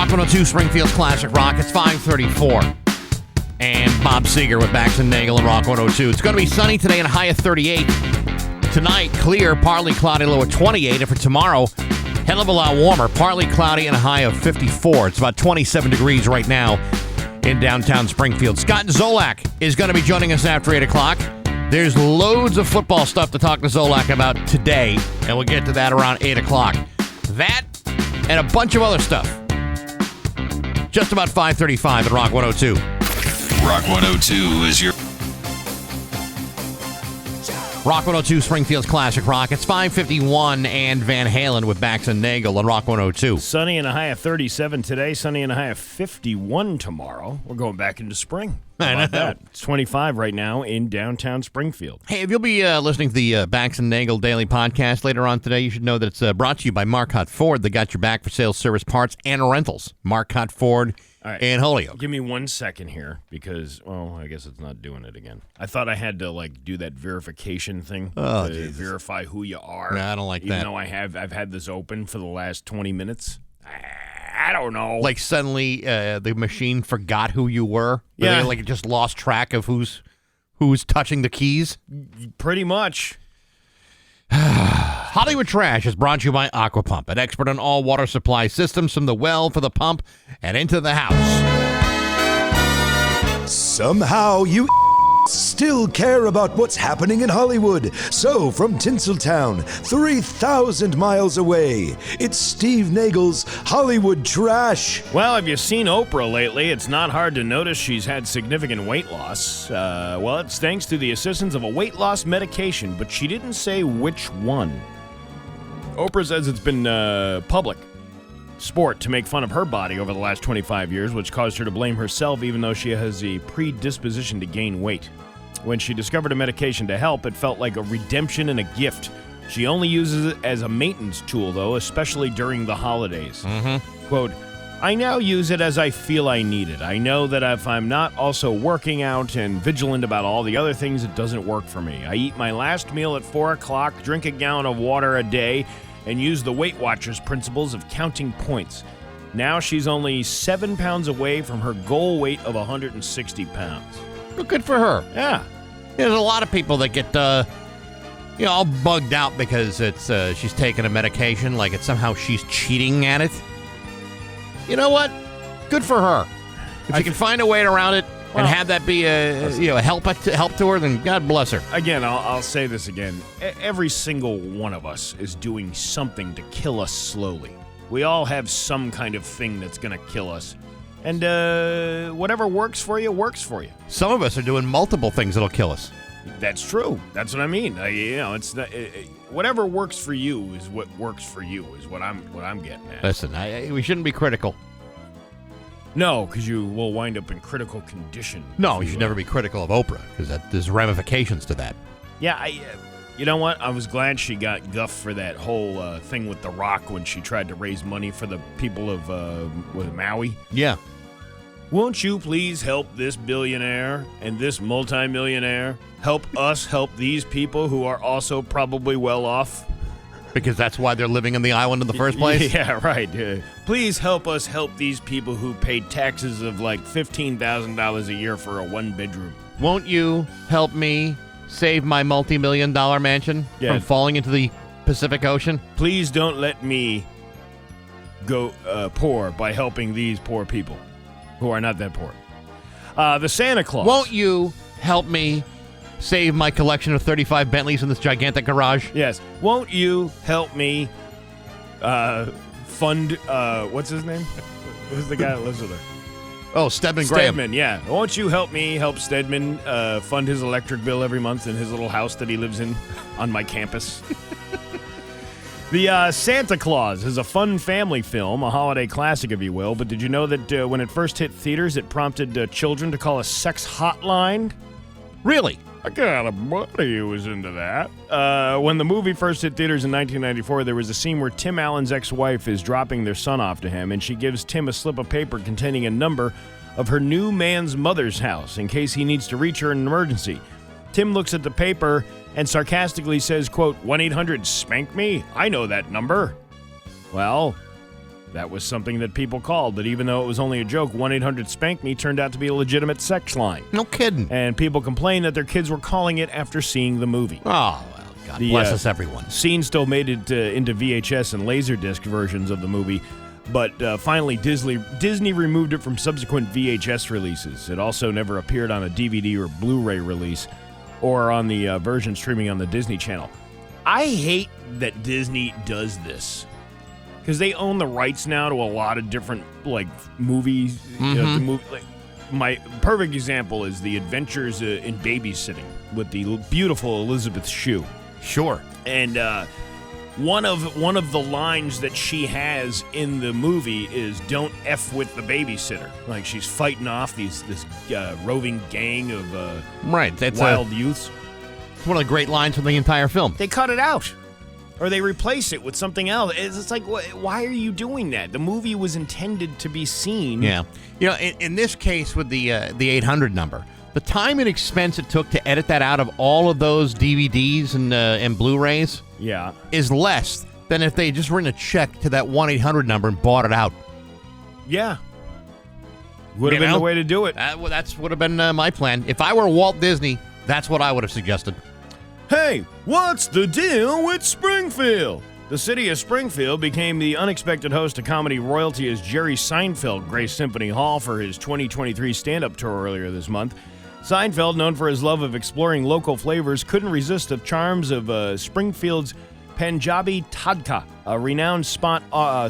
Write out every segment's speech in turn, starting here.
Rock 102, Springfield's Classic Rock. It's 5:34. And Bob Seger with Bax and Nagle and Rock 102. It's going to be sunny today and a high of 38. Tonight, clear, partly cloudy, low of 28. And for tomorrow, hell of a lot warmer. Partly cloudy and a high of 54. It's about 27 degrees right now in downtown Springfield. Scott Zolak is going to be joining us after 8 o'clock. There's loads of football stuff to talk to Zolak about today, and we'll get to that around 8 o'clock. That and a bunch of other stuff. Just about 5:35 at Rock 102. Rock 102 is your... Rock 102, Springfield's Classic Rock. It's 5:51 and Van Halen with Bax and Nagle on Rock 102. Sunny and a high of 37 today. Sunny and a high of 51 tomorrow. We're going back into spring. How about that? It's 25 right now in downtown Springfield. Hey, if you'll be listening to the Bax and Nagle Daily Podcast later on today, you should know that it's brought to you by Marcotte Ford. They got your back for sales, service, parts, and rentals. Marcotte Ford and Holyoke. Give me 1 second here because, well, I guess it's not doing it again. I thought I had to, do that verification thing to verify who you are. No, I don't like that. Even though I've had this open for the last 20 minutes. I don't know. Like suddenly the machine forgot who you were? Yeah. Like it just lost track of who's touching the keys? Pretty much. Hollywood Trash is brought to you by Aquapump, an expert on all water supply systems from the well to the pump and into the house. Somehow you still care about what's happening in Hollywood. So from Tinseltown, 3,000 miles away, it's Steve Nagle's Hollywood Trash. Well, have you seen Oprah lately? It's not hard to notice she's had significant weight loss. Well, it's thanks to the assistance of a weight loss medication, but she didn't say which one. Oprah says it's been public sport to make fun of her body over the last 25 years, which caused her to blame herself even though she has a predisposition to gain weight. When she discovered a medication to help, it felt like a redemption and a gift. She only uses it as a maintenance tool, though, especially during the holidays. Mm-hmm. Quote, I now use it as I feel I need it. I know that if I'm not also working out and vigilant about all the other things, it doesn't work for me. I eat my last meal at 4 o'clock, drink a gallon of water a day, and use the Weight Watchers principles of counting points. Now she's only 7 pounds away from her goal weight of 160 pounds. Well, good for her. Yeah. There's a lot of people that get, all bugged out because it's she's taking a medication, like it's somehow she's cheating at it. You know what? Good for her. If she can find a way around it and have that be a help to her, then God bless her. Again, I'll say this again. Every single one of us is doing something to kill us slowly. We all have some kind of thing that's going to kill us. And whatever works for you, works for you. Some of us are doing multiple things that'll kill us. That's true. That's what I mean. It's not, whatever works for you is what works for you. Is what I'm getting at. Listen, we shouldn't be critical. No, because you will wind up in critical condition. No, you should never be critical of Oprah because there's ramifications to that. Yeah, you know what? I was glad she got guff for that whole thing with The Rock when she tried to raise money for the people of Maui. Yeah. Won't you please help this billionaire and this multimillionaire help us help these people who are also probably well off? Because that's why they're living on the island in the first place? Yeah, right. Please help us help these people who paid taxes of like $15,000 a year for a one-bedroom. Won't you help me save my multi-million-dollar mansion from falling into the Pacific Ocean? Please don't let me go poor by helping these poor people who are not that poor. The Santa Claus. Won't you help me save my collection of 35 Bentleys in this gigantic garage? Yes. Won't you help me fund, what's his name? Who's the guy that lives with her? Oh, Stedman Graham. Stedman, yeah. Won't you help me help Stedman fund his electric bill every month in his little house that he lives in on my campus? The Santa Claus is a fun family film, a holiday classic, if you will. But did you know that when it first hit theaters, it prompted children to call a sex hotline? Really? I got a buddy who was into that. When the movie first hit theaters in 1994, there was a scene where Tim Allen's ex-wife is dropping their son off to him, and she gives Tim a slip of paper containing a number of her new man's mother's house in case he needs to reach her in an emergency. Tim looks at the paper and sarcastically says, quote, 1-800-SPANK-ME? I know that number. Well, That was something that people called, that even though it was only a joke, 1-800-SPANK-ME turned out to be a legitimate sex line. No kidding. And people complained that their kids were calling it after seeing the movie. Oh, well, God bless us, everyone. Scene still made it into VHS and Laserdisc versions of the movie, but finally Disney removed it from subsequent VHS releases. It also never appeared on a DVD or Blu-ray release or on the version streaming on the Disney Channel. I hate that Disney does this because they own the rights now to a lot of different movies. My perfect example is The Adventures in Babysitting with the beautiful Elizabeth Shue. Sure. And one of the lines that she has in the movie is "Don't F with the babysitter." Like she's fighting off this roving gang of wild youths. It's one of the great lines from the entire film. They cut it out, or they replace it with something else. It's like, why are you doing that? The movie was intended to be seen. Yeah. In this case with the 800 number, the time and expense it took to edit that out of all of those DVDs and Blu-rays is less than if they just written a check to that 1-800 number and bought it out. Yeah. Would have been the way to do it. That would have been my plan. If I were Walt Disney, that's what I would have suggested. Hey, what's the deal with Springfield? The city of Springfield became the unexpected host to comedy royalty as Jerry Seinfeld graced Symphony Hall for his 2023 stand-up tour earlier this month. Seinfeld, known for his love of exploring local flavors, couldn't resist the charms of Springfield's Punjabi Tadka, a renowned spot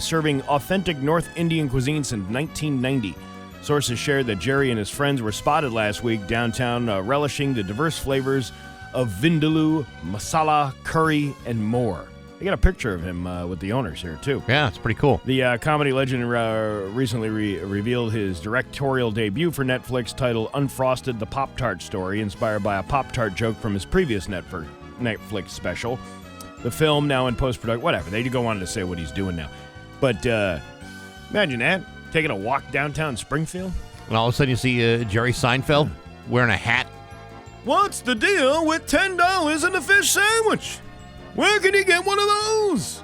serving authentic North Indian cuisine since 1990. Sources shared that Jerry and his friends were spotted last week downtown relishing the diverse flavors of vindaloo, masala, curry, and more. I got a picture of him with the owners here, too. Yeah, it's pretty cool. The comedy legend recently revealed his directorial debut for Netflix titled Unfrosted, the Pop-Tart Story, inspired by a Pop-Tart joke from his previous Netflix special. The film, now in post-production, whatever. They go on to say what he's doing now. But imagine that, taking a walk downtown Springfield. And all of a sudden you see Jerry Seinfeld wearing a hat. What's the deal with $10 in a fish sandwich? Where can you get one of those?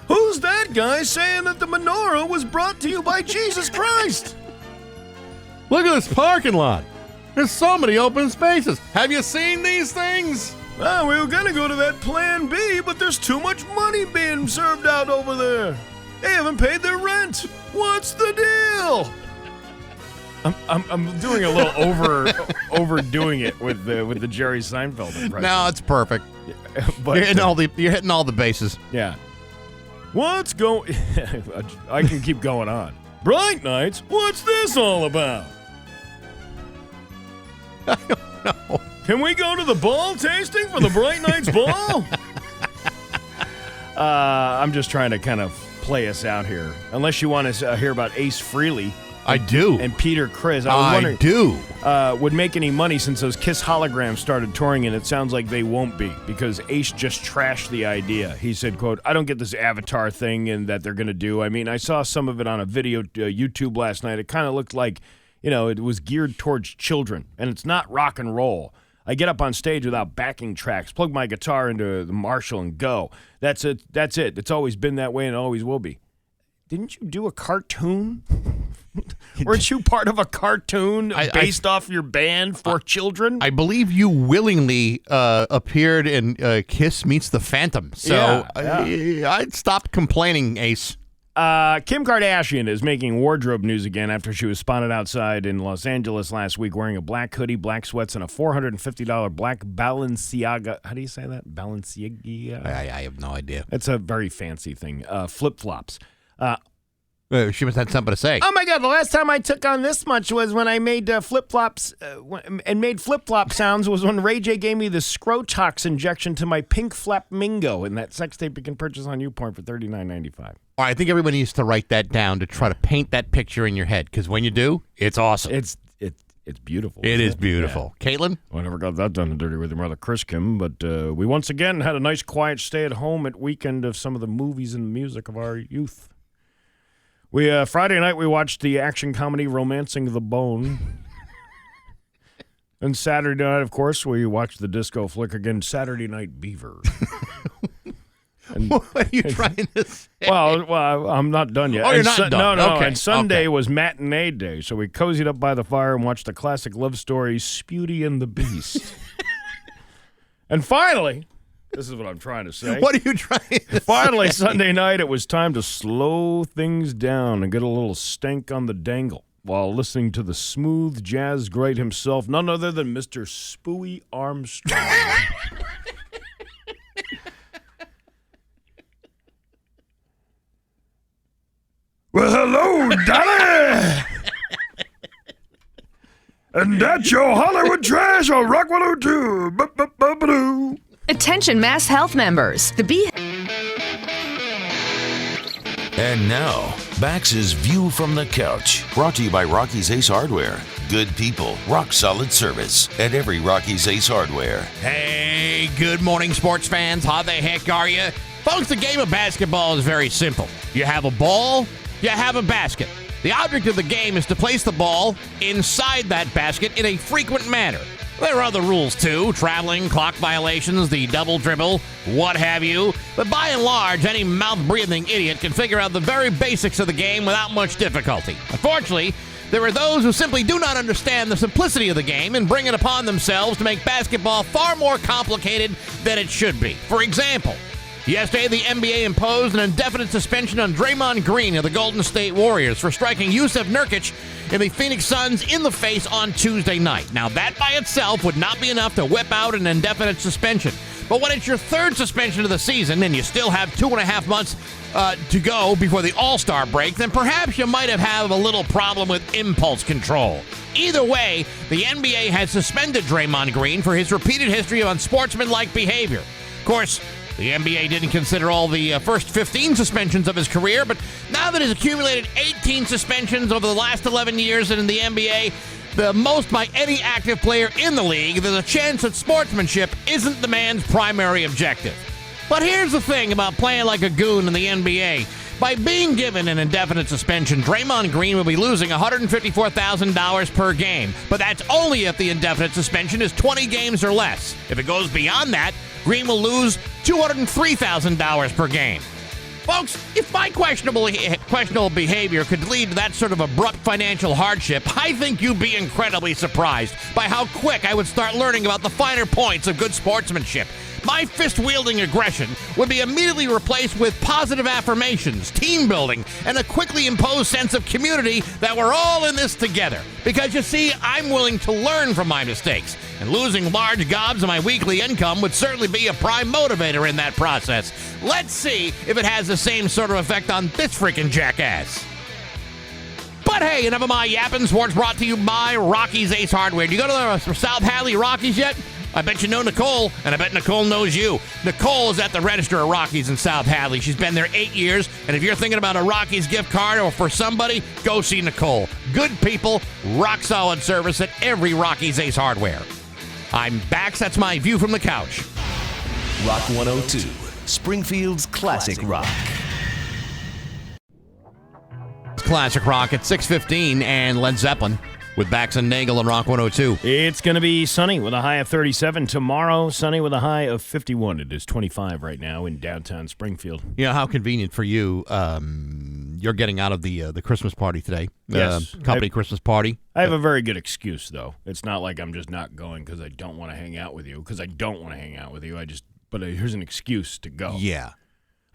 Who's that guy saying that the menorah was brought to you by Jesus Christ? Look at this parking lot. There's so many open spaces. Have you seen these things? Well, we were going to go to that Plan B, but there's too much money being served out over there. They haven't paid their rent. What's the deal? I'm doing a little overdoing it with the Jerry Seinfeld impression. No, it's perfect. But You're hitting all the bases. Yeah. What's going? I can keep going on. Bright Nights. What's this all about? I don't know. Can we go to the ball tasting for the Bright Nights ball? I'm just trying to kind of play us out here. Unless you want to hear about Ace Frehley. I do. And Peter Criss. I do. Would make any money since those Kiss holograms started touring, and it sounds like they won't be because Ace just trashed the idea. He said, quote, I don't get this Avatar thing and that they're going to do. I mean, I saw some of it on a video YouTube last night. It kind of looked like, it was geared towards children, and it's not rock and roll. I get up on stage without backing tracks, plug my guitar into the Marshall and go. That's it. It's always been that way and it always will be. Didn't you do a cartoon? Weren't you part of a cartoon based off your band for children? I believe you willingly appeared in Kiss Meets the Phantom. So I'd stop complaining, Ace. Kim Kardashian is making wardrobe news again after she was spotted outside in Los Angeles last week wearing a black hoodie, black sweats, and a $450 black Balenciaga. How do you say that? Balenciaga? I have no idea. It's a very fancy thing. Flip-flops. She must have something to say. Oh my God! The last time I took on this much was when I made flip-flops and made flip-flop sounds. Was when Ray J gave me the Scrotox injection to my pink flamingo in that sex tape you can purchase on YouPorn for $39.95. All right, I think everyone needs to write that down to try to paint that picture in your head because when you do, it's awesome. It's beautiful. It is beautiful. Yeah. Caitlin? I never got that done and dirty with your mother, Chris Kim, but we once again had a nice quiet stay at home at weekend of some of the movies and music of our youth. Friday night, we watched the action comedy Romancing the Bone. And Saturday night, of course, we watched the disco flick again, Saturday Night Beaver. What are you trying to say? Well, I'm not done yet. Oh, you're not done. No. Okay. And Sunday Okay. was matinee day, so we cozied up by the fire and watched the classic love story, Beauty and the Beast. And finally, this is what I'm trying to say. What are you trying to Finally, say? Sunday night, it was time to slow things down and get a little stank on the dangle while listening to the smooth jazz great himself, none other than Mr. Spooey Armstrong. Well, hello, Dolly! And that's your Hollywood trash on Rock 102. Ba-ba-ba-ba-doo. Attention Mass Health members. The B. And now, Bax's View from the Couch. Brought to you by Rocky's Ace Hardware. Good people, rock solid service at every Rocky's Ace Hardware. Hey, good morning, sports fans. How the heck are you? Folks, the game of basketball is very simple. You have a ball, you have a basket. The object of the game is to place the ball inside that basket in a frequent manner. There are other rules, too. Traveling, clock violations, the double dribble, what have you. But by and large, any mouth-breathing idiot can figure out the very basics of the game without much difficulty. Unfortunately, there are those who simply do not understand the simplicity of the game and bring it upon themselves to make basketball far more complicated than it should be. For example, yesterday, the NBA imposed an indefinite suspension on Draymond Green of the Golden State Warriors for striking Yusuf Nurkic and the Phoenix Suns in the face on Tuesday night. Now, that by itself would not be enough to whip out an indefinite suspension. But when it's your third suspension of the season and you still have 2.5 months to go before the All-Star break, then perhaps you might have a little problem with impulse control. Either way, the NBA has suspended Draymond Green for his repeated history of unsportsmanlike behavior. Of course, the NBA didn't consider all the first 15 suspensions of his career, but now that he's accumulated 18 suspensions over the last 11 years in the NBA, the most by any active player in the league, there's a chance that sportsmanship isn't the man's primary objective. But here's the thing about playing like a goon in the NBA. By being given an indefinite suspension, Draymond Green will be losing $154,000 per game. But that's only if the indefinite suspension is 20 games or less. If it goes beyond that, Green will lose $203,000 per game. Folks, if my questionable behavior could lead to that sort of abrupt financial hardship, I think you'd be incredibly surprised by how quick I would start learning about the finer points of good sportsmanship. My fist-wielding aggression would be immediately replaced with positive affirmations, team building, and a quickly imposed sense of community that we're all in this together. Because, you see, I'm willing to learn from my mistakes, and losing large gobs of my weekly income would certainly be a prime motivator in that process. Let's see if it has the same sort of effect on this freaking jackass. But hey, enough of my yapping. Sports brought to you by Rocky's Ace Hardware. Do you go to the South Hadley Rockies yet? I bet you know Nicole, and I bet Nicole knows you. Nicole is at the register at Rockies in South Hadley. She's been there 8 years, and if you're thinking about a Rockies gift card or for somebody, go see Nicole. Good people, rock-solid service at every Rocky's Ace Hardware. I'm Bax. That's my view from the couch. Rock 102, Springfield's classic rock. Classic rock at 6:15 and Led Zeppelin with Bax and Nagle and Rock 102. It's going to be sunny with a high of 37. Tomorrow, sunny with a high of 51. It is 25 right now in downtown Springfield. You know, how convenient for you. You're getting out of the Christmas party today. Yes. Company Christmas party. I have a very good excuse, though. It's not like I'm just not going because I don't want to hang out with you. Because I don't want to hang out with you. But here's an excuse to go. Yeah.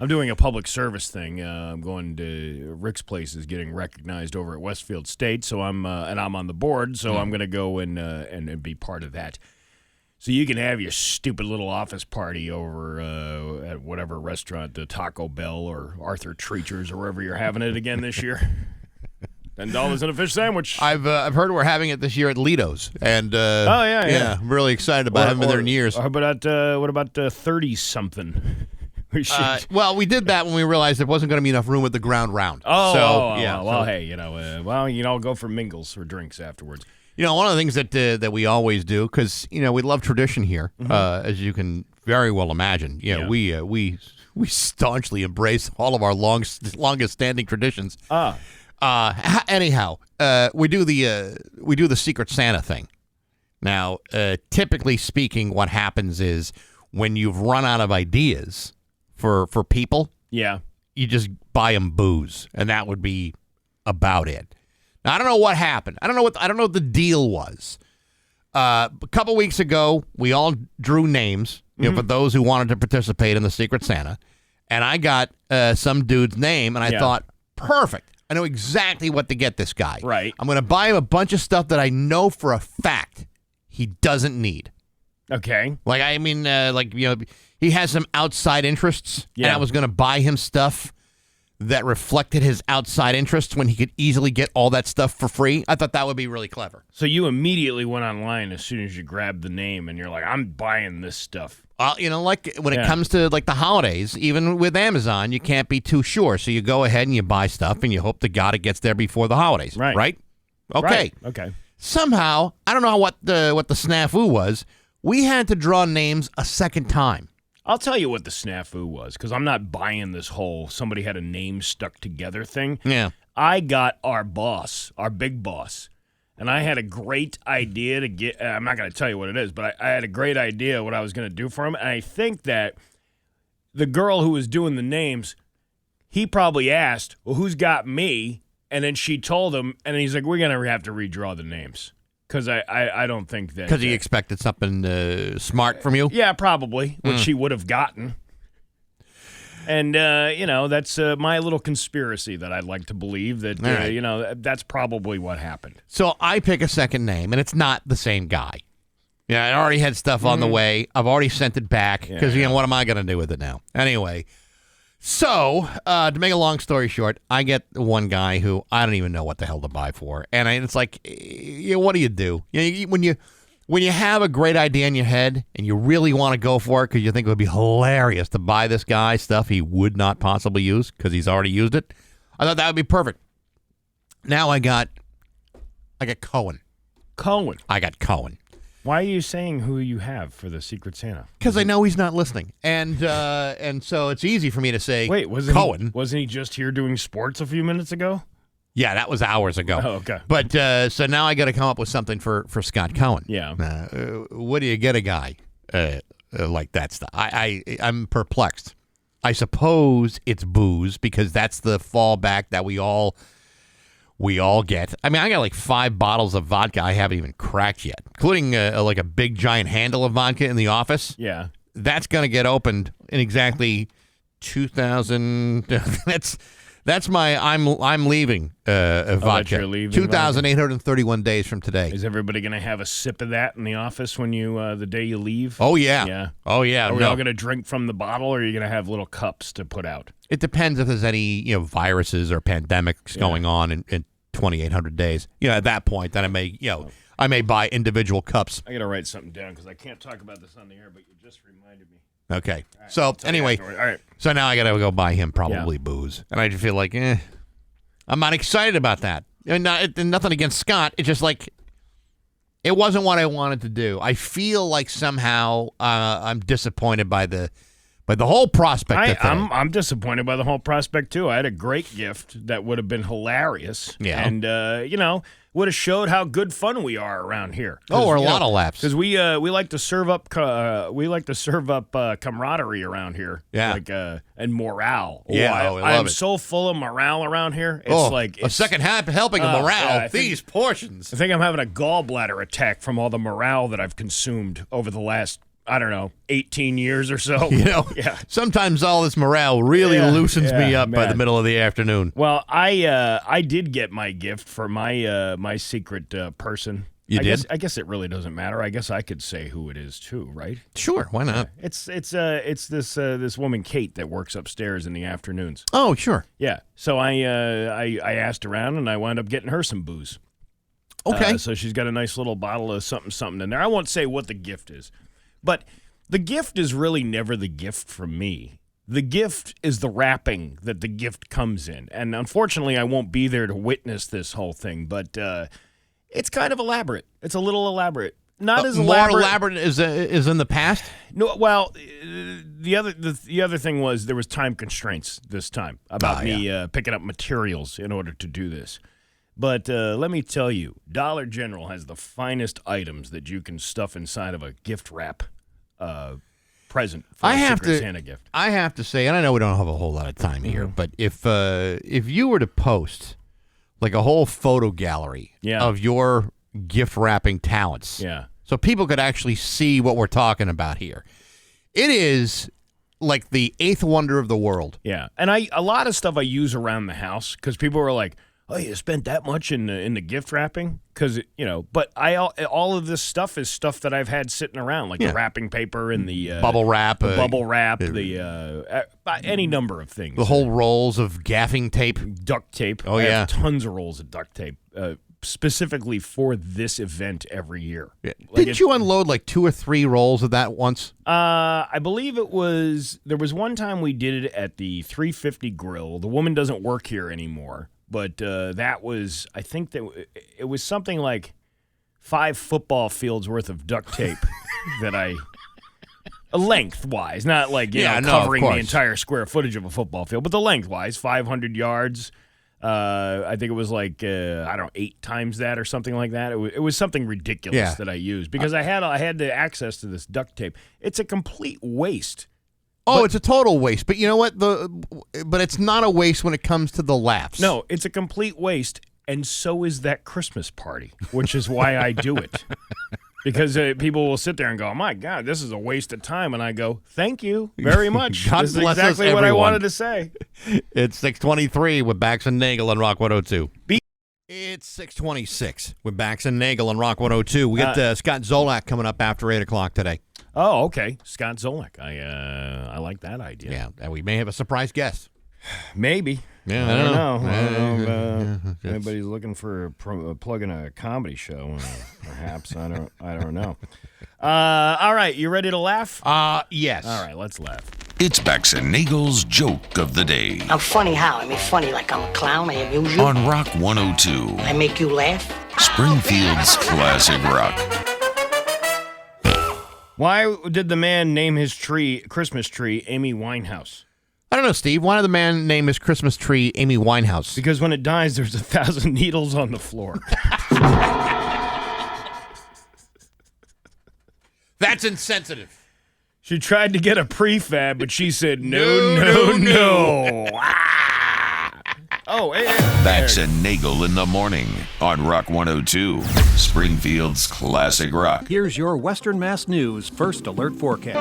I'm doing a public service thing. I'm going to Rick's Place is getting recognized over at Westfield State, so I'm on the board, so I'm going to go and be part of that. So you can have your stupid little office party over at whatever restaurant, Taco Bell or Arthur Treacher's or wherever you're having it again this year. $10 and a fish sandwich. I've heard we're having it this year at Lido's, and yeah, I'm really excited about it. I haven't been there in years. What about 30-something? Well, we did that when we realized there wasn't going to be enough room at the ground round. Yeah. Well, so, hey, go for mingles or drinks afterwards. You know, one of the things that we always do, because we love tradition here, as you can very well imagine. We staunchly embrace all of our longest standing traditions. Anyhow, we do the Secret Santa thing. Now, typically speaking, what happens is when you've run out of ideas for people. Yeah. You just buy them booze, and that would be about it. Now, I don't know what happened. I don't know what the deal was. A couple weeks ago, we all drew names for those who wanted to participate in the Secret Santa, and I got some dude's name, and I thought, perfect. I know exactly what to get this guy. Right. I'm going to buy him a bunch of stuff that I know for a fact he doesn't need. Okay. Like, I mean, he has some outside interests, and I was going to buy him stuff that reflected his outside interests when he could easily get all that stuff for free. I thought that would be really clever. So you immediately went online as soon as you grabbed the name, and you're like, I'm buying this stuff. Like when it comes to like the holidays, even with Amazon, you can't be too sure. So you go ahead and you buy stuff, and you hope to God it gets there before the holidays. Right. Right? Okay. Right. Okay. Somehow, I don't know what the snafu was. We had to draw names a second time. I'll tell you what the snafu was, because I'm not buying this whole somebody had a name stuck together thing. Yeah. I got our boss, our big boss, and I had a great idea to get. I'm not going to tell you what it is, but I had a great idea what I was going to do for him. And I think that the girl who was doing the names, he probably asked, well, who's got me? And then she told him, and he's like, we're going to have to redraw the names. Because I don't think that... Because he expected something smart from you? Yeah, probably, which he would have gotten. And, that's my little conspiracy that I'd like to believe that, right. That's probably what happened. So I pick a second name, and it's not the same guy. Yeah, I already had stuff on the way. I've already sent it back because, what am I going to do with it now? Anyway, so to make a long story short, I get one guy who I don't even know what the hell to buy for. And it's like, what do you do? When you have a great idea in your head and you really want to go for it because you think it would be hilarious to buy this guy stuff he would not possibly use because he's already used it, I thought that would be perfect. Now I got Cohen. Cohen. I got Cohen. Why are you saying who you have for the Secret Santa? Because I know he's not listening, and so it's easy for me to say. Wait, Cohen? Wasn't he just here doing sports a few minutes ago? Yeah, that was hours ago. Oh, okay. But so now I got to come up with something for Scott Cohen. Yeah. What do you get a guy like that stuff? I'm perplexed. I suppose it's booze because that's the fallback that we all get. I mean, I got like 5 bottles of vodka I haven't even cracked yet, including like a big giant handle of vodka in the office. Yeah. That's going to get opened in exactly 2000. That's my I'm leaving vodka. You're leaving 2,831 days from today. Is everybody going to have a sip of that in the office when you the day you leave? Oh yeah. Yeah. Oh yeah. Are we all going to drink from the bottle, or are you going to have little cups to put out? It depends if there's any viruses or pandemics going on in 2,800 days. At that point, then I may buy individual cups. I got to write something down because I can't talk about this on the air, but you just reminded me. Okay. Right, so anyway, all right. So now I got to go buy him probably booze, and I just feel like, I'm not excited about that. And nothing against Scott. It's just like it wasn't what I wanted to do. I feel like somehow I'm disappointed by the whole prospect. I'm disappointed by the whole prospect too. I had a great gift that would have been hilarious. Yeah. And would have showed how good fun we are around here. We're a lot of laughs because we like to serve up camaraderie around here. Yeah. And morale. Yeah. I am so full of morale around here. It's a second helping of morale. These portions. I think I'm having a gallbladder attack from all the morale that I've consumed over the last 18 years or so. Sometimes all this morale really loosens me up by the middle of the afternoon. Well, I did get my gift for my secret person. You did? I guess it really doesn't matter. I guess I could say who it is too, right? Sure, why not? It's this woman Kate that works upstairs in the afternoons. Oh, sure. Yeah. So I asked around and I wound up getting her some booze. Okay. So she's got a nice little bottle of something in there. I won't say what the gift is. But the gift is really never the gift from me. The gift is the wrapping that the gift comes in. And unfortunately, I won't be there to witness this whole thing, but it's kind of elaborate. It's a little elaborate. Not as elaborate. More elaborate is in the past? No, well, the other thing was there was time constraints this time about me picking up materials in order to do this. But let me tell you, Dollar General has the finest items that you can stuff inside of a gift wrap present for a Secret Santa gift. I have to say, and I know we don't have a whole lot of time here, but if you were to post like a whole photo gallery of your gift wrapping talents, so people could actually see what we're talking about here, it is like the eighth wonder of the world. Yeah, and a lot of stuff I use around the house because people are like, "Oh, you spent that much in the gift wrapping?" Because but all of this stuff is stuff that I've had sitting around, like the wrapping paper and the bubble wrap, any number of things. The whole rolls of gaffing tape, duct tape. Oh, I have tons of rolls of duct tape. Specifically for this event every year. Yeah. Didn't you unload like 2 or 3 rolls of that once? I believe there was one time we did it at the 350 Grill. The woman doesn't work here anymore, but that was, I think that it was something like 5 football fields worth of duct tape that lengthwise, not like, covering the entire square footage of a football field, but the lengthwise, 500 yards. I think it was like 8 times that or something like that. It was something ridiculous that I used because I had the access to this duct tape. It's a complete waste. Oh, it's a total waste. But you know what? But it's not a waste when it comes to the laughs. No, it's a complete waste, and so is that Christmas party, which is why I do it. Because people will sit there and go, "My God, this is a waste of time," and I go, "Thank you very much." God this bless is exactly us, what I everyone. wanted to say. It's 6:23 with Bax and Nagle on Rock 102. It's 6:26 with Bax and Nagle on Rock 102. We got Scott Zolak coming up after 8 o'clock today. Oh, okay, Scott Zolak. I like that idea. Yeah, and we may have a surprise guest. Maybe. Yeah, I don't know. If anybody's looking for a plug in a comedy show, perhaps. I don't know. All right, you ready to laugh? Yes. All right, let's laugh. It's Bax and Nagle's Joke of the Day I'm funny how? I mean funny like I'm a clown, I amuse you. on Rock 102, I make you laugh. Springfield's classic rock. Why did the man name his Christmas tree Amy Winehouse? I don't know, Steve. Why did the man name his Christmas tree Amy Winehouse? Because when it dies, there's 1,000 needles on the floor. That's insensitive. She tried to get a prefab, but she said, no. Ah! Oh, hey. Bax and Nagle in the morning on Rock 102, Springfield's classic rock. Here's your Western Mass News First Alert Forecast.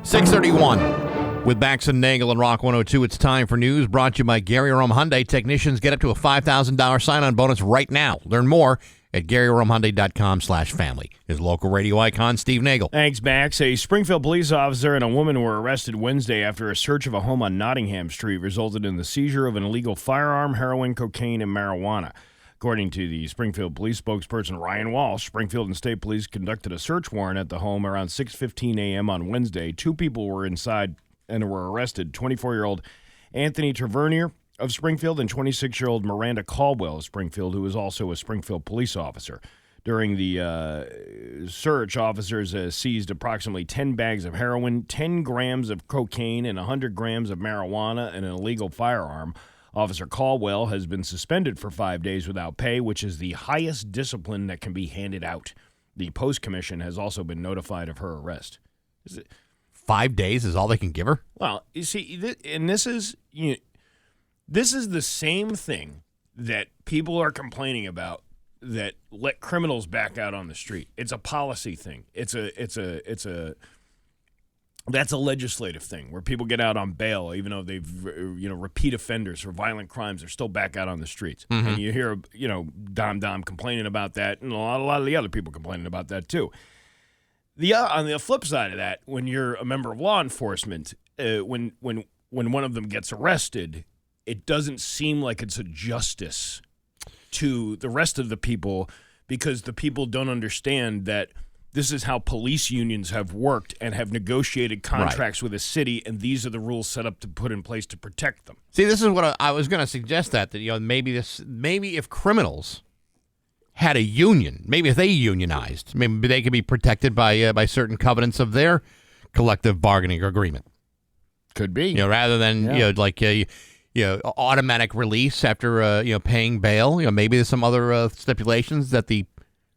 6:31 with Bax and Nagle and Rock 102. It's time for news brought to you by Gary Rome Hyundai. Technicians get up to a $5,000 sign-on bonus right now. Learn more at GaryRomeHyundai.com/family. His local radio icon, Steve Nagle. Thanks, Max. A Springfield police officer and a woman were arrested Wednesday after a search of a home on Nottingham Street resulted in the seizure of an illegal firearm, heroin, cocaine, and marijuana. According to the Springfield police spokesperson Ryan Walsh, Springfield and State Police conducted a search warrant at the home around 6:15 a.m. on Wednesday. 2 people were inside and were arrested. 24-year-old Anthony Tavernier of Springfield and 26-year-old Miranda Caldwell of Springfield, who is also a Springfield police officer. During the search, officers seized approximately 10 bags of heroin, 10 grams of cocaine, and 100 grams of marijuana and an illegal firearm. Officer Caldwell has been suspended for 5 days without pay, which is the highest discipline that can be handed out. The Post Commission has also been notified of her arrest. 5 days is all they can give her? Well, you see, and this is the same thing that people are complaining about, that let criminals back out on the street. It's a policy thing. That's a legislative thing where people get out on bail even though they've repeat offenders for violent crimes are still back out on the streets. Mm-hmm. And you hear Dom complaining about that, and a lot of the other people complaining about that too. On the flip side of that, when you're a member of law enforcement, when one of them gets arrested, it doesn't seem like it's a justice to the rest of the people, because the people don't understand that this is how police unions have worked and have negotiated contracts with a city, and these are the rules set up to put in place to protect them. See, this is what I was going to suggest, that maybe if criminals had a union, maybe if they unionized, maybe they could be protected by certain covenants of their collective bargaining agreement. Could be, rather than automatic release after paying bail. Maybe there's some other stipulations that the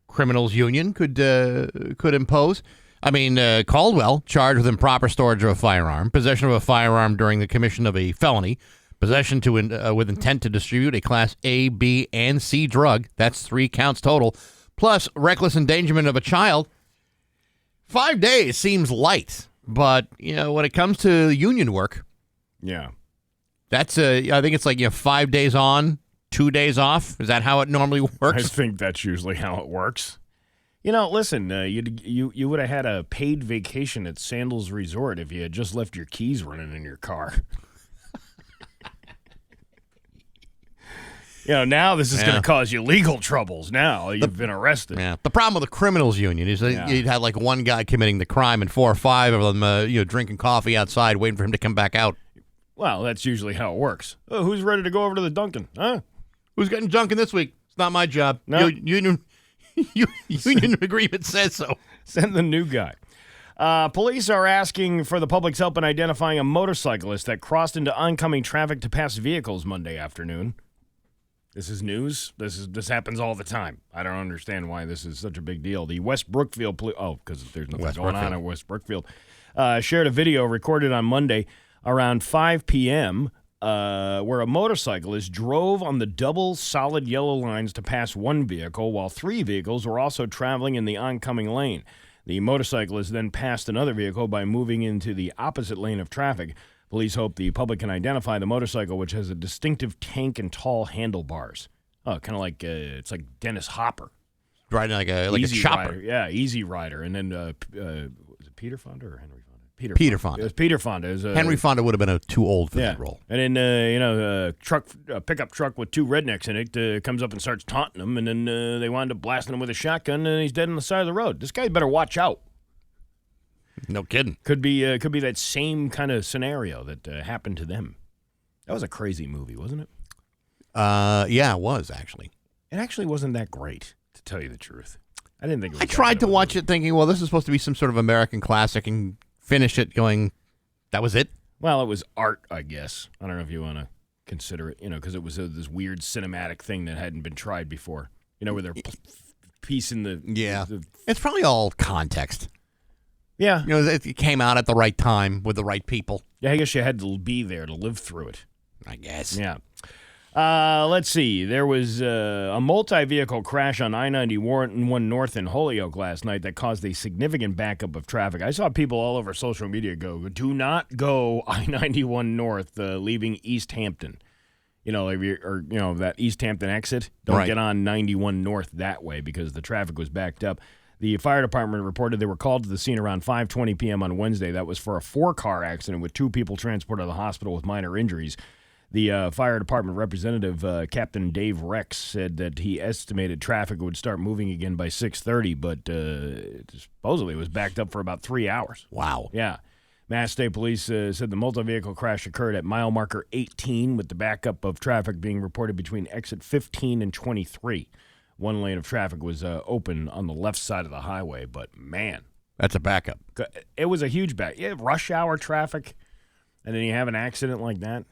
criminals union could impose. I mean, Caldwell charged with improper storage of a firearm, possession of a firearm during the commission of a felony, possession with intent to distribute a Class A, B, and C drug. That's 3 counts total, plus reckless endangerment of a child. 5 days seems light, but when it comes to union work, yeah, that's I think it's like 5 days on, 2 days off. Is that how it normally works? I think that's usually how it works. Listen, you would have had a paid vacation at Sandals Resort if you had just left your keys running in your car. Now this is going to cause you legal troubles. Now you've been arrested. Yeah. The problem with the criminals union is that you'd have like one guy committing the crime and 4 or 5 of them, drinking coffee outside, waiting for him to come back out. Well, that's usually how it works. Oh, who's ready to go over to the Dunkin'? Huh? Who's getting Dunkin' this week? It's not my job. No. Union agreement says so. Send the new guy. Police are asking for the public's help in identifying a motorcyclist that crossed into oncoming traffic to pass vehicles Monday afternoon. This is news. This happens all the time. I don't understand why this is such a big deal. The West Brookfield police, because there's nothing going on at West Brookfield, shared a video recorded on Monday around 5 p.m. Where a motorcyclist drove on the double solid yellow lines to pass one vehicle while 3 vehicles were also traveling in the oncoming lane. The motorcyclist then passed another vehicle by moving into the opposite lane of traffic. Police hope the public can identify the motorcycle, which has a distinctive tank and tall handlebars. Oh, kind of like it's like Dennis Hopper. Riding like a chopper. Rider. Yeah, Easy Rider. And then was it Peter Fonda or Henry Fonda? Peter Fonda. It was Peter Fonda. Henry Fonda would have been too old for that role. And then, a pickup truck with 2 rednecks in it comes up and starts taunting him, and then they wind up blasting him with a shotgun, and he's dead on the side of the road. This guy better watch out. No kidding. Could be that same kind of scenario that happened to them. That was a crazy movie, wasn't it? Yeah, it was, actually. It actually wasn't that great, to tell you the truth. I didn't think it was I tried to watch it thinking, well, this is supposed to be some sort of American classic, and finish it going, that was it? Well, it was art, I guess. I don't know if you want to consider it, because it was this weird cinematic thing that hadn't been tried before. Where they're piecing the... Yeah. It's probably all context. Yeah. It came out at the right time with the right people. Yeah, I guess you had to be there to live through it. I guess. Yeah. Let's see. There was a multi-vehicle crash on I-91 North in Holyoke last night that caused a significant backup of traffic. I saw people all over social media go, do not go I-91 North leaving East Hampton. That East Hampton exit. Don't get on 91 North that way because the traffic was backed up. The fire department reported they were called to the scene around 5:20 p.m. on Wednesday. That was for a 4-car accident with 2 people transported to the hospital with minor injuries. The fire department representative, Captain Dave Rex, said that he estimated traffic would start moving again by 6:30, but supposedly it was backed up for about 3 hours. Wow. Yeah. Mass State Police said the multi-vehicle crash occurred at mile marker 18, with the backup of traffic being reported between exit 15 and 23. 1 lane of traffic was open on the left side of the highway, but man. That's a backup. It was a huge back. Yeah, rush hour traffic, and then you have an accident like that.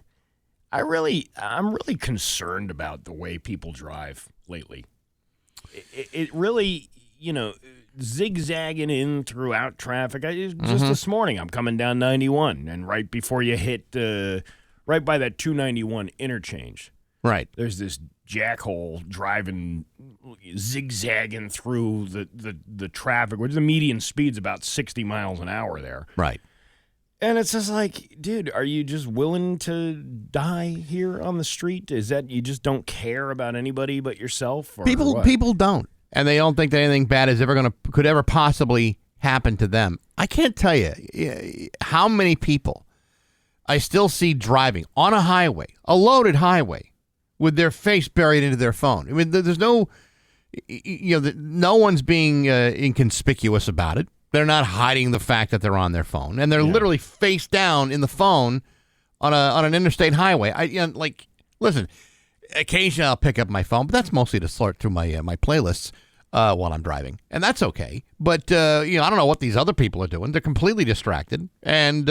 I'm really concerned about the way people drive lately. It really, zigzagging in throughout traffic. Just this morning, I'm coming down 91, and right before you hit, right by that 291 interchange, right, there's this jackhole driving, zigzagging through the traffic, which the median speed's about 60 miles an hour there. Right. And it's just like, dude, are you just willing to die here on the street? Is that you just don't care about anybody but yourself? Or people don't, and they don't think that anything bad could ever possibly happen to them. I can't tell you how many people I still see driving on a highway, a loaded highway, with their face buried into their phone. I mean, there's no, no one's being inconspicuous about it. They're not hiding the fact that they're on their phone, and they're literally face down in the phone on an interstate highway. Listen, occasionally I'll pick up my phone, but that's mostly to sort through my playlists. while I'm driving, and that's okay. But I don't know what these other people are doing. They're completely distracted and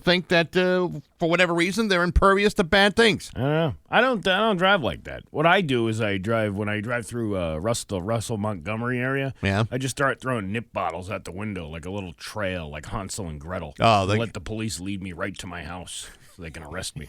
think that for whatever reason they're impervious to bad things. I don't know. I don't drive like that. What I do is when I drive through the Russell Montgomery area. Yeah. I just start throwing nip bottles out the window like a little trail, like Hansel and Gretel. Oh, let the police lead me right to my house so they can arrest me.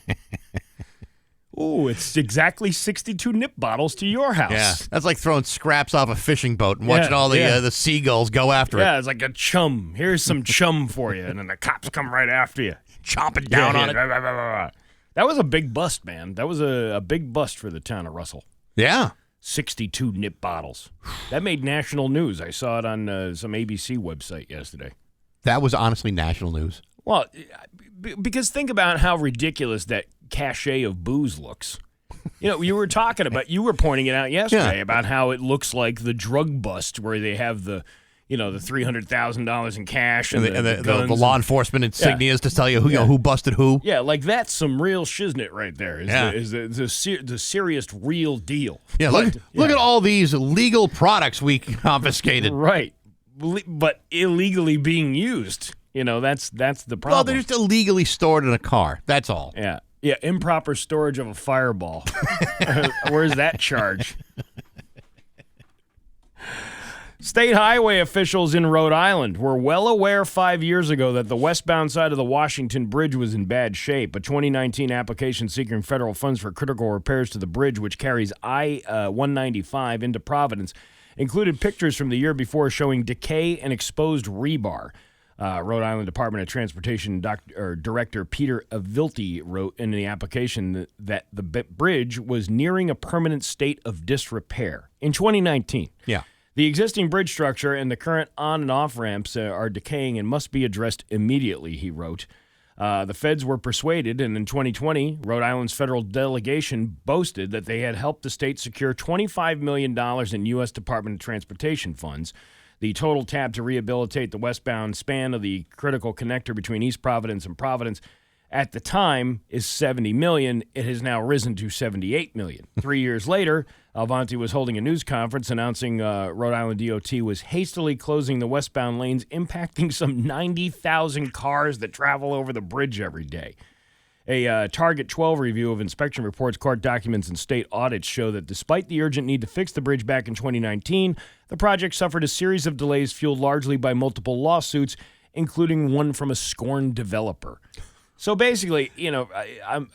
Ooh, it's exactly 62 nip bottles to your house. Yeah, that's like throwing scraps off a fishing boat and watching all the seagulls go after it. Yeah, it's like a chum. Here's some chum for you, and then the cops come right after you, chomping down on it. That was a big bust, man. That was a big bust for the town of Russell. Yeah. 62 nip bottles. That made national news. I saw it on some ABC website yesterday. That was honestly national news. Well, because think about how ridiculous that cachet of booze looks. You were pointing it out yesterday about how it looks like the drug bust where they have the $300,000 in cash and the law enforcement insignias to tell you who busted who. Yeah, like that's some real shiznit right there. Is the serious real deal. Yeah, look at all these legal products we confiscated. Right, but illegally being used. That's the problem. Well, they're just illegally stored in a car. That's all. Yeah. Yeah, improper storage of a fireball. Where's that charge? State highway officials in Rhode Island were well aware 5 years ago that the westbound side of the Washington Bridge was in bad shape. A 2019 application seeking federal funds for critical repairs to the bridge, which carries I-195 into Providence, included pictures from the year before showing decay and exposed rebar. Rhode Island Department of Transportation Director Peter Avilti wrote in the application that the bridge was nearing a permanent state of disrepair in 2019. Yeah. The existing bridge structure and the current on- and off-ramps are decaying and must be addressed immediately, he wrote. The feds were persuaded, and in 2020, Rhode Island's federal delegation boasted that they had helped the state secure $25 million in U.S. Department of Transportation funds. The total tab to rehabilitate the westbound span of the critical connector between East Providence and Providence at the time is $70 million. It has now risen to $78 million. 3 years later, Avanti was holding a news conference announcing Rhode Island DOT was hastily closing the westbound lanes, impacting some 90,000 cars that travel over the bridge every day. A Target 12 review of inspection reports, court documents, and state audits show that despite the urgent need to fix the bridge back in 2019, the project suffered a series of delays fueled largely by multiple lawsuits, including one from a scorned developer. So basically, I'm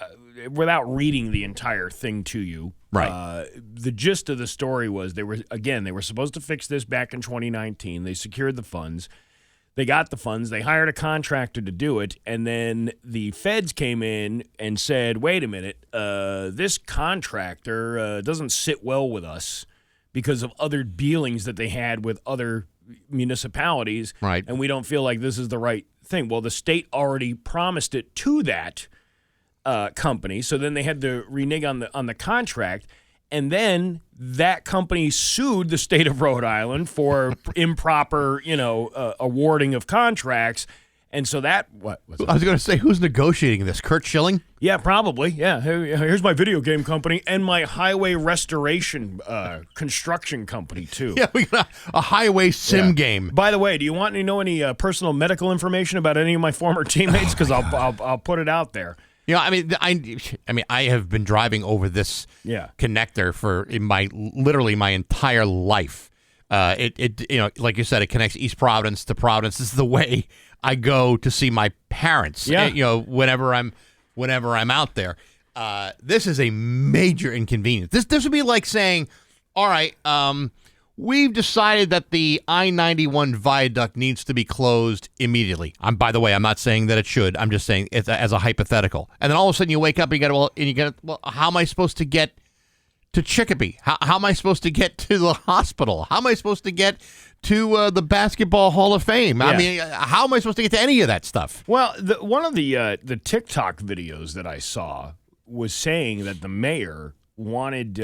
without reading the entire thing to you, right? The gist of the story was they were supposed to fix this back in 2019. They secured the funds. They got the funds. They hired a contractor to do it, and then the feds came in and said, wait a minute, this contractor doesn't sit well with us because of other dealings that they had with other municipalities, right? And we don't feel like this is the right thing. Well, the state already promised it to that company, so then they had to renege on the contract. And then that company sued the state of Rhode Island for improper, awarding of contracts. And so what was it? I was going to say, who's negotiating this? Kurt Schilling? Yeah, probably. Yeah. Here's my video game company and my highway restoration construction company, too. Yeah, we got a highway sim game. By the way, do you want to know any personal medical information about any of my former teammates? Because I'll put it out there. I have been driving over this connector for literally my entire life. It like you said, it connects East Providence to Providence. This is the way I go to see my parents. Yeah. Whenever I'm out there. This is a major inconvenience. This would be like saying, all right, we've decided that the I-91 viaduct needs to be closed immediately. By the way, I'm not saying that it should. I'm just saying it's as a hypothetical. And then all of a sudden you wake up and you get, how am I supposed to get to Chicopee? How am I supposed to get to the hospital? How am I supposed to get to the Basketball Hall of Fame? Yeah. I mean, how am I supposed to get to any of that stuff? Well, one of the TikTok videos that I saw was saying that the mayor wanted.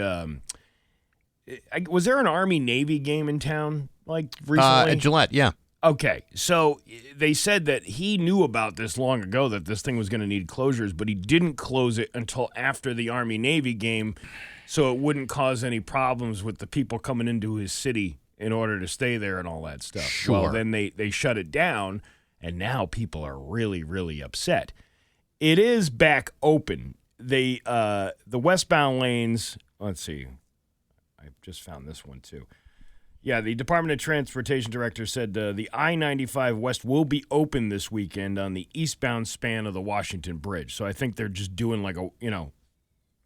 Was there an Army-Navy game in town recently? At Gillette, yeah. Okay, so they said that he knew about this long ago, that this thing was going to need closures, but he didn't close it until after the Army-Navy game, so it wouldn't cause any problems with the people coming into his city in order to stay there and all that stuff. Sure. Well, then they shut it down, and now people are really, really upset. It is back open. The westbound lanes, let's see. I just found this one, too. Yeah, the Department of Transportation director said the I-95 West will be open this weekend on the eastbound span of the Washington Bridge. So I think they're just doing like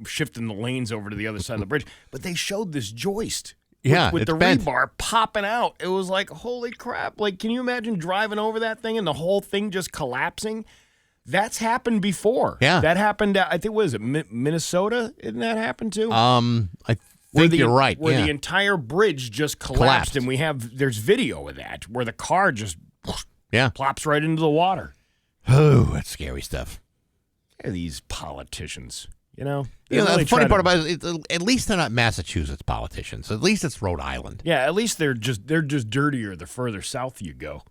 shifting the lanes over to the other side of the bridge. But they showed this joist with the rebar popping out. It was like, holy crap. Like, can you imagine driving over that thing and the whole thing just collapsing? That's happened before. Yeah. That happened, I think, what is it, Minnesota? Didn't that happen too? I think you're right. Where the entire bridge just collapsed. And there's video of that, where the car just plops right into the water. Oh, that's scary stuff. They're these politicians, the funny part about it is, at least they're not Massachusetts politicians. At least it's Rhode Island. Yeah, at least they're just dirtier the further south you go.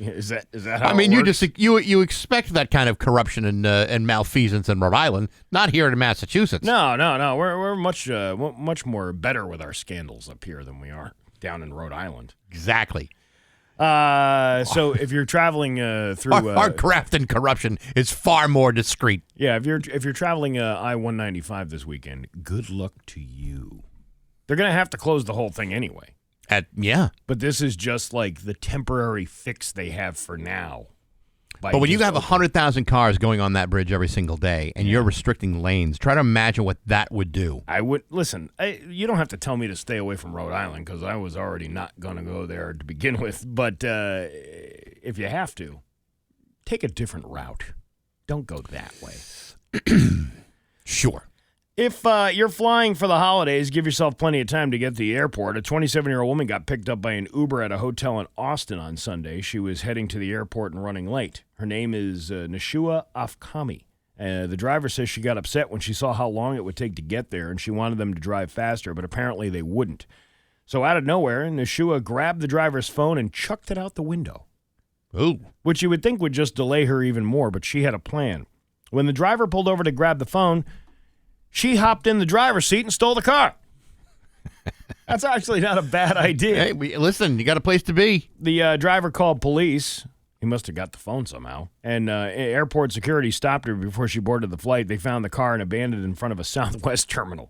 Is that how I mean, it works? you expect that kind of corruption and malfeasance in Rhode Island, not here in Massachusetts. No. We're much more better with our scandals up here than we are down in Rhode Island. Exactly. So if you're traveling through our graft and corruption is far more discreet. Yeah, if you're traveling I-195 this weekend, good luck to you. They're gonna have to close the whole thing anyway. But this is just like the temporary fix they have for now. But when you have 100,000 cars going on that bridge every single day and you're restricting lanes, try to imagine what that would do. I would listen. You don't have to tell me to stay away from Rhode Island because I was already not going to go there to begin with. But if you have to, take a different route. Don't go that way. Sure. If you're flying for the holidays, give yourself plenty of time to get to the airport. A 27-year-old woman got picked up by an Uber at a hotel in Austin on Sunday. She was heading to the airport and running late. Her name is Nashua Afkami. The driver says she got upset when she saw how long it would take to get there, and she wanted them to drive faster, but apparently they wouldn't. So out of nowhere, Nashua grabbed the driver's phone and chucked it out the window. Ooh. Which you would think would just delay her even more, but she had a plan. When the driver pulled over to grab the phone, she hopped in the driver's seat and stole the car. That's actually not a bad idea. Hey, listen, you got a place to be. The driver called police. He must have got the phone somehow. And airport security stopped her before she boarded the flight. They found the car and abandoned it in front of a Southwest terminal.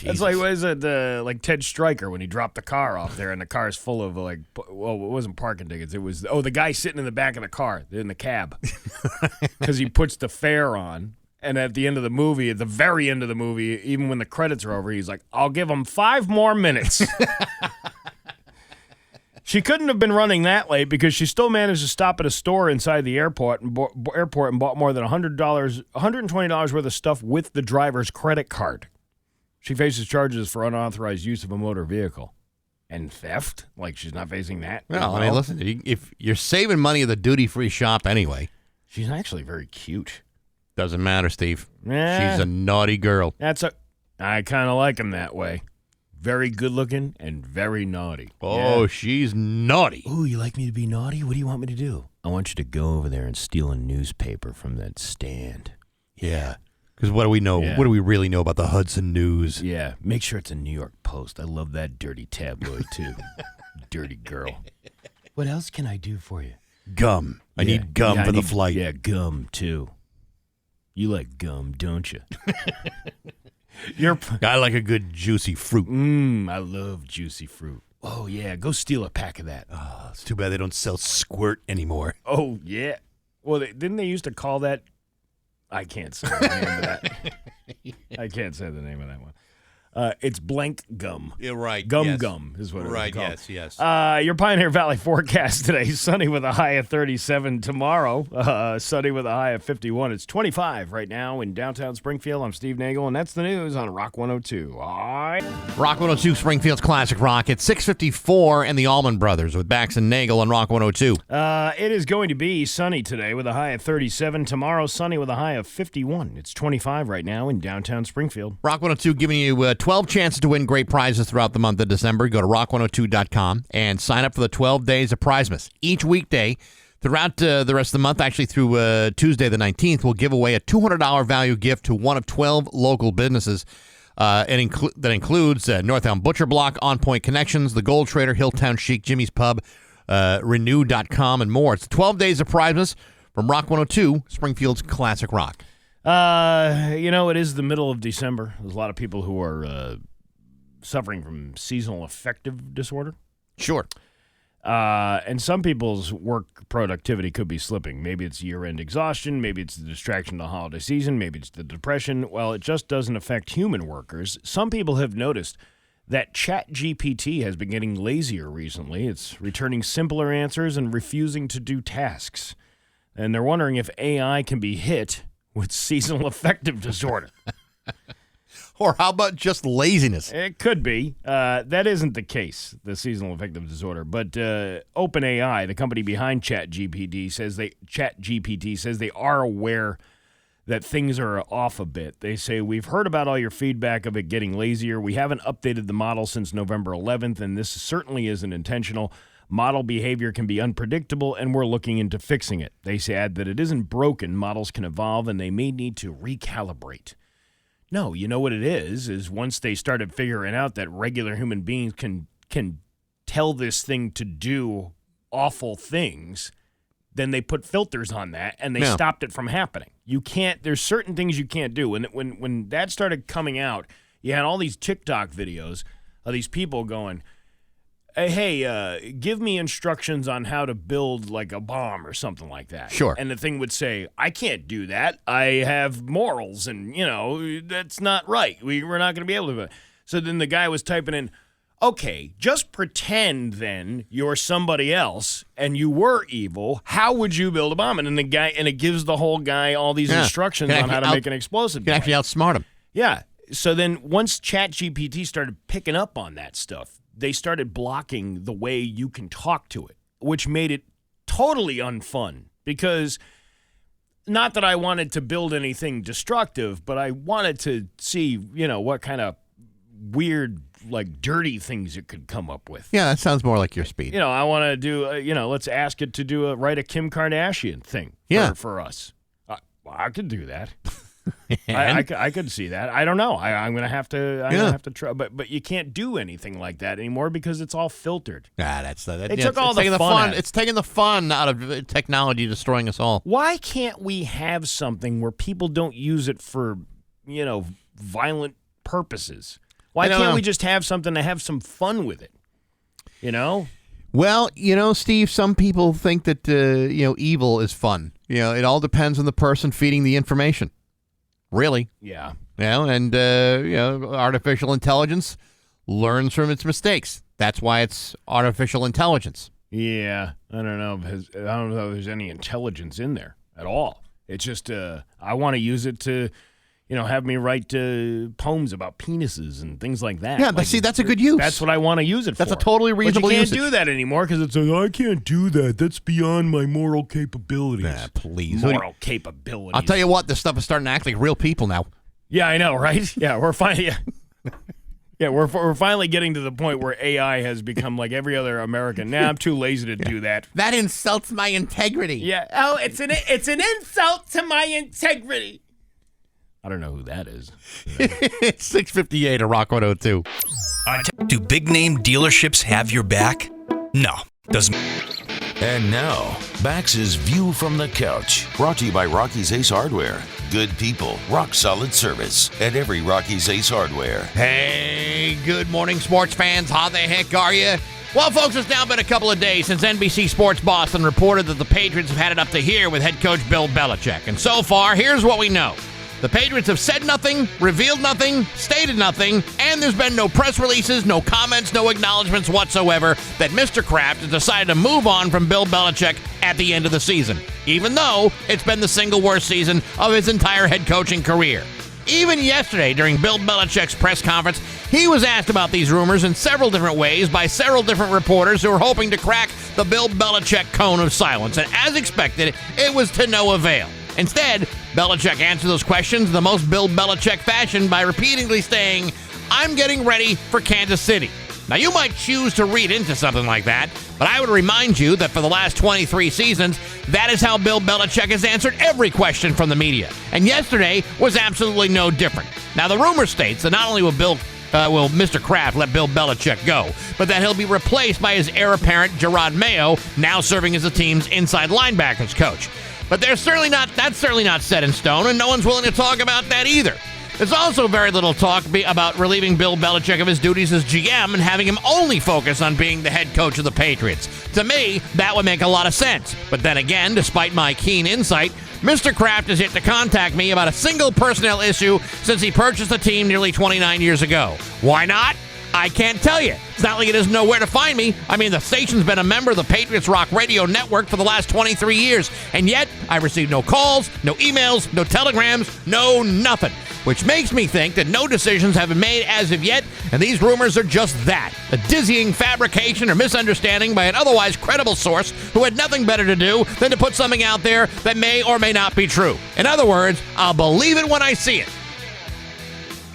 It's like, what is it, like Ted Stryker when he dropped the car off there and the car's full of, it wasn't parking tickets. It was, the guy sitting in the back of the car, in the cab. Because he puts the fare on. And at the end of the movie, at the very end of the movie, even when the credits are over, he's like, I'll give him 5 more minutes. She couldn't have been running that late because she still managed to stop at a store inside the airport and bought more than $120 worth of stuff with the driver's credit card. She faces charges for unauthorized use of a motor vehicle. And theft? Like, she's not facing that? Well, I mean, listen, if you're saving money at the duty-free shop anyway. She's actually very cute. Doesn't matter, Steve. Yeah. She's a naughty girl. I kind of like him that way. Very good looking and very naughty. Oh, yeah. She's naughty. Ooh, you like me to be naughty? What do you want me to do? I want you to go over there and steal a newspaper from that stand. Yeah. Because what do we know? Yeah. What do we really know about the Hudson News? Yeah. Make sure it's a New York Post. I love that dirty tabloid, too. Dirty girl. What else can I do for you? Gum. I need gum for the flight. Yeah, gum, too. You like gum, don't you? I like a good juicy fruit. I love juicy fruit. Oh, yeah. Go steal a pack of that. Oh, it's too bad they don't sell squirt anymore. Oh, yeah. Well, didn't they used to call that? I can't say the name of that. I can't say the name of that one. It's blank gum. You're right. Gum yes. gum is what right, it's called. Yes. Your Pioneer Valley forecast today. Sunny with a high of 37 tomorrow. Sunny with a high of 51. It's 25 right now in downtown Springfield. I'm Steve Nagle, and that's the news on Rock 102. All right. Rock 102, Springfield's Classic Rock. It's 6:54 and the Allman Brothers with Bax and Nagle on Rock 102. It is going to be sunny today with a high of 37. Tomorrow, sunny with a high of 51. It's 25 right now in downtown Springfield. Rock 102 giving you 12 chances to win great prizes throughout the month of December. Go to rock102.com and sign up for the 12 days of Prizemas. Each weekday throughout the rest of the month, actually through Tuesday the 19th, we'll give away a $200 value gift to one of 12 local businesses. That includes Northtown Butcher Block, On Point Connections, The Gold Trader, Hilltown Chic, Jimmy's Pub, Renew.com, and more. It's 12 days of prizes from Rock 102, Springfield's classic rock. It is the middle of December. There's a lot of people who are suffering from seasonal affective disorder. Sure. And some people's work productivity could be slipping. Maybe it's year-end exhaustion. Maybe it's the distraction of the holiday season. Maybe it's the depression. Well, it just doesn't affect human workers. Some people have noticed that ChatGPT has been getting lazier recently. It's returning simpler answers and refusing to do tasks. And they're wondering if AI can be hit with seasonal affective disorder. Or how about just laziness? It could be. That isn't the case, the seasonal affective disorder. But OpenAI, the company behind ChatGPT, says they are aware that things are off a bit. They say, we've heard about all your feedback of it getting lazier. We haven't updated the model since November 11th, and this certainly isn't intentional. Model behavior can be unpredictable, and we're looking into fixing it. They add that it isn't broken. Models can evolve, and they may need to recalibrate. No, you know what it is once they started figuring out that regular human beings can tell this thing to do awful things, then they put filters on that, and they stopped it from happening. You can't. There's certain things you can't do. When that started coming out, you had all these TikTok videos of these people going, hey, give me instructions on how to build like a bomb or something like that. Sure. And the thing would say, I can't do that. I have morals, and, that's not right. We're not going to be able to. So then the guy was typing in, okay, just pretend then you're somebody else and you were evil. How would you build a bomb? And then it gives the whole guy all these instructions on how to make an explosive. You can actually outsmart him. Yeah. So then once ChatGPT started picking up on that stuff, they started blocking the way you can talk to it, which made it totally unfun. Because not that I wanted to build anything destructive, but I wanted to see, what kind of weird, like dirty things it could come up with. Yeah, that sounds more like your speed. I want to do, let's ask it to write a Kim Kardashian thing for us. I could do that. I could see that. I don't know. I'm gonna have to try. But you can't do anything like that anymore because it's all filtered. It took all the fun. It's taking the fun out of technology, destroying us all. Why can't we have something where people don't use it for violent purposes? Why can't we just have something to have some fun with it? Well, Steve, some people think that evil is fun. It all depends on the person feeding the information. Really? Yeah. And artificial intelligence learns from its mistakes. That's why it's artificial intelligence. Yeah. I don't know if there's any intelligence in there at all. It's just I want to use it to, have me write poems about penises and things like that. Yeah, that's a good use. That's what I want to use it for. That's a totally reasonable use. usage. You can't do that anymore because it's like, I can't do that. That's beyond my moral capabilities. Please. Moral capabilities. I'll tell you what, this stuff is starting to act like real people now. Yeah, I know, right? Yeah, we're finally... Yeah, we're finally getting to the point where AI has become like every other American. Nah, I'm too lazy to do that. That insults my integrity. Yeah. Oh, it's an insult to my integrity. I don't know who that is. It's 6:58 at Rock 102. Do big name dealerships have your back? No, doesn't. And now, Bax's View from the Couch, brought to you by Rocky's Ace Hardware. Good people, rock solid service at every Rocky's Ace Hardware. Hey, good morning, sports fans. How the heck are you? Well, folks, it's now been a couple of days since NBC Sports Boston reported that the Patriots have had it up to here with head coach Bill Belichick. And so far, here's what we know. The Patriots have said nothing, revealed nothing, stated nothing, and there's been no press releases, no comments, no acknowledgments whatsoever that Mr. Kraft has decided to move on from Bill Belichick at the end of the season, even though it's been the single worst season of his entire head coaching career. Even yesterday, during Bill Belichick's press conference, he was asked about these rumors in several different ways by several different reporters who were hoping to crack the Bill Belichick cone of silence, and as expected, it was to no avail. Instead, Belichick answered those questions in the most Bill Belichick fashion by repeatedly saying, "I'm getting ready for Kansas City." Now, you might choose to read into something like that, but I would remind you that for the last 23 seasons, that is how Bill Belichick has answered every question from the media. And yesterday was absolutely no different. Now, the rumor states that not only will Mr. Kraft let Bill Belichick go, but that he'll be replaced by his heir apparent, Gerard Mayo, now serving as the team's inside linebackers coach. But that's certainly not set in stone, and no one's willing to talk about that either. There's also very little talk about relieving Bill Belichick of his duties as GM and having him only focus on being the head coach of the Patriots. To me, that would make a lot of sense. But then again, despite my keen insight, Mr. Kraft has yet to contact me about a single personnel issue since he purchased the team nearly 29 years ago. Why not? I can't tell you. It's not like he doesn't know where to find me. I mean, the station's been a member of the Patriots Rock Radio Network for the last 23 years, and yet I received no calls, no emails, no telegrams, no nothing. Which makes me think that no decisions have been made as of yet, and these rumors are just that, a dizzying fabrication or misunderstanding by an otherwise credible source who had nothing better to do than to put something out there that may or may not be true. In other words, I'll believe it when I see it.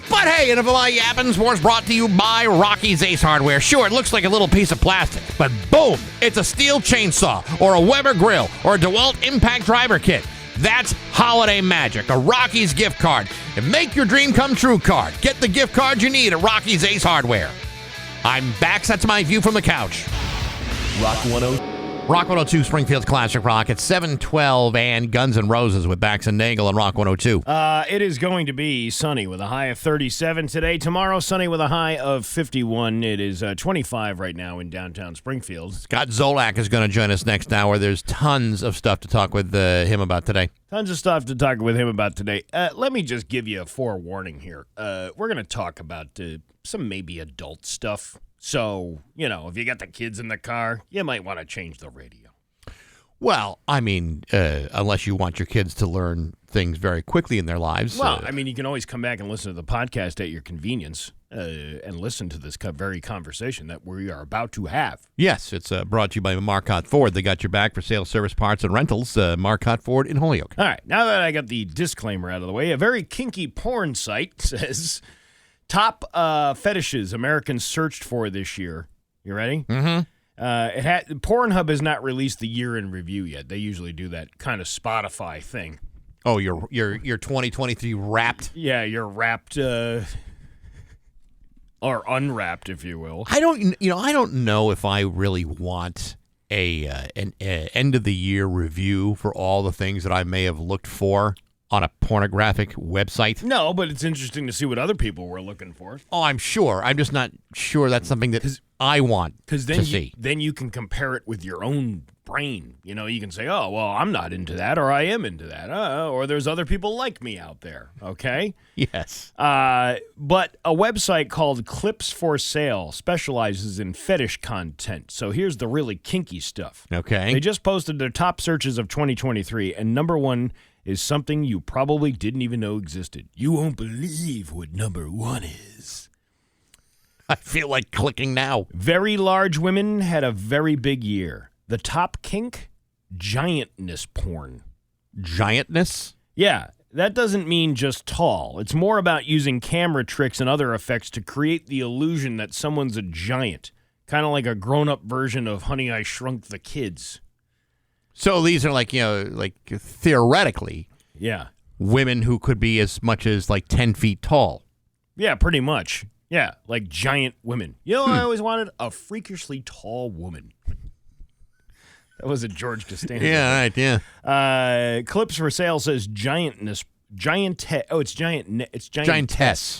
But hey, Enough of my yapping. Sports brought to you by Rocky's Ace Hardware. Sure, it looks like a little piece of plastic, but boom, it's a steel chainsaw or a Weber grill or a DeWalt Impact Driver Kit. That's holiday magic, a Rocky's gift card. And make your dream come true card. Get the gift card you need at Rocky's Ace Hardware. I'm Bax. That's my view from the couch. Rock 102, Springfield's Classic Rock. It's 7:12 and Guns N' Roses with Bax and Nagle on Rock 102. It is going to be sunny with a high of 37 today. Tomorrow, sunny with a high of 51. It is 25 right now in downtown Springfield. Scott Zolak is going to join us next hour. There's tons of stuff to talk with him about today. Tons of stuff to talk with him about today. Let me just give you a forewarning here. We're going to talk about some maybe adult stuff. So, if you got the kids in the car, you might want to change the radio. Well, I mean, unless you want your kids to learn things very quickly in their lives. Well, you can always come back and listen to the podcast at your convenience and listen to this very conversation that we are about to have. Yes, it's brought to you by Marcotte Ford. They got your back for sales, service, parts, and rentals. Marcotte Ford in Holyoke. All right, now that I got the disclaimer out of the way, a very kinky porn site says... Top fetishes Americans searched for this year. You ready? Mm-hmm. Pornhub has not released the year in review yet. They usually do that kind of Spotify thing. Oh, your 2023 Wrapped? Yeah, you're Wrapped or Unwrapped, if you will. I don't know if I really want an end of the year review for all the things that I may have looked for on a pornographic website. No, but it's interesting to see what other people were looking for. Oh, I'm sure. I'm just not sure that's something that I want to see. Then you can compare it with your own brain. You can say, oh, well, I'm not into that, or I am into that, or there's other people like me out there, okay? Yes. But a website called Clips for Sale specializes in fetish content. So here's the really kinky stuff. Okay. They just posted their top searches of 2023, and number one is something you probably didn't even know existed. You won't believe what number one is. I feel like clicking now. Very large women had a very big year. The top kink? Giantness porn. Giantness? Yeah, that doesn't mean just tall. It's more about using camera tricks and other effects to create the illusion that someone's a giant. Kind of like a grown-up version of Honey, I Shrunk the Kids. So these are like theoretically, yeah, women who could be as much as 10 feet tall. Yeah, pretty much. Yeah, like giant women. I always wanted a freakishly tall woman. That was a George Costanza. Yeah, right, yeah. Clips for Sale says giantess.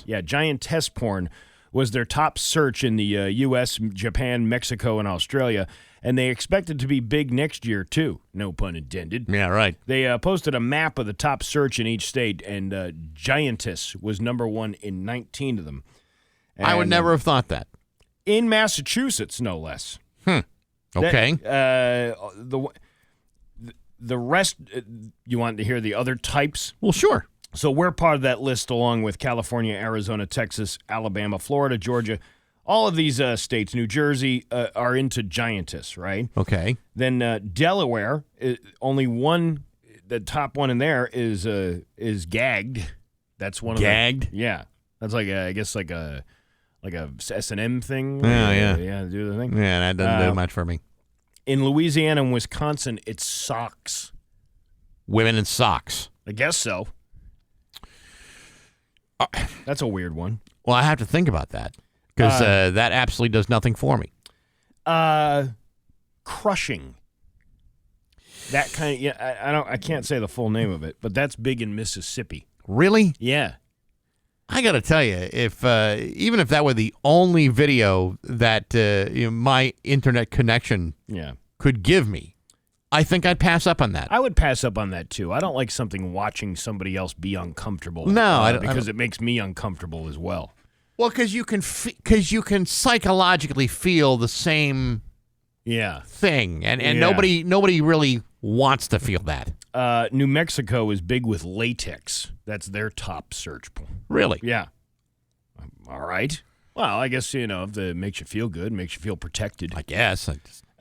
Yeah, giantess porn was their top search in the U.S., Japan, Mexico, and Australia. And they expect it to be big next year, too. No pun intended. Yeah, right. They posted a map of the top search in each state, and giantess was number one in 19 of them. And, I would never have thought that. In Massachusetts, no less. Okay. The rest, you want to hear the other types? Well, sure. So we're part of that list along with California, Arizona, Texas, Alabama, Florida, Georgia. All of these states, New Jersey, are into giantess, right? Okay. Then Delaware, only one, the top one in there is gagged. That's one of gagged. Yeah, that's like I guess like a S&M thing. Yeah. Do the thing. Yeah, that doesn't do much for me. In Louisiana and Wisconsin, it's socks. Women in socks. I guess so. That's a weird one. Well, I have to think about that because that absolutely does nothing for me. Crushing. That kind of, yeah, I can't say the full name of it, but that's big in Mississippi. Really? Yeah. I got to tell you, if even if that were the only video that my internet connection could give me, I think I'd pass up on that. I would pass up on that, too. I don't like watching somebody else be uncomfortable. No, I don't. Because it makes me uncomfortable as well. Well, because you can psychologically feel the same thing, and nobody really wants to feel that. New Mexico is big with latex. That's their top search. Really? Yeah. All right. Well, I guess, if it makes you feel good, makes you feel protected. I guess.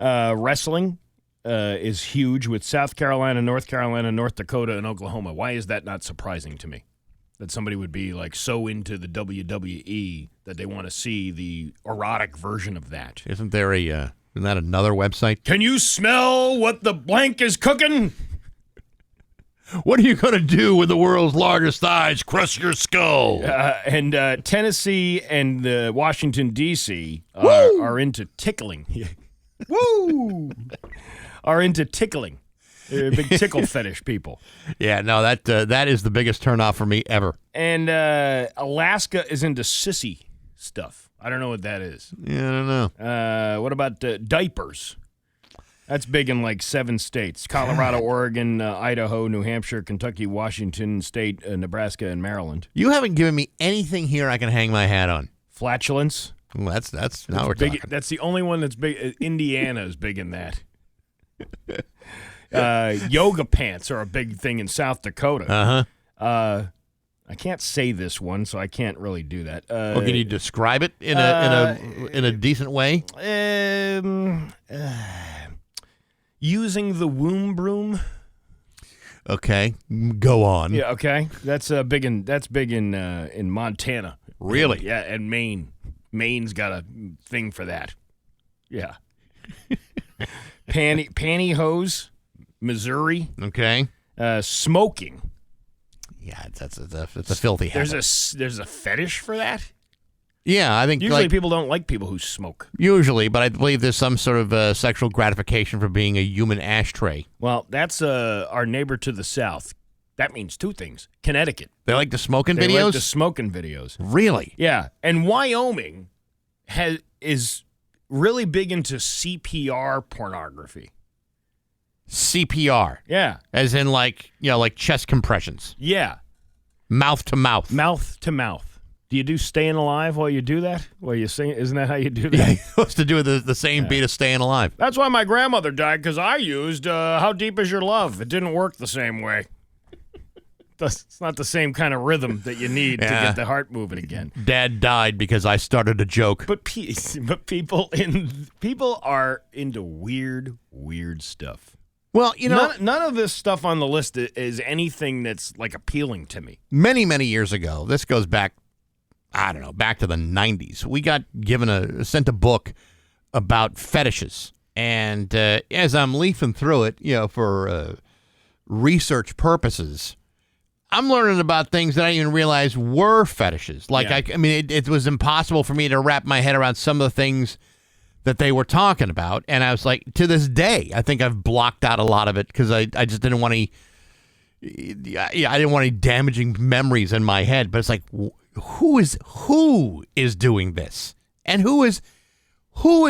Wrestling is huge with South Carolina, North Carolina, North Dakota, and Oklahoma. Why is that not surprising to me? That somebody would be so into the WWE that they want to see the erotic version of that. Isn't that another website? Can you smell what the blank is cooking? What are you going to do with the world's largest thighs? Crush your skull. And Tennessee and Washington, D.C. are into tickling. Woo! Are into tickling. They're big tickle fetish people. Yeah, no, that is the biggest turnoff for me ever. And Alaska is into sissy stuff. I don't know what that is. Yeah, I don't know. What about diapers? That's big in 7 states: Colorado, Oregon, Idaho, New Hampshire, Kentucky, Washington State, Nebraska, and Maryland. You haven't given me anything here I can hang my hat on. Flatulence. Well, that's now we're big. talking. That's the only one that's big. Indiana is big in that. Yoga pants are a big thing in South Dakota. I can't say this one, so I can't really do that. Well, can you describe it in a decent way? Using the womb broom. Okay, go on. Yeah, okay. That's big in Montana. Really? Yeah, and Maine. Maine's got a thing for that. Yeah. Pantyhose, Missouri. Okay. Smoking. Yeah, it's a filthy habit. There's a fetish for that? Yeah, I think usually people don't like people who smoke. Usually, but I believe there's some sort of sexual gratification for being a human ashtray. Well, that's our neighbor to the south. That means 2 things. Connecticut. They like the smoking videos? They like the smoking videos. Really? Yeah. And Wyoming is really big into CPR pornography. CPR? Yeah. As in like chest compressions? Yeah. Mouth to mouth? Mouth to mouth. Do you do Staying Alive while you do that? While you sing? Isn't that how you do that? Yeah, you're supposed to do the same beat of Staying Alive. That's why my grandmother died, because I used How Deep Is Your Love? It didn't work the same way. It's not the same kind of rhythm that you need to get the heart moving again. Dad died because I started a joke. But people are into weird stuff. Well, none of this stuff on the list is anything that's appealing to me. Many, many years ago, this goes back, I don't know, back to the 90s. We got sent a book about fetishes. And as I'm leafing through it, for research purposes, I'm learning about things that I didn't even realize were fetishes. It was impossible for me to wrap my head around some of the things that they were talking about. And I was like, to this day, I think I've blocked out a lot of it because I just didn't want any, I didn't want any damaging memories in my head. But it's like, who is doing this? And who is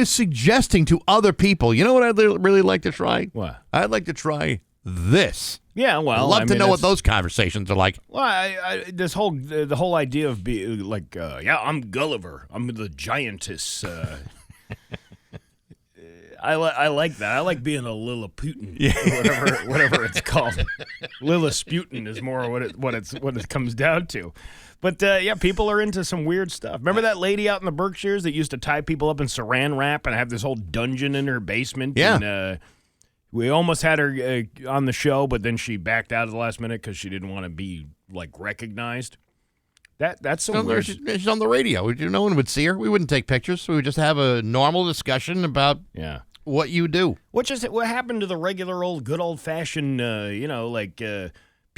suggesting to other people, you know what I'd really like to try? What? I'd like to try this. Yeah, well, I'd love to know what those conversations are like. Well, the whole idea of being I'm Gulliver, I'm the giantess. I like that. I like being a Lilliputian, whatever it's called. Lillisputin is more what it comes down to. But people are into some weird stuff. Remember that lady out in the Berkshires that used to tie people up in saran wrap and have this whole dungeon in her basement? Yeah. And, we almost had her on the show, but then she backed out at the last minute because she didn't want to be recognized. That's some weird. She's on the radio. No one would see her. We wouldn't take pictures. We would just have a normal discussion about what you do. What happened to the regular good old fashioned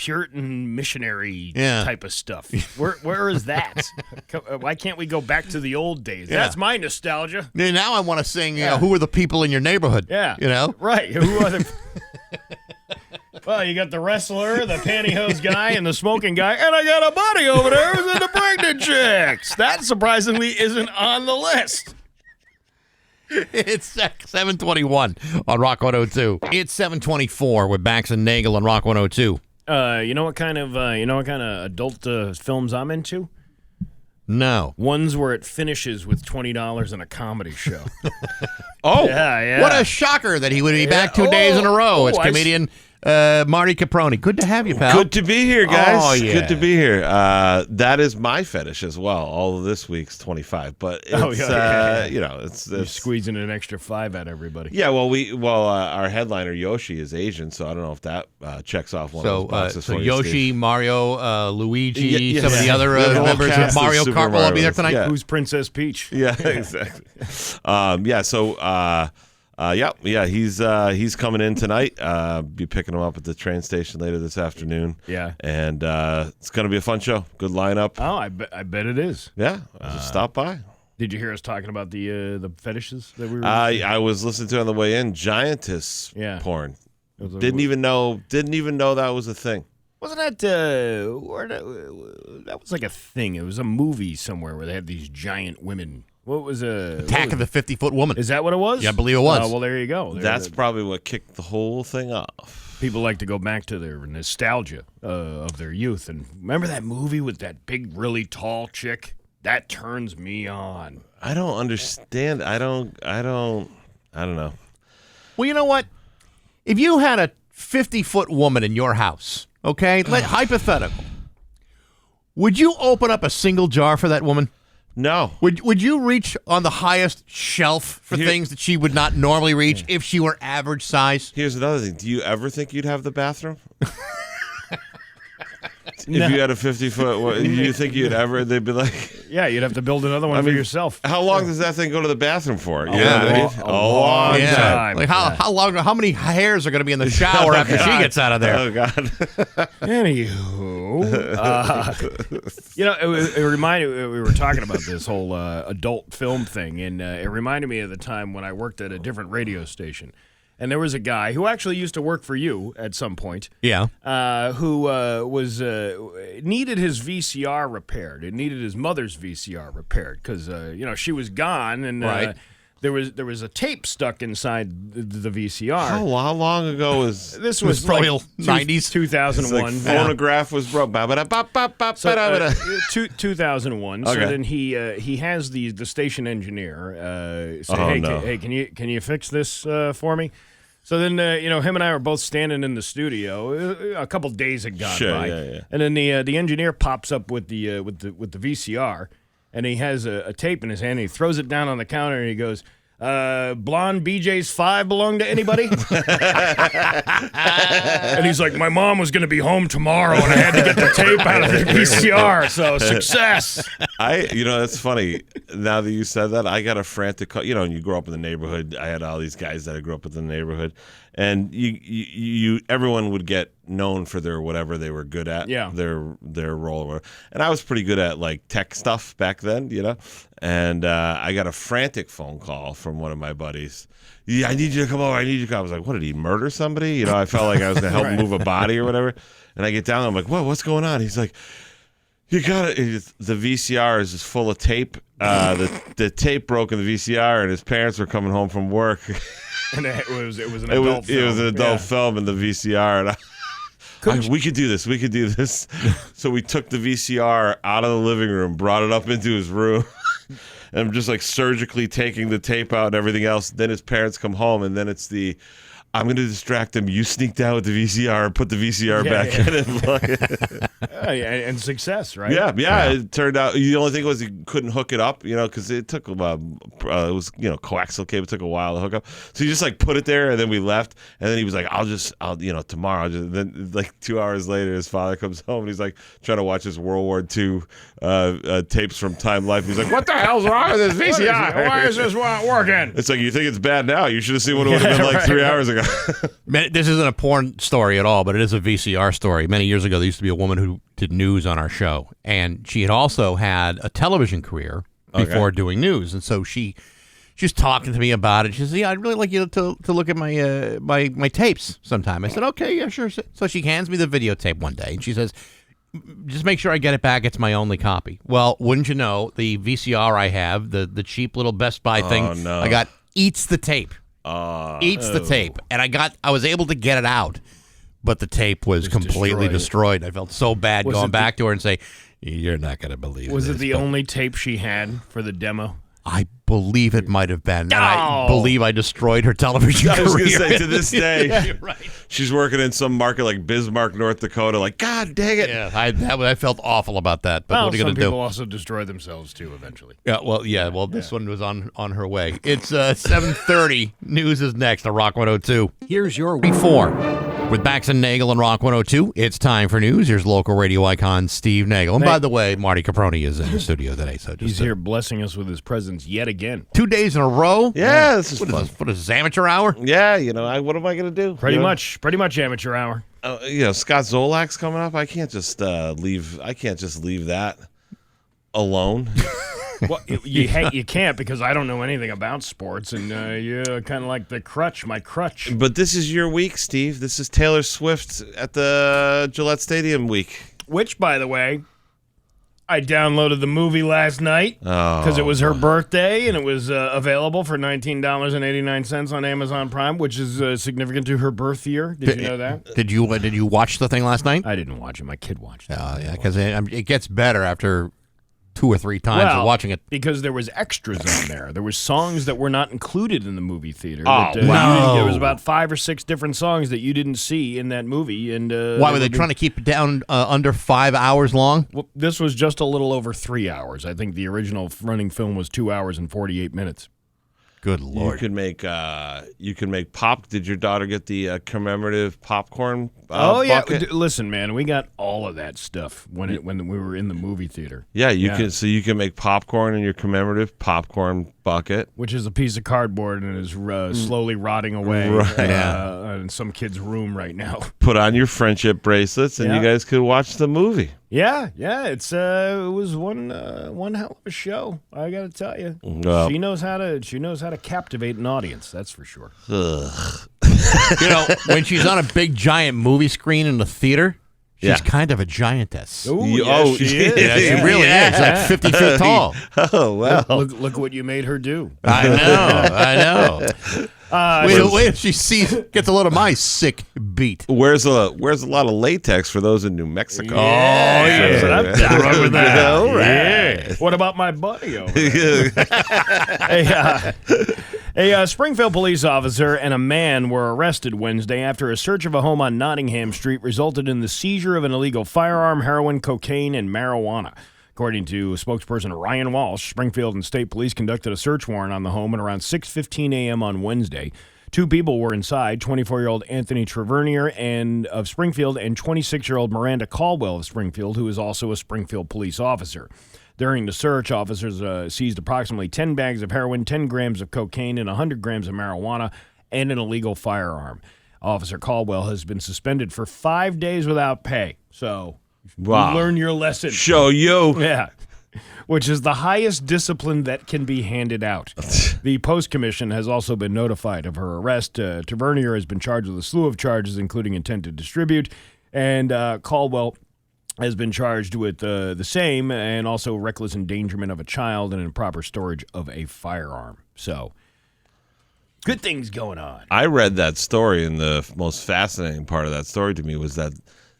Puritan missionary Yeah. type of stuff. Where is that? Why can't we go back to the old days? Yeah. That's my nostalgia. Now I want to sing, who are the people in your neighborhood? Yeah. Right. Who are the... Well, you got the wrestler, the pantyhose guy, and the smoking guy, and I got a buddy over there who's into pregnant chicks. That surprisingly isn't on the list. It's 7:21 on Rock 102. It's 7:24 with Bax and Nagle on Rock 102. You know what kind of adult films I'm into? No. Ones where it finishes with $20 in a comedy show. Oh, yeah. What a shocker that he would be back 2 days in a row. It's comedian Marty Caproni. Good to have you, pal. Good to be here, guys. Oh, yeah. Good to be here. That is my fetish as well. All of this week's 25, but it's You're squeezing an extra 5 at everybody. Yeah, our headliner Yoshi is Asian, so I don't know if that checks off one of those boxes. So for you, Yoshi, Steve. Luigi, Yes. some of the other The whole members of cast Mario Super Kart will all be there Mario. tonight. Yeah. Who's Princess Peach? Yeah, exactly. He's coming in tonight. Be picking him up at the train station later this afternoon. Yeah. And it's going to be a fun show. Good lineup. Oh, I bet it is. Yeah, just stop by. Did you hear us talking about the fetishes that we were? I was listening to it on the way in. Giantess porn. Didn't even know that was a thing. Wasn't that was like a thing? It was a movie somewhere where they had these giant women. What was Attack of the 50-Foot Woman. Is that what it was? Yeah, I believe it was. Well, there you go. That's probably what kicked the whole thing off. People like to go back to their nostalgia of their youth. And remember that movie with that big, really tall chick? That turns me on. I don't understand. I don't know. Well, you know what? If you had a 50-foot woman in your house, okay, hypothetical, would you open up a single jar for that woman? No. Would you reach on the highest shelf for things that she would not normally reach if she were average size? Here's another thing. Do you ever think you'd have the bathroom? If you had a 50-foot, you think you'd ever? They'd be like, yeah, you'd have to build another one for yourself. How long does that thing go to the bathroom for? A long time. Like how long? How many hairs are going to be in the shower after she gets out of there? Oh God. Anywho, it reminded. We were talking about this whole adult film thing, and it reminded me of the time when I worked at a different radio station. And there was a guy who actually used to work for you at some point. Yeah. Who needed his VCR repaired. It needed his mother's VCR repaired because she was gone, and right. there was a tape stuck inside the VCR. How long ago was this? Was probably like 90s, 2001. Phonograph was broke. 2001. Okay. So then he has the station engineer say, hey, can you fix this for me? So then, him and I were both standing in the studio. A couple days had gone by, and then the engineer pops up with the VCR, and he has a tape in his hand. And he throws it down on the counter, and he goes, "Blonde BJ's 5 belong to anybody?" And he's like, "My mom was going to be home tomorrow, and I had to get the tape out of the VCR. So success." That's funny. Now that you said that, I got a frantic call. And you grow up in the neighborhood. I had all these guys that I grew up in the neighborhood, and everyone would get known for their whatever they were good at. Yeah. Their role. And I was pretty good at like tech stuff back then. And I got a frantic phone call from one of my buddies. Yeah, I need you to come over. I need you to come. I was like, what, did he murder somebody? I felt like I was going to help him move a body or whatever. And I get down, I'm like, what's going on? He's like, you got it. The VCR is just full of tape. The tape broke in the VCR, and his parents were coming home from work. And it was an adult film. It was an adult film in the VCR. And we could do this. We could do this. So we took the VCR out of the living room, brought it up into his room. And I'm just like surgically taking the tape out and everything else. Then his parents come home, and then it's I'm going to distract them. You sneak down with the VCR and put the VCR back in and plug it. And success, right? Yeah. It turned out the only thing was he couldn't hook it up, because it took it was coaxial cable. It took a while to hook up. So he just like put it there, and then we left. And then he was like, I'll tomorrow. Then like 2 hours later, his father comes home and he's like trying to watch his World War II tapes from Time Life. He's like, what the hell's wrong with this VCR? Why is this not working? It's like, you think it's bad now? You should have seen what it would have been like 3 hours ago. This isn't a porn story at all, but it is a VCR story. Many years ago, there used to be a woman who did news on our show, and she had also had a television career before doing news. And so she's talking to me about it. She says, "Yeah, I'd really like you to look at my my tapes sometime." I said, "Okay, yeah, sure." So she hands me the videotape one day, and she says, "Just make sure I get it back. It's my only copy." Well, wouldn't you know, the VCR I have, the cheap little Best Buy thing, I got eats the tape. The tape, and I was able to get it out, but the tape was completely destroyed. I felt so bad going back to her and say, "You're not going to believe it." Was it the only tape she had for the demo? I believe it might have been. And I believe I destroyed her television career. I was going to say, to this day, yeah, right. She's working in some market like Bismarck, North Dakota. Like, God dang it. Yeah, I felt awful about that. But what are you going to do? Some people also destroy themselves, too, eventually. Well, this one was on her way. It's 7:30. News is next on Rock 102. Here's your Week 4. With Bax and Nagle and Rock 102, it's time for news. Here's local radio icon Steve Nagle. And by the way, Marty Caproni is in the studio today. So he's here blessing us with his presence yet again. 2 days in a row? Yeah, this is fun. What is this, amateur hour? Yeah, what am I going to do? Pretty much amateur hour. Scott Zolak's coming up. I can't just leave that alone. Well, you can't, because I don't know anything about sports, and you're kind of like my crutch. But this is your week, Steve. This is Taylor Swift at the Gillette Stadium week. Which, by the way, I downloaded the movie last night because it was her birthday, and it was available for $19.89 on Amazon Prime, which is significant to her birth year. Did you know that? Did you watch the thing last night? I didn't watch it. My kid watched it. Oh, yeah, because it gets better after 2 or 3 times of watching it. Because there was extras on there. There were songs that were not included in the movie theater. Wow. There was about 5 or 6 different songs that you didn't see in that movie. And why were they trying to keep it down under 5 hours long? Well, this was just a little over 3 hours. I think the original running film was 2 hours and 48 minutes. Good Lord! You can make pop. Did your daughter get the commemorative popcorn? Bucket? Listen, man, we got all of that stuff when we were in the movie theater. Yeah, you can. So you can make popcorn in your commemorative popcorn bucket, which is a piece of cardboard and is slowly rotting away in some kid's room right now. Put on your friendship bracelets, and you guys could watch the movie. Yeah, it was one hell of a show. I got to tell you, she knows how to captivate an audience. That's for sure. When she's on a big giant movie screen in the theater, she's kind of a giantess. Ooh, she is. Yeah, she really is. Like 50 feet tall. Oh well. Look what you made her do. I know. Wait till she gets a load of my sick beat. Wears a lot of latex for those in New Mexico. Yeah. I'm down with that. All right. Yeah. What about my buddy over there? A Springfield police officer and a man were arrested Wednesday after a search of a home on Nottingham Street resulted in the seizure of an illegal firearm, heroin, cocaine, and marijuana. According to spokesperson Ryan Walsh, Springfield and State Police conducted a search warrant on the home at around 6:15 a.m. on Wednesday. 2 people were inside, 24-year-old Anthony Trevernier of Springfield and 26-year-old Miranda Caldwell of Springfield, who is also a Springfield police officer. During the search, officers seized approximately 10 bags of heroin, 10 grams of cocaine, and 100 grams of marijuana, and an illegal firearm. Officer Caldwell has been suspended for 5 days without pay. So, you learn your lesson. Show you. Yeah. Which is the highest discipline that can be handed out. The Post Commission has also been notified of her arrest. Tavernier has been charged with a slew of charges, including intent to distribute, and Caldwell has been charged with the same, and also reckless endangerment of a child and improper storage of a firearm. So, good things going on. I read that story, and the most fascinating part of that story to me was that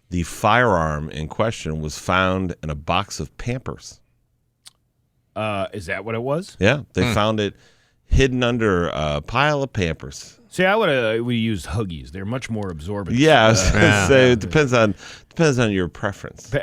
the firearm in question was found in a box of Pampers. Is that what it was? Yeah, they found it hidden under a pile of Pampers. See, I would have used Huggies. They're much more absorbent. Yeah, I was going to say, it depends on your preference.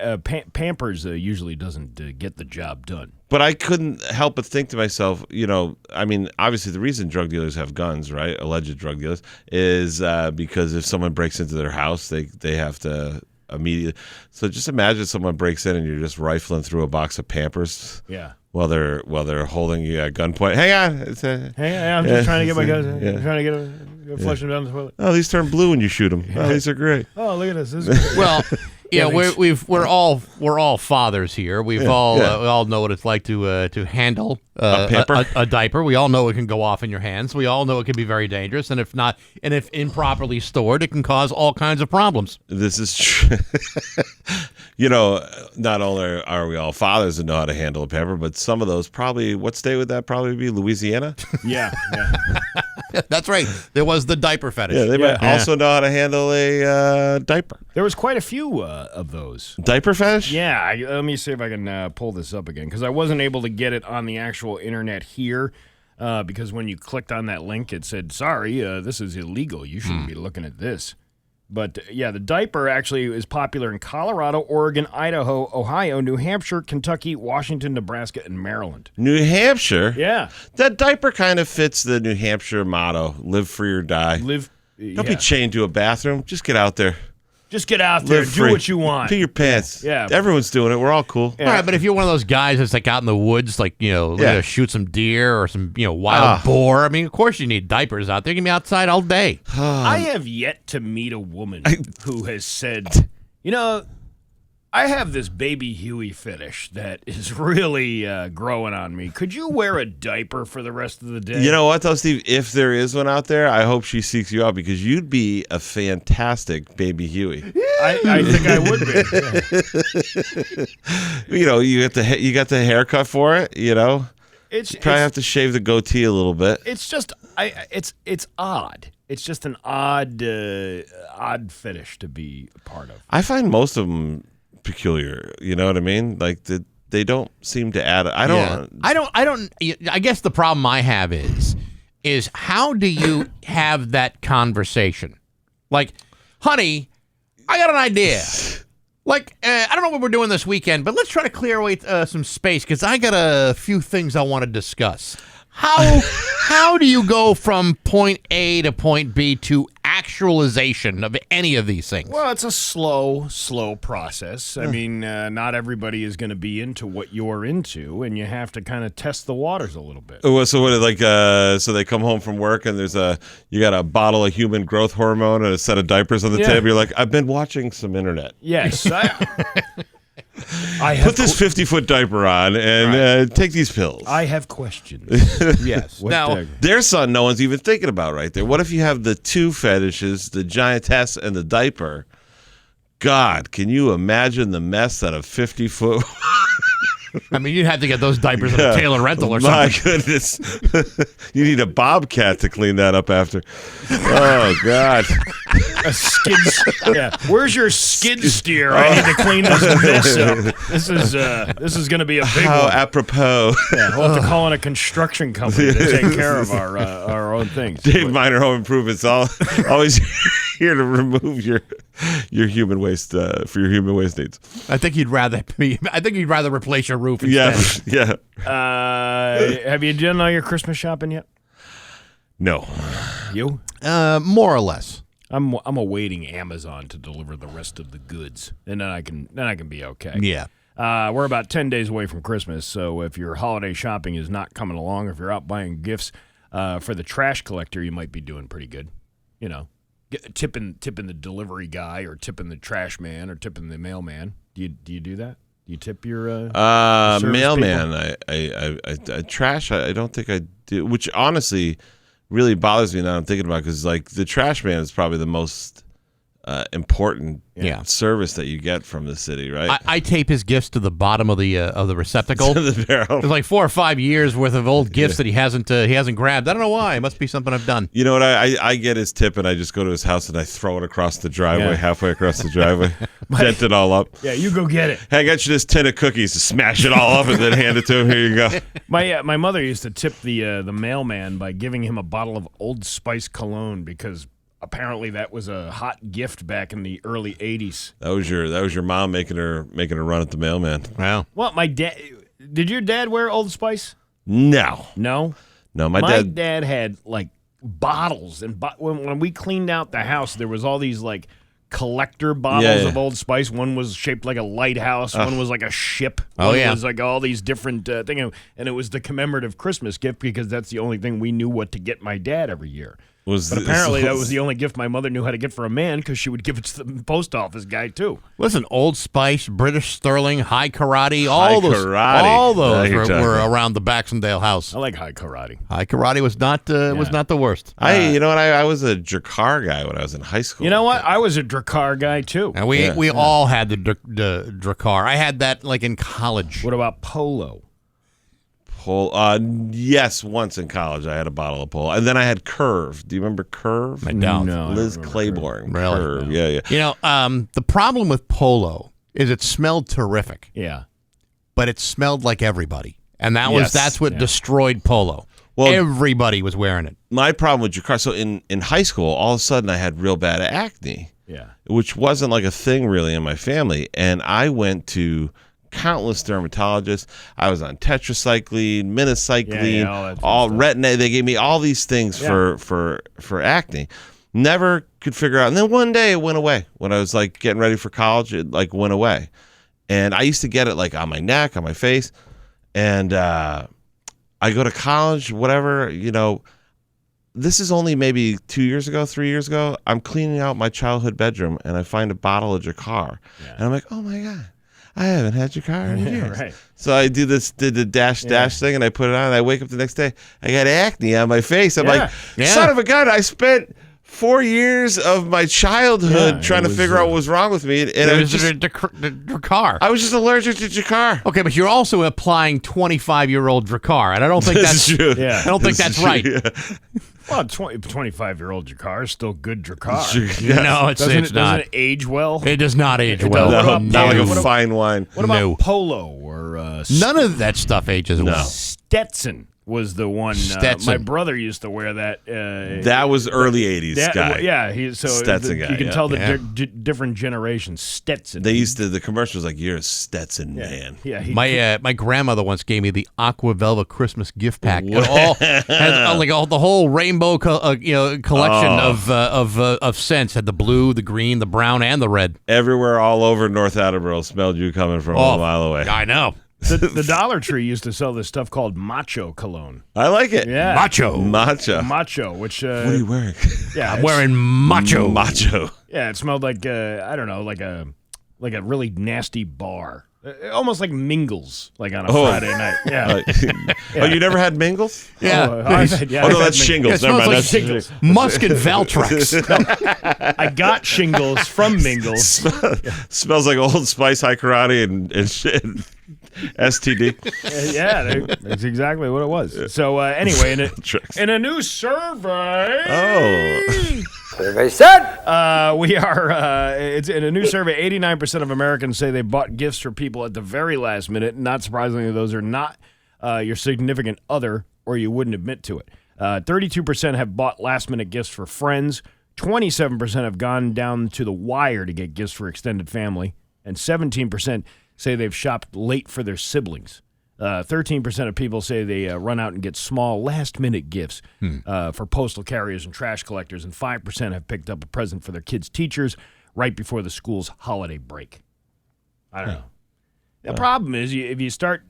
Pampers usually doesn't get the job done. But I couldn't help but think to myself, obviously the reason drug dealers have guns, right, alleged drug dealers, is because if someone breaks into their house, they have to immediately. So just imagine someone breaks in and you're just rifling through a box of Pampers. Yeah. while they're holding you at gunpoint. Hang on. I'm just trying to get my guys. Trying to get flush them down the toilet. Oh, these turn blue when you shoot them. Oh, these are great. Oh, look at this. This is great. Well, we're all fathers here. We all know what it's like to handle a diaper. We all know it can go off in your hands. We all know it can be very dangerous, and if improperly stored, it can cause all kinds of problems. This is true. Not only are we all fathers that know how to handle a pamper, but some of those probably, what state would that probably be? Louisiana? Yeah. That's right. There was the diaper fetish. Yeah, they might also know how to handle a diaper. There was quite a few of those. Diaper fetish? Yeah. Let me see if I can pull this up again, because I wasn't able to get it on the actual internet here, because when you clicked on that link, it said, sorry, this is illegal. You shouldn't be looking at this. But, the diaper actually is popular in Colorado, Oregon, Idaho, Ohio, New Hampshire, Kentucky, Washington, Nebraska, and Maryland. New Hampshire? Yeah. That diaper kind of fits the New Hampshire motto, live free or die. Don't be chained to a bathroom. Just get out there. Just get out there and do what you want. Pee your pants. Yeah. Everyone's doing it. We're all cool. Yeah. All right, but if you're one of those guys that's like out in the woods, like, shoot some deer or some, wild boar, I mean, of course you need diapers out there. You can be outside all day. I have yet to meet a woman who has said, I have this baby Huey fetish that is really growing on me. Could you wear a diaper for the rest of the day? You know what, though, Steve? If there is one out there, I hope she seeks you out, because you'd be a fantastic baby Huey. I think I would be. Yeah. You got the haircut for it. You probably have to shave the goatee a little bit. It's just it's odd. It's just an odd fetish to be a part of. I find most of them peculiar. You know what I mean? Like they don't seem to add. I guess the problem I have is how do you have that conversation? Like, honey, I got an idea. Like, I don't know what we're doing this weekend, but let's try to clear away some space, because I got a few things I want to discuss. How do you go from point A to point B to actualization of any of these things? Well, it's a slow process. I mean, not everybody is going to be into what you're into, and you have to kind of test the waters a little bit. So what? So they come home from work and you got a bottle of human growth hormone and a set of diapers on the table. You're like, I've been watching some internet. Yes. I put this 50-foot diaper on and take these pills. I have questions. Yes. Now, there's something no one's even thinking about right there. What if you have the two fetishes, the giantess and the diaper? God, can you imagine the mess that a 50-foot... I mean, you'd have to get those diapers at a Taylor rental or something. My goodness. You need a bobcat to clean that up after. Oh, God. A skid. Yeah. Where's your skid steer? I need to clean this up. This is going to be a big one. Apropos. Yeah, we'll have to call in a construction company to take care of our own things. Dave Minor Home Improvements always here to remove your human waste for your human waste needs. I think you'd rather replace your roof instead. Yeah. Have you done all your Christmas shopping yet? No. You? More or less. I'm awaiting Amazon to deliver the rest of the goods, and then I can be okay. Yeah. We're about 10 days away from Christmas, so if your holiday shopping is not coming along, if you're out buying gifts for the trash collector, you might be doing pretty good. Tipping the delivery guy, or tipping the trash man, or tipping the mailman. Do you do that? Do you tip your mailman? I trash. I don't think I do. Which honestly really bothers me now. I'm thinking about, because like the trash man is probably the most important service that you get from the city, right? I tape his gifts to the bottom of the receptacle. To the barrel. There's like 4 or 5 years worth of old gifts that he hasn't grabbed. I don't know why. It must be something I've done. You know what? I get his tip and I just go to his house and I throw it across the driveway, halfway across the driveway, dent it all up. Yeah, you go get it. Hey, I got you this tin of cookies to smash it all up and then hand it to him. Here you go. My mother used to tip the mailman by giving him a bottle of Old Spice cologne, because apparently that was a hot gift back in the early 80s. That was your mom making her run at the mailman. Wow. Well, my dad, did your dad wear Old Spice? No. My dad had like bottles, and when we cleaned out the house, there was all these like collector bottles of Old Spice. One was shaped like a lighthouse. One was like a ship. Oh, one yeah. was like all these different things. And it was the commemorative Christmas gift because that's the only thing we knew what to get my dad every year. But apparently that was the only gift my mother knew how to get for a man because she would give it to the post office guy, too. Listen, Old Spice, British Sterling, High Karate, all those were around the Bax and Nagle house. I like High Karate. High Karate was not the worst. You know what? I was a Drakkar guy when I was in high school. You know what? I was a Drakkar guy, too. And we all had the Drakkar. I had that like in college. What about Polo? Yes, once in college I had a bottle of Polo, and then I had Curve. Do you remember Curve? I don't. No, Liz Claiborne. Really? Curve. No. Yeah. You know, the problem with Polo is it smelled terrific. Yeah, but it smelled like everybody, and that's what destroyed Polo. Well, everybody was wearing it. My problem with Drakkar. So in high school, all of a sudden I had real bad acne. Yeah, which wasn't like a thing really in my family, and I went to countless dermatologists. I was on tetracycline, minocycline, all retin-A. They gave me all these things for acne. Never could figure out. And then one day it went away. When I was like getting ready for college, it like went away. And I used to get it like on my neck, on my face. And I go to college, whatever, you know. This is only maybe 3 years ago. I'm cleaning out my childhood bedroom and I find a bottle of Drakkar. Yeah. And I'm like, oh my God. I haven't had Drakkar in years. Right. So I did the dash thing, and I put it on, and I wake up the next day. I got acne on my face. I'm like, son of a gun, I spent 4 years of my childhood trying to figure out what was wrong with me. And it was just Drakkar. I was just allergic to Drakkar. Okay, but you're also applying 25-year-old Drakkar, and I don't think that's true. Yeah. I don't think that's right. Yeah. Well, 25-year-old Drakkar is still good Drakkar. No, it's not. Doesn't it age well? It does not age well. Not like a fine wine. What about Polo or none of that stuff ages well. Stetson was the one. My brother used to wear that. That was early '80s guy. Yeah, Stetson guy. You can tell the different generations. Stetson. They used to. The commercial was like, "You're a Stetson man." Yeah. My grandmother once gave me the Aqua Velva Christmas gift pack. It all had the whole rainbow collection of scents. Had the blue, the green, the brown, and the red. Everywhere, all over North Attleboro, smelled you coming from a mile away. I know. The Dollar Tree used to sell this stuff called Macho Cologne. I like it. Yeah. Macho. Which what are you wearing? Yeah, I'm wearing Macho. Yeah, it smelled like I don't know, like a really nasty bar. Almost like Mingles, like on a Friday night. Yeah. Oh, you never had Mingles? Yeah. No, that's shingles. Never mind. Like that's shingles. Musk and Valtrex. I got shingles from Mingles. Smells like Old Spice, High Karate, and shit. STD. That's exactly what it was. So anyway, in a new survey. Survey said. We are. It's in a new survey. 89% of Americans say they bought gifts for people at the very last minute. Not surprisingly, those are not your significant other, or you wouldn't admit to it. 32% have bought last-minute gifts for friends. 27% have gone down to the wire to get gifts for extended family, and 17% say they've shopped late for their siblings. 13% of people say they run out and get small last-minute gifts for postal carriers and trash collectors, and 5% have picked up a present for their kids' teachers right before the school's holiday break. I don't know. The problem is, if you start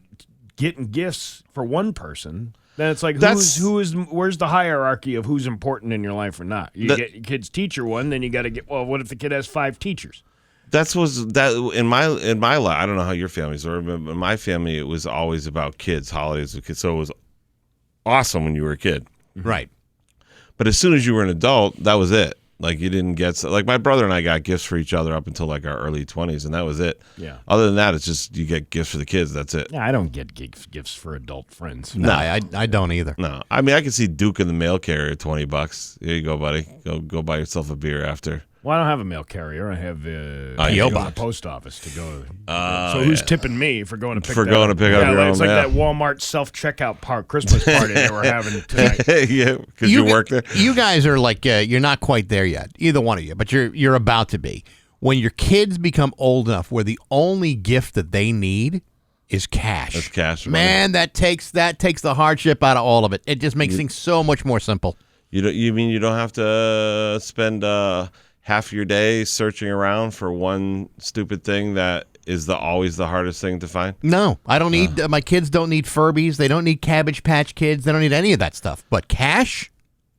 getting gifts for one person, then it's like, where's the hierarchy of who's important in your life or not? You get your kid's teacher one, then you got to get, well, what if the kid has 5 teachers? In my life. I don't know how your family's were, but in my family, it was always about kids, holidays with kids. So it was awesome when you were a kid, right? But as soon as you were an adult, that was it. Like you didn't get like my brother and I got gifts for each other up until like our early 20s, and that was it. Yeah. Other than that, it's just you get gifts for the kids. That's it. Yeah, I don't get gifts for adult friends. No, I don't either. No, I mean I can see Duke in the mail carrier, $20. Here you go, buddy. Go buy yourself a beer after. Well, I don't have a mail carrier. I have the post office to go. So who's tipping me for going to pick up your own mail? It's like that Walmart self-checkout Christmas party that we're having tonight. Yeah, because you work there. You guys are like you're not quite there yet, either one of you, but you're about to be. When your kids become old enough where the only gift that they need is cash. That's cash. Man, that takes the hardship out of all of it. It just makes things so much more simple. You mean you don't have to spend half your day searching around for one stupid thing that is always the hardest thing to find? No, I don't need. My kids don't need Furbies. They don't need Cabbage Patch Kids. They don't need any of that stuff. But cash,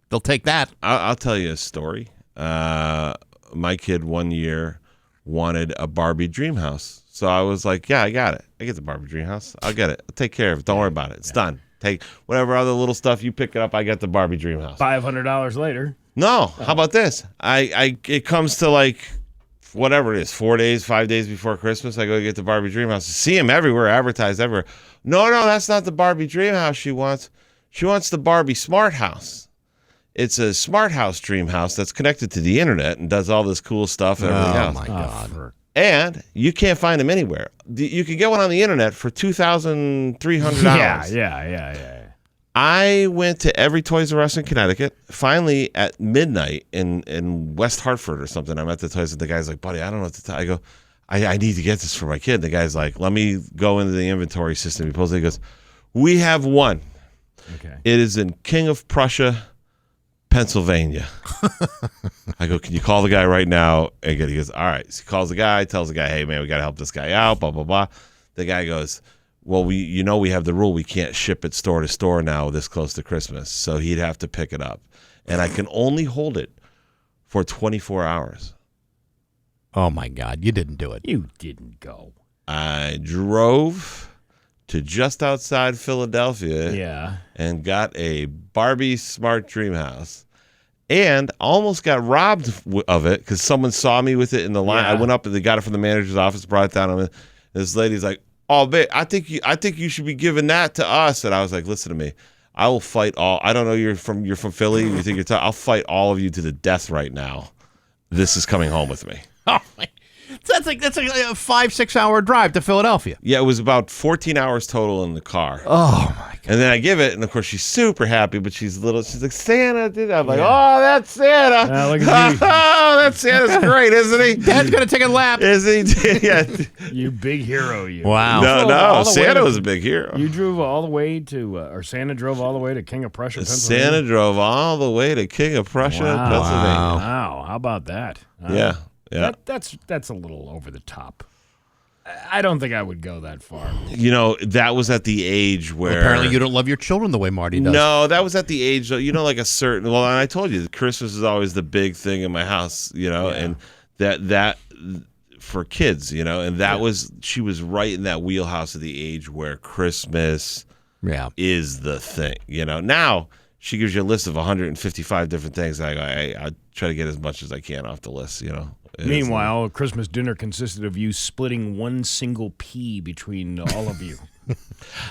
they'll take that. I'll tell you a story. My kid one year wanted a Barbie dream house. So I was like, yeah, I got it. I get the Barbie dream house. I'll get it. I'll take care of it. Don't worry about it. It's done. Take whatever other little stuff, you pick it up. I got the Barbie dream house. $500 later. No. How about this? It comes to like whatever it is, 4 days, 5 days before Christmas. I go get the Barbie dream house. See him everywhere, advertised everywhere. No, that's not the Barbie dream house she wants. She wants the Barbie smart house. It's a smart house dream house that's connected to the internet and does all this cool stuff and everything else. Oh, my God. And you can't find them anywhere. You can get one on the internet for $2,300. Yeah. I went to every Toys R Us in Connecticut. Finally, at midnight in West Hartford or something, I'm at the Toys, and the guy's like, buddy, I don't know what to tell. I go, I need to get this for my kid. The guy's like, let me go into the inventory system. He pulls it. He goes, we have one. Okay. It is in King of Prussia, Pennsylvania. I go, can you call the guy right now? And he goes, all right. So he calls the guy, tells the guy, hey, man, we got to help this guy out, blah, blah, blah. The guy goes, well, we have the rule we can't ship it store to store now this close to Christmas. So he'd have to pick it up. And I can only hold it for 24 hours. Oh, my God. You didn't do it. You didn't go. I drove to just outside Philadelphia and got a Barbie Smart Dream House and almost got robbed of it because someone saw me with it in the line. I went up and they got it from the manager's office, brought it down. And this lady's like, oh, babe, I think you should be giving that to us. And I was like, listen to me. I will fight all. I don't know. You're from Philly. You think you're tough. I'll fight all of you to the death right now. This is coming home with me. Oh, my. That's like a 5-6 hour drive to Philadelphia. Yeah, it was about 14 hours total in the car. Oh, my God. And then I give it, and of course she's super happy, but she's like, Santa did that. I'm like, oh, that's Santa. Look at you. Oh, that Santa's great, isn't he? Dad's going to take a lap. Is he? Yeah. You big hero, you. Wow. No, Santa was a big hero. You drove all the way to, or Santa drove all the way to King of Prussia, Pennsylvania? Santa drove all the way to King of Prussia, Pennsylvania. Wow, how about that? Yeah. That's a little over the top. I don't think I would go that far. You know, that was at the age where... Well, apparently you don't love your children the way Marty does. No, that was at the age, like a certain... Well, and I told you, Christmas is always the big thing in my house, and that for kids, and that was... She was right in that wheelhouse of the age where Christmas is the thing, Now, she gives you a list of 155 different things, and I try to get as much as I can off the list, Meanwhile, Christmas dinner consisted of you splitting one single pea between all of you.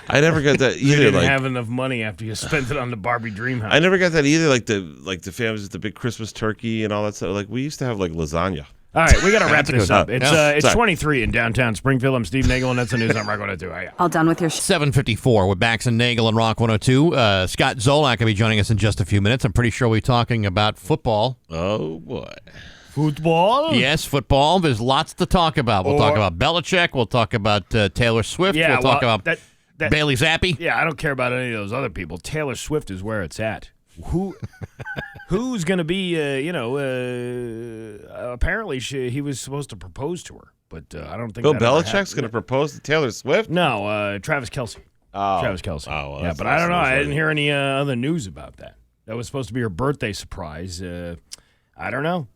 I never got that either. You didn't have enough money after you spent it on the Barbie dream house. I never got that either. Like the families with the big Christmas turkey and all that stuff. Like we used to have like lasagna. All right, we got to wrap this up. It's 23 in downtown Springfield. I'm Steve Nagle, and that's the news I'm Rock 102. All done with your 7:54 with Bax and Nagle and Rock 102. Scott Zolak will be joining us in just a few minutes. I'm pretty sure we're talking about football. Oh, boy. Football? Yes, football. There's lots to talk about. We'll talk about Belichick. We'll talk about Taylor Swift. We'll talk about Bailey Zappi. Yeah, I don't care about any of those other people. Taylor Swift is where it's at. Who's going to be, apparently he was supposed to propose to her, but I don't think Bill Belichick's going to propose to Taylor Swift? No, Travis Kelce. Travis Kelce. Oh, well, yeah, but I don't know. I didn't hear any other news about that. That was supposed to be her birthday surprise. I don't know.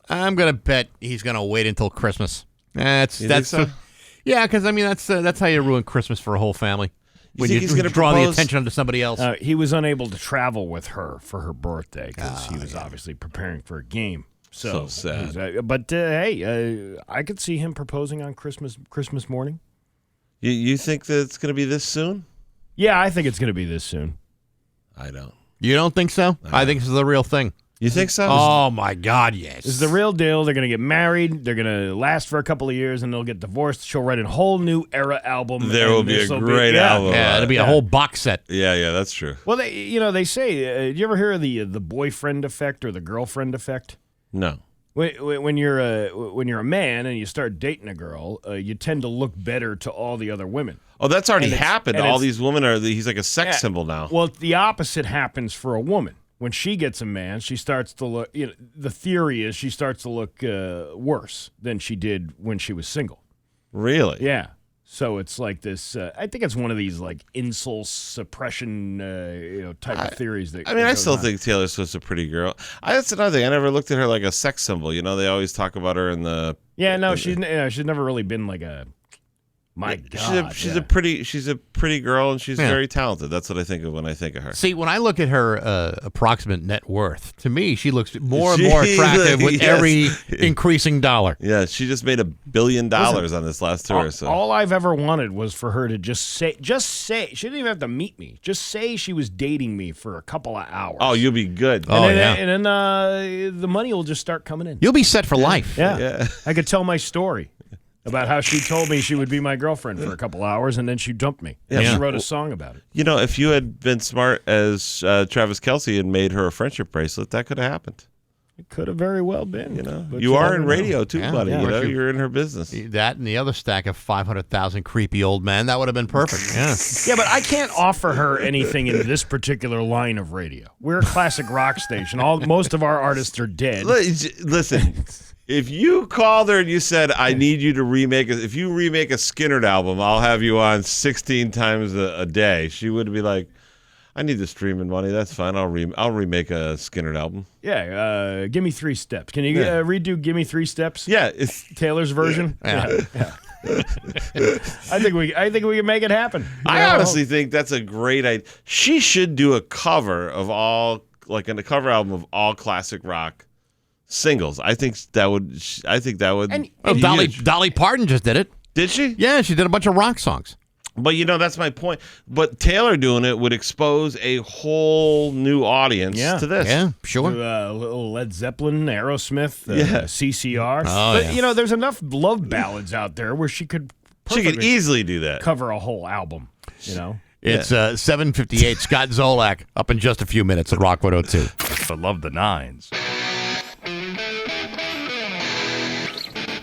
I'm going to bet he's going to wait until Christmas. That's so? Yeah, because I mean that's how you ruin Christmas for a whole family. When you he's going to draw the attention onto somebody else. He was unable to travel with her for her birthday because he was obviously preparing for a game. So sad. But hey, I could see him proposing on Christmas morning. You think that it's going to be this soon? Yeah, I think it's going to be this soon. I don't. You don't think so? I think this is the real thing. You think so? Oh, my God, yes. This is the real deal. They're going to get married. They're going to last for a couple of years, and they'll get divorced. She'll write a whole new era album. There will be a great album. Yeah, it'll be a whole box set. Yeah, that's true. Well, they say, you ever hear of the boyfriend effect or the girlfriend effect? No. When you're a man and you start dating a girl, you tend to look better to all the other women. Oh, that's already happened. All these women he's like a sex symbol now. Well, the opposite happens for a woman. when she gets a man, she starts to look, the theory is she starts to look worse than she did when she was single. Really? Yeah. So it's like this, I think it's one of these like insult suppression type of theories. I still think Taylor Swift's a pretty girl. That's another thing. I never looked at her like a sex symbol. They always talk about her in the... Yeah, no, she's never really been like a... My God, she's a pretty girl, and she's very talented. That's what I think of when I think of her. See, when I look at her approximate net worth, to me, she looks more and more attractive with every increasing dollar. Yeah, she just made $1 billion on this last tour. All I've ever wanted was for her to just say, she didn't even have to meet me. Just say she was dating me for a couple of hours. Oh, you'll be good. And then the money will just start coming in. You'll be set for life. Yeah. I could tell my story about how she told me she would be my girlfriend for a couple hours, and then she dumped me. Yeah. She wrote a song about it. If you had been smart as Travis Kelce and made her a friendship bracelet, that could have happened. It could have very well been. You are in radio too, buddy. Yeah. You're in her business. That and the other stack of 500,000 creepy old men, that would have been perfect. Yeah, but I can't offer her anything in this particular line of radio. We're a classic rock station. Most of our artists are dead. Listen. If you called her and you said, I need you to remake it, if you remake a Skynyrd album, I'll have you on 16 times a day, she would be like, I need the streaming money. That's fine. I'll remake a Skynyrd album. Yeah, Give Me 3 Steps. Can you redo Give Me 3 Steps? Yeah. It's Taylor's version? Yeah. I think we can make it happen. I honestly think that's a great idea. She should do a cover of a cover album of all classic rock singles. I think that would. And Dolly Parton just did it. Did she? Yeah, she did a bunch of rock songs. But that's my point. But Taylor doing it would expose a whole new audience to this. Yeah, sure. Little Led Zeppelin, Aerosmith, CCR. Oh, but there's enough love ballads out there where she could easily do that. Cover a whole album. It's 7:58. Scott Zolak up in just a few minutes at Rock 102. I love the nines.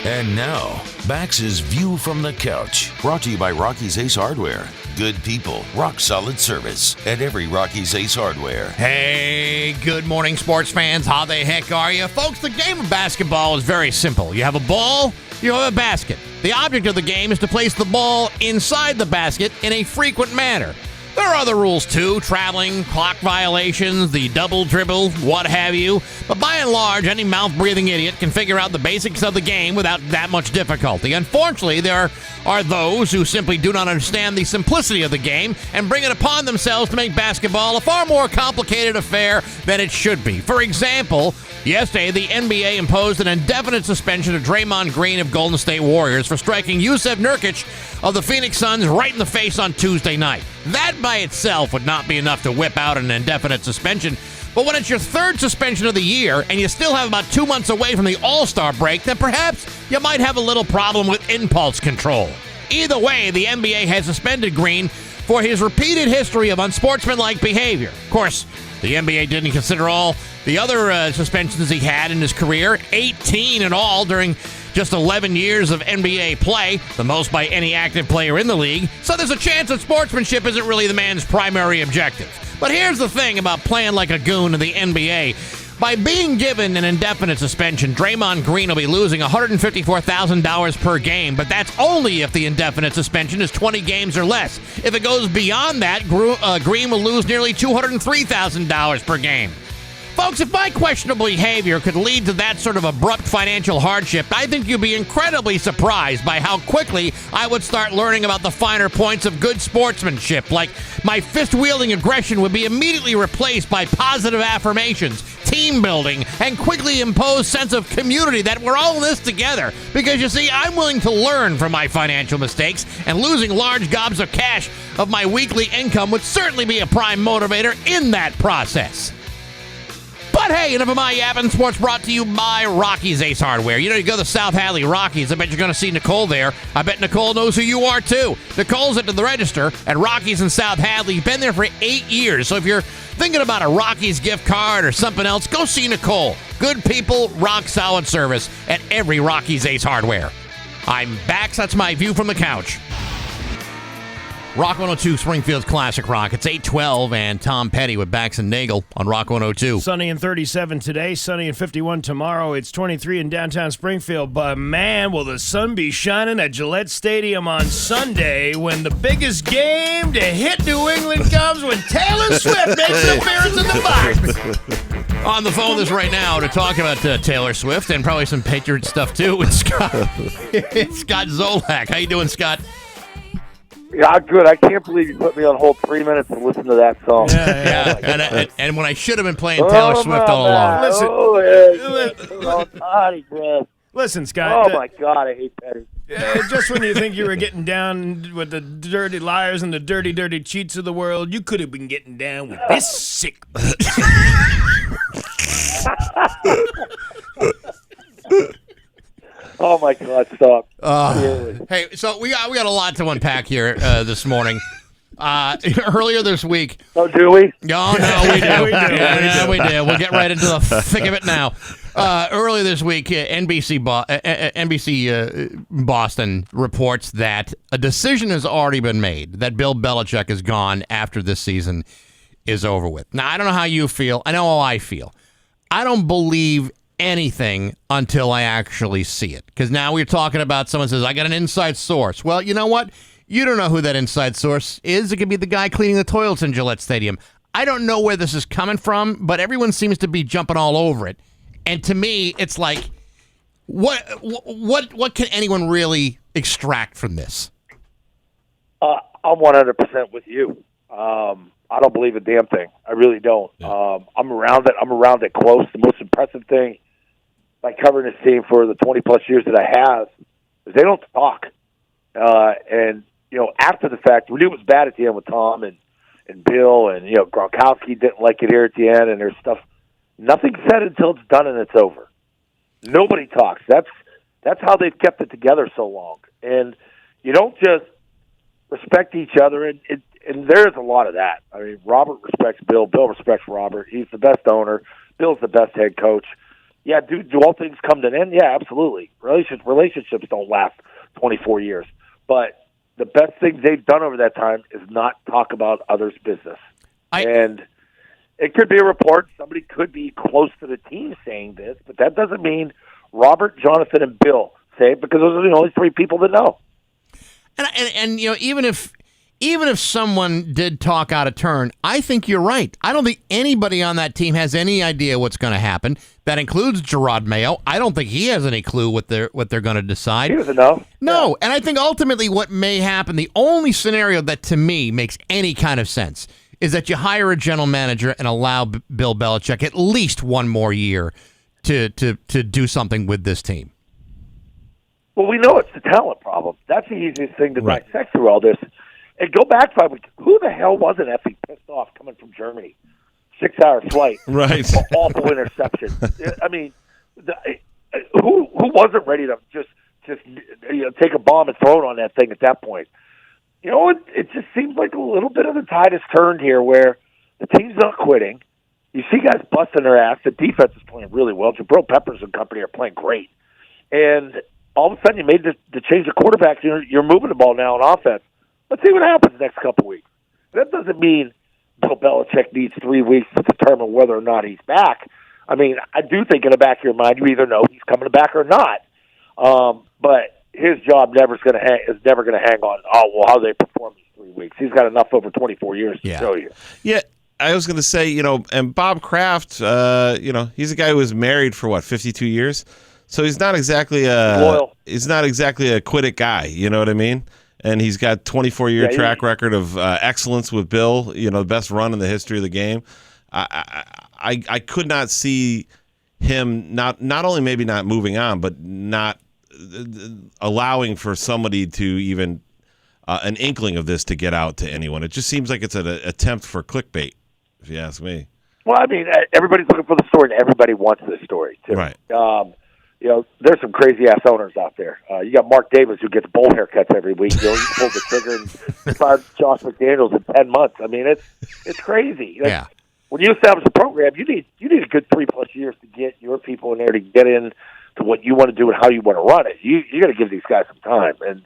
And now, Bax's View from the Couch, brought to you by Rocky's Ace Hardware. Good people, rock solid service at every Rocky's Ace Hardware. Hey, good morning, sports fans. How the heck are you? Folks, the game of basketball is very simple. You have a ball, you have a basket. The object of the game is to place the ball inside the basket in a frequent manner. There are other rules, too, traveling, clock violations, the double dribble, what have you. But by and large, any mouth-breathing idiot can figure out the basics of the game without that much difficulty. Unfortunately, there are those who simply do not understand the simplicity of the game and bring it upon themselves to make basketball a far more complicated affair than it should be. For example, yesterday, the NBA imposed an indefinite suspension of Draymond Green of Golden State Warriors for striking Jusuf Nurkic of the Phoenix Suns right in the face on Tuesday night. That by itself would not be enough to whip out an indefinite suspension, but when it's your third suspension of the year and you still have about 2 months away from the All-Star break, then perhaps you might have a little problem with impulse control. Either way, the NBA has suspended Green for his repeated history of unsportsmanlike behavior. Of course, the NBA didn't consider all the other suspensions he had in his career, 18 in all during just 11 years of NBA play, the most by any active player in the league. So there's a chance that sportsmanship isn't really the man's primary objective. But here's the thing about playing like a goon in the NBA. By being given an indefinite suspension, Draymond Green will be losing $154,000 per game, but that's only if the indefinite suspension is 20 games or less. If it goes beyond that, Green will lose nearly $203,000 per game. Folks, if my questionable behavior could lead to that sort of abrupt financial hardship, I think you'd be incredibly surprised by how quickly I would start learning about the finer points of good sportsmanship. Like, my fist-wielding aggression would be immediately replaced by positive affirmations, team building, and quickly imposed sense of community that we're all in this together. Because, you see, I'm willing to learn from my financial mistakes, and losing large gobs of cash of my weekly income would certainly be a prime motivator in that process. But hey, enough of my yapping. Sports brought to you by Rocky's Ace Hardware. You go to the South Hadley Rockies. I bet you're going to see Nicole there. I bet Nicole knows who you are, too. Nicole's at the register at Rockies in South Hadley. Been there for 8 years. So if you're thinking about a Rockies gift card or something else, go see Nicole. Good people, rock solid service at every Rocky's Ace Hardware. I'm Bax. That's my view from the couch. Rock 102, Springfield's Classic Rock. It's 8:12, and Tom Petty with Bax and Nagle on Rock 102. Sunny and 37 today, sunny and 51 tomorrow. It's 23 in downtown Springfield. But, man, will the sun be shining at Gillette Stadium on Sunday when the biggest game to hit New England comes when Taylor Swift makes an appearance in the box. On the phone with us right now to talk about Taylor Swift and probably some Patriot stuff, too, it's Scott Zolak. How you doing, Scott? Yeah, good. I can't believe you put me on hold 3 minutes to listen to that song. Yeah. And when I should have been playing Taylor Swift all along. Listen, Scott. Oh, my God, I hate Petty. Just when you think you were getting down with the dirty liars and the dirty, dirty cheats of the world, you could have been getting down with this sick Oh, my God, stop. Hey, so we got a lot to unpack here this morning. Earlier this week. Oh, do we? Oh, no, we do. We do. We'll get right into the thick of it now. Earlier this week, NBC Boston reports that a decision has already been made, that Bill Belichick is gone after this season is over with. Now, I don't know how you feel. I know how I feel. I don't believe anything until I actually see it. Because now we're talking about someone says, I got an inside source. Well, you know what? You don't know who that inside source is. It could be the guy cleaning the toilets in Gillette Stadium. I don't know where this is coming from, but everyone seems to be jumping all over it. And to me, it's like, what can anyone really extract from this? I'm 100% with you. I don't believe a damn thing. I really don't. I'm around it. I'm around it close. The most impressive thing by covering this team for the 20-plus years that I have is they don't talk. And, you know, after the fact, we knew it was bad at the end with Tom and Bill, and, you know, Gronkowski didn't like it here at the end, and there's stuff. Nothing's said until it's done and it's over. Nobody talks. That's how they've kept it together so long. And you don't just respect each other, and there's a lot of that. I mean, Robert respects Bill. Bill respects Robert. He's the best owner. Bill's the best head coach. Yeah, do all things come to an end? Yeah, absolutely. Relationships don't last 24 years. But the best thing they've done over that time is not talk about others' business. And it could be a report. Somebody could be close to the team saying this, but that doesn't mean Robert, Jonathan, and Bill say it, because those are the only three people that know. And you know, even if someone did talk out of turn, I think you're right. I don't think anybody on that team has any idea what's going to happen. That includes Gerard Mayo. I don't think he has any clue what they're going to decide. He doesn't know. No, yeah. And I think ultimately what may happen, the only scenario that to me makes any kind of sense, is that you hire a general manager and allow Bill Belichick at least one more year to do something with this team. Well, we know it's the talent problem. That's the easiest thing to dissect through all this. And go back 5 weeks. Who the hell wasn't effing pissed off coming from Germany? 6-hour flight. Right. Awful interception. I mean, who wasn't ready to just take a bomb and throw it on that thing at that point? You know, it just seems like a little bit of the tide has turned here, where the team's not quitting. You see guys busting their ass. The defense is playing really well. Jabril Peppers and company are playing great. And all of a sudden you made the change of quarterbacks. You're moving the ball now on offense. Let's see what happens the next couple weeks. That doesn't mean Bill Belichick needs 3 weeks to determine whether or not he's back. I mean, I do think in the back of your mind you either know he's coming back or not. But his job is never going to hang on, how they perform these 3 weeks. He's got enough over 24 years to show you. Yeah, I was going to say, you know, and Bob Kraft, you know, he's a guy who was married for, 52 years? So he's not exactly a quit-it guy, you know what I mean? And he's got 24-year track record of excellence with Bill, you know, the best run in the history of the game. I could not see him not only maybe not moving on, but not allowing for somebody to even an inkling of this to get out to anyone. It just seems like it's an attempt for clickbait, if you ask me. Well, I mean, everybody's looking for the story, and everybody wants this story, too. Right. You know, there's some crazy-ass owners out there. You got Mark Davis, who gets bowl haircuts every week. You know, he pulled the trigger and fired Josh McDaniels in 10 months. I mean, it's crazy. Like, yeah. When you establish a program, you need a good 3+ years to get your people in there to get in to what you want to do and how you want to run it. You got to give these guys some time. And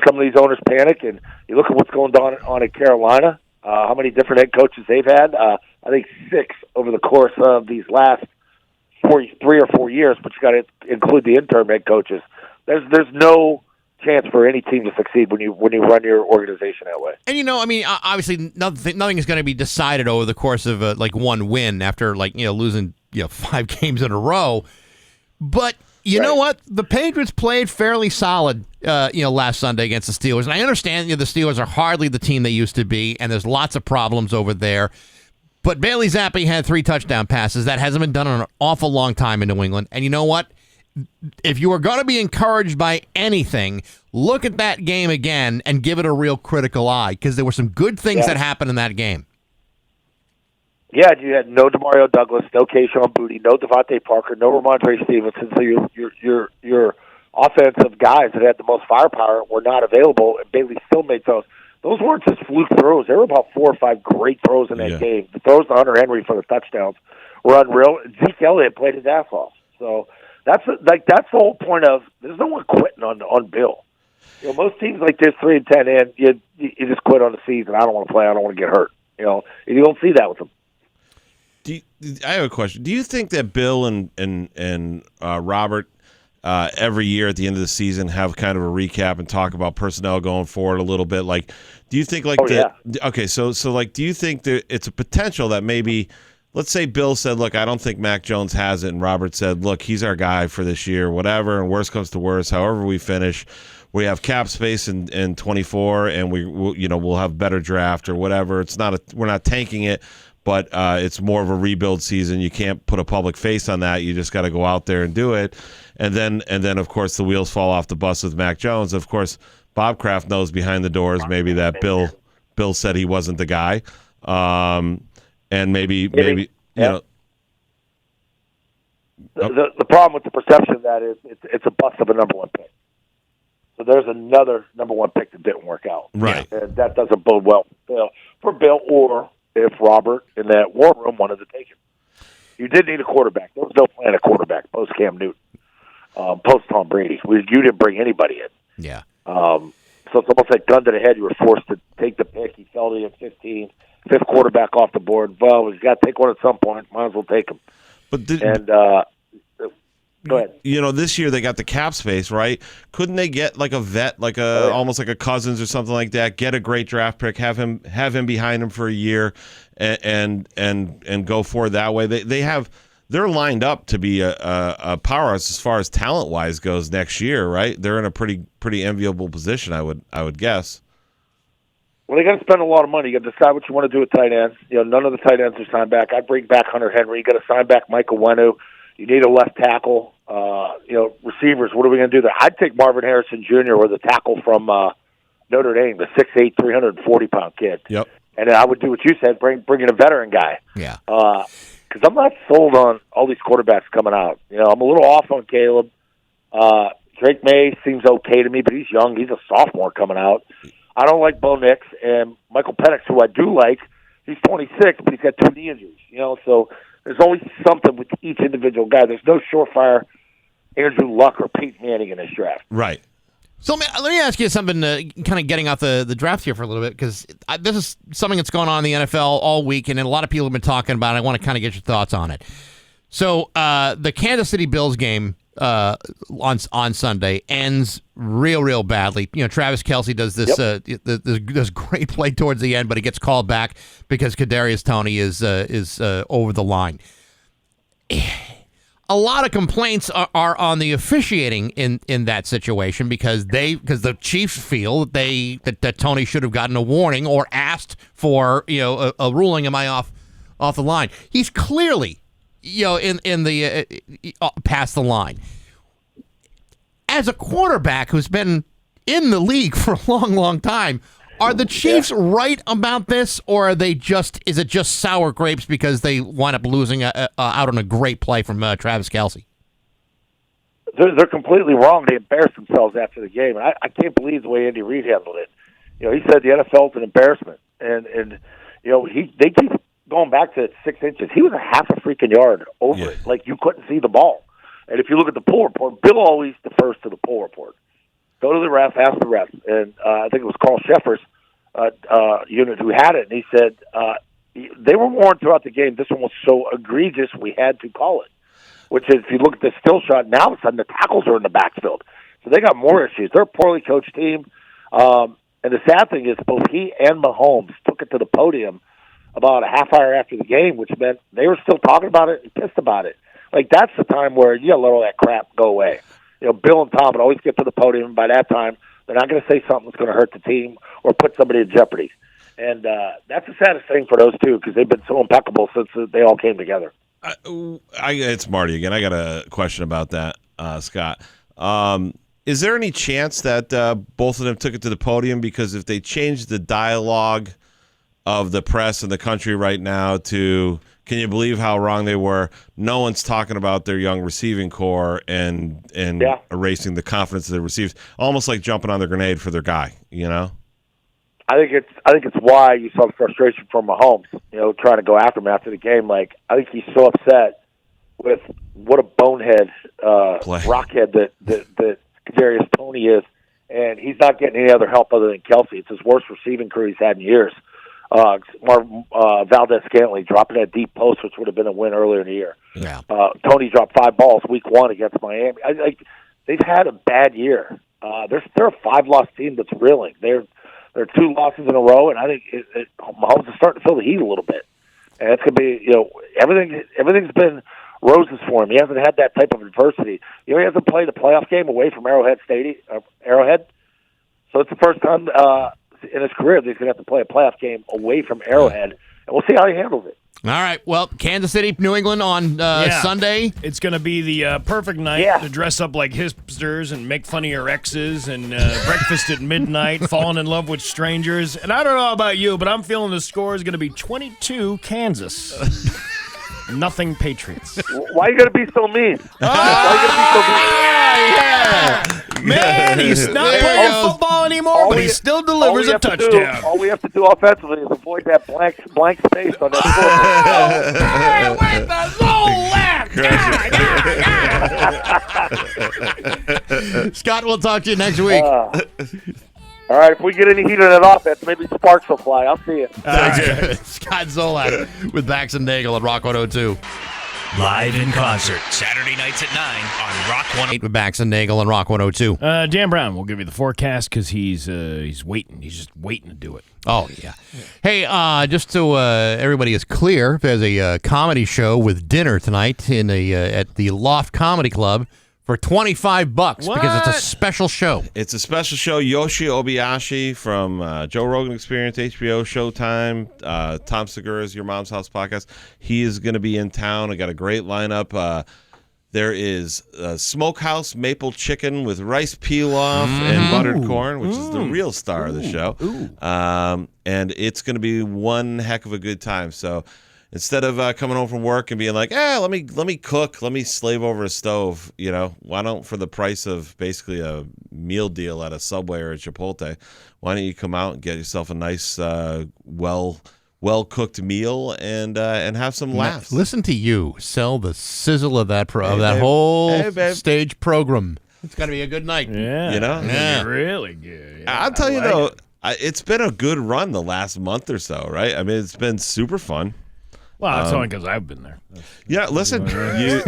some of these owners panic, and you look at what's going on in Carolina. How many different head coaches they've had? I think 6 over the course of these last 3 or 4 years. But you got to include the interim head coaches. There's no chance for any team to succeed when you run your organization that way. And obviously nothing is going to be decided over the course of one win after losing 5 games in a row. But you know what? The Patriots played fairly solid last Sunday against the Steelers. And I understand the Steelers are hardly the team they used to be, and there's lots of problems over there. But Bailey Zappi had 3 touchdown passes. That hasn't been done in an awful long time in New England. And you know what? If you are going to be encouraged by anything, look at that game again and give it a real critical eye, because there were some good things that happened in that game. Yeah, you had no Demario Douglas, no Kayshon Boutte, no Devontae Parker, no Ramondre Stevenson. So your offensive guys that had the most firepower were not available, and Bailey still made throws. Those weren't just fluke throws. There were about 4 or 5 great throws in that game. The throws to Hunter Henry for the touchdowns were unreal. Zeke Elliott played his ass off. So that's the whole point of there's no one quitting on Bill. Most teams like this 3-10 in, you just quit on the season. I don't want to play. I don't want to get hurt. You don't see that with them. I have a question. Do you think that Bill and Robert every year at the end of the season have kind of a recap and talk about personnel going forward a little bit? Like, do you think okay, so do you think that it's a potential that maybe, let's say Bill said, look, I don't think Mac Jones has it, and Robert said, look, he's our guy for this year, whatever, and worst comes to worst, however we finish, we have cap space in 24, and we'll have better draft or whatever. We're not tanking it, but it's more of a rebuild season. You can't put a public face on that. You just got to go out there and do it. And then of course the wheels fall off the bus with Mac Jones. Of course, Bob Kraft knows behind the doors maybe that Bill said he wasn't the guy, and maybe The problem with the perception of that is it's a bust of a number 1 pick. So there's another number 1 pick that didn't work out. Right. And that doesn't bode well for Bill, or if Robert in that war room wanted to take him. You did need a quarterback. There was no plan at quarterback post Cam Newton, post Tom Brady. You didn't bring anybody in. Yeah. So it's almost like gun to the head. You were forced to take the pick. He fell to you at 15, 5th quarterback off the board. Well, we've got to take one at some point. Might as well take him. But go ahead. This year they got the cap space, right? Couldn't they get like a vet, almost like a Cousins or something like that? Get a great draft pick, have him behind him for a year, and go forward that way. They're lined up to be a powerhouse as far as talent wise goes next year, right? They're in a pretty enviable position, I would guess. Well, they got to spend a lot of money. You got to decide what you want to do with tight ends. None of the tight ends are signed back. I'd bring back Hunter Henry. You got to sign back Michael Wenu. You need a left tackle. Receivers, what are we going to do there? I'd take Marvin Harrison Jr. or the tackle from Notre Dame, the 6'8", 340-pound kid. Yep. And I would do what you said, bring in a veteran guy. Yeah. Because I'm not sold on all these quarterbacks coming out. I'm a little off on Caleb. Drake May seems okay to me, but he's young. He's a sophomore coming out. I don't like Bo Nix, and Michael Penix, who I do like. He's 26, but he's got 2 knee injuries. So there's always something with each individual guy. There's no surefire Andrew Luck or Peyton Manning in this draft. Right. So let me ask you something, kind of getting off the draft here for a little bit, because this is something that's going on in the NFL all week, and a lot of people have been talking about it. I want to kind of get your thoughts on it. So the Kansas City Bills game on Sunday ends real badly. Travis Kelce does this great play towards the end, but he gets called back because Kadarius Toney is over the line. A lot of complaints are on the officiating in that situation because the Chiefs feel that Toney should have gotten a warning or asked for a ruling. Am I off the line? He's clearly in the past the line. As a quarterback who's been in the league for a long time, are the Chiefs right about this, or is it just sour grapes because they wind up losing out on a great play from Travis Kelce? They're completely wrong. They embarrassed themselves after the game. And I can't believe the way Andy Reid handled it. He said the NFL's an embarrassment, and they keep going back to 6 inches. He was a half a freaking yard over it, like you couldn't see the ball. And if you look at the poll report, Bill always defers to the poll report. go to the ref, ask the ref. And I think it was Carl Sheffer's unit who had it, and he said they were warned throughout the game. This one was so egregious we had to call it, which is, if you look at the still shot, now all of a sudden the tackles are in the backfield. So they got more issues. They're a poorly coached team. And the sad thing is both he and Mahomes took it to the podium about a half hour after the game, which meant they were still talking about it and pissed about it. Like, that's the time where you got to let all that crap go away. You know, Bill and Tom would always get to the podium, and by that time, they're not going to say something that's going to hurt the team or put somebody in jeopardy. And that's the saddest thing for those two, because they've been so impeccable since they all came together. It's Marty again. I got a question about that, Scott. Is there any chance that both of them took it to the podium? Because if they changed the dialogue of the press and the country right now to, can you believe how wrong they were? No one's talking about their young receiving core and erasing the confidence they received. Almost like jumping on the grenade for their guy, you know? I think it's why you saw the frustration from Mahomes, you know, trying to go after him after the game. Like, I think he's so upset with what a bonehead rockhead that Kadarius Toney is, and he's not getting any other help other than Kelsey. It's his worst receiving crew he's had in years. Valdez-Scantling dropping that deep post, which would have been a win earlier in the year. Yeah. Tony dropped 5 balls week 1 against Miami. They've had a bad year. They're a 5-loss team that's reeling. They're 2 losses in a row, and I think Mahomes is starting to feel the heat a little bit. And it's going to be, you know, everything's been roses for him. He hasn't had that type of adversity. You know, he hasn't played a playoff game away from Arrowhead. So it's the first time in his career that he's going to have to play a playoff game away from Arrowhead, and we'll see how he handles it. All right. Well, Kansas City, New England on Sunday. It's going to be the perfect night to dress up like hipsters and make fun of your exes and breakfast at midnight, falling in love with strangers. And I don't know about you, but I'm feeling the score is going to be 22 Kansas. Nothing Patriots. Why are you going to be so mean? Man, he's not playing football anymore, but he still delivers a touchdown. All we have to do offensively is avoid that blank space on that scoreboard. Scott, we'll talk to you next week. All right, if we get any heat on that offense, maybe sparks will fly. I'll see you. Scott Zolak with Bax and Nagle at Rock 102. Live in concert, Saturday nights at 9 on Rock 102. With Bax and Nagle and Rock 102. Dan Brown will give you the forecast because he's waiting. He's just waiting to do it. Oh, yeah. Hey, just so everybody is clear, there's a comedy show with dinner tonight at the Loft Comedy Club for $25 because it's a special show. It's a special show. Yoshi Obayashi from Joe Rogan Experience, HBO, Showtime, Tom Segura's Your Mom's House podcast. He is going to be in town. I got a great lineup. There is Smokehouse Maple Chicken with rice pilaf and buttered corn, which is the real star of the show. And it's going to be one heck of a good time. So instead of coming home from work and being like, let me cook, let me slave over a stove, you know, why don't, for the price of basically a meal deal at a Subway or a Chipotle, why don't you come out and get yourself a nice, well-cooked meal and have some laughs. Listen to you sell the sizzle of that whole stage program. It's got to be a good night. Yeah, you know, yeah, really good. Yeah, I'll tell you though, it's been a good run the last month or so, right? I mean, it's been super fun. Well, that's only because I've been there. Yeah, listen, you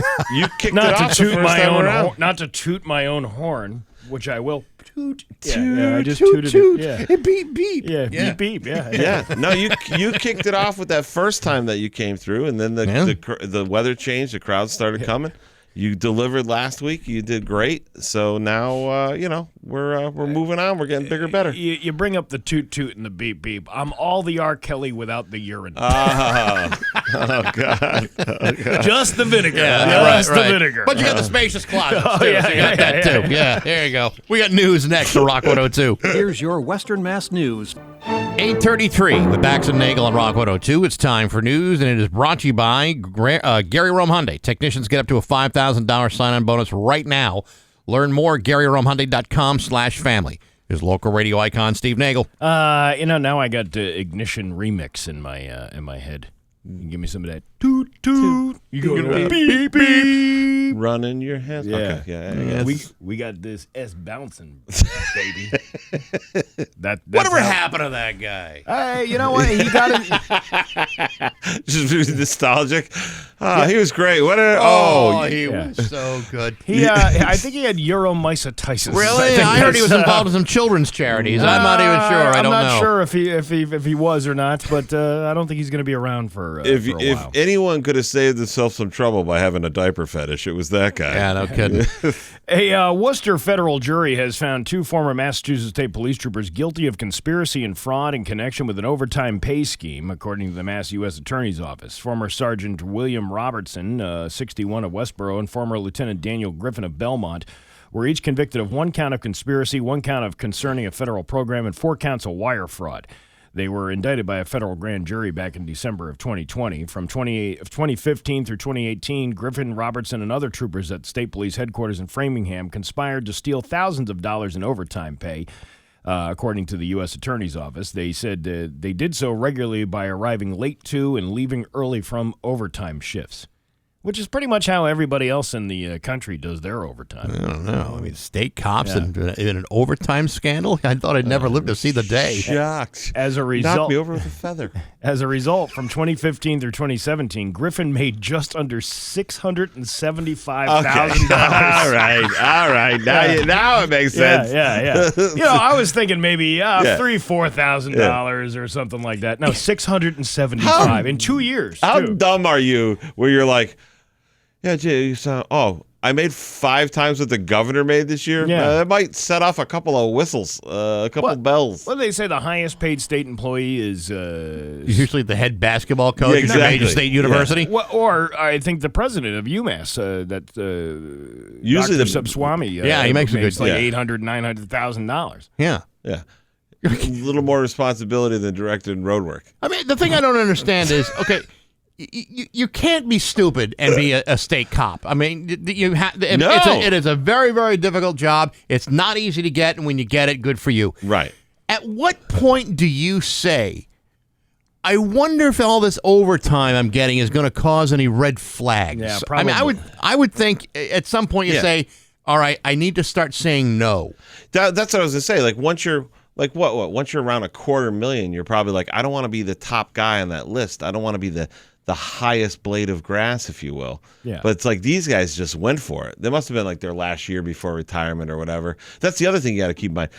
kicked not it off to the first time around. Not to toot my own horn, which I will. Toot, I just tooted it. Yeah. Beep, beep. Yeah, beep, beep. Yeah. Yeah. No, you kicked it off with that first time that you came through, and then the weather changed, the crowd started coming. You delivered last week. You did great. So now, we're moving on. We're getting bigger, better. You bring up the toot toot and the beep beep. I'm all the R. Kelly without the urine. Oh God! Just the vinegar. Yeah, just the vinegar. But you got the spacious closet. So you got that too. Yeah, there you go. We got news next to Rock 102. Here's your Western Mass News. 8:33 with Bax and Nagle on Rock 102. It's time for news, and it is brought to you by Gary Rome Hyundai. Technicians get up to a $5,000 sign-on bonus right now. Learn more at GaryRomeHyundai.com/family. His local radio icon, Steve Nagle. Now I got Ignition remix in my head. Give me some of that toot toot. You gonna beep beep. Running your hands. Yeah. Okay. Yeah. We got this S bouncing, baby. That's Whatever how- happened to that guy? Hey, you know what? He got it. Just nostalgic. He was great. He was so good. I think he had uromycetitis. Really? I heard he was involved in some children's charities. I'm not even sure. I don't know. I'm not sure if he was or not, but I don't think he's going to be around for a while. If anyone could have saved himself some trouble by having a diaper fetish, it was that guy. Yeah, no kidding. A Worcester federal jury has found 2 former Massachusetts State Police troopers guilty of conspiracy and fraud in connection with an overtime pay scheme, according to the Mass U.S. Attorney's Office. Former Sergeant William Robertson, 61 of Westboro, and former Lieutenant Daniel Griffin of Belmont were each convicted of 1 count of conspiracy, 1 count of concerning a federal program, and 4 counts of wire fraud. They were indicted by a federal grand jury back in December of 2020. From 2015 through 2018, Griffin, Robertson, and other troopers at State Police headquarters in Framingham conspired to steal thousands of dollars in overtime pay, according to the U.S. Attorney's Office. They said they did so regularly by arriving late to and leaving early from overtime shifts, which is pretty much how everybody else in the country does their overtime. I don't know. I mean, state cops in an overtime scandal? I thought I'd never live to see the day. Shocked. As a result, Knocked me over with a feather. As a result, from 2015 through 2017, Griffin made just under $675,000. All right. Now it makes sense. Yeah. I was thinking maybe $3,000-$4,000 or something like that. No, $675 in 2 years. How too. dumb are you where you're like, yeah, Jay, I made 5 times what the governor made this year? Yeah. That might set off a couple of whistles, a couple of bells. Well, they say the highest paid state employee is usually the head basketball coach Yeah, exactly. at a major state university. Well, or I think the president of UMass, Usually Dr. the Subswamy. He makes a good like yeah. $800,000-$900,000. Yeah. a little more responsibility than directed road work. I mean, the thing I don't understand is, okay, you can't be stupid and be a state cop. I mean, it is a very, very difficult job. It's not easy to get, and when you get it, good for you. Right. At what point do you say, I wonder if all this overtime I'm getting is going to cause any red flags? Yeah, probably. I mean, I would think at some point you say, all right, I need to start saying no. That's what I was going to say. Like, once you're... Like once you're around $250,000, you're probably like, I don't want to be the top guy on that list. I don't want to be the highest blade of grass, if you will. Yeah. But it's like these guys just went for it. They must have been like their last year before retirement or whatever. That's the other thing you got to keep in mind.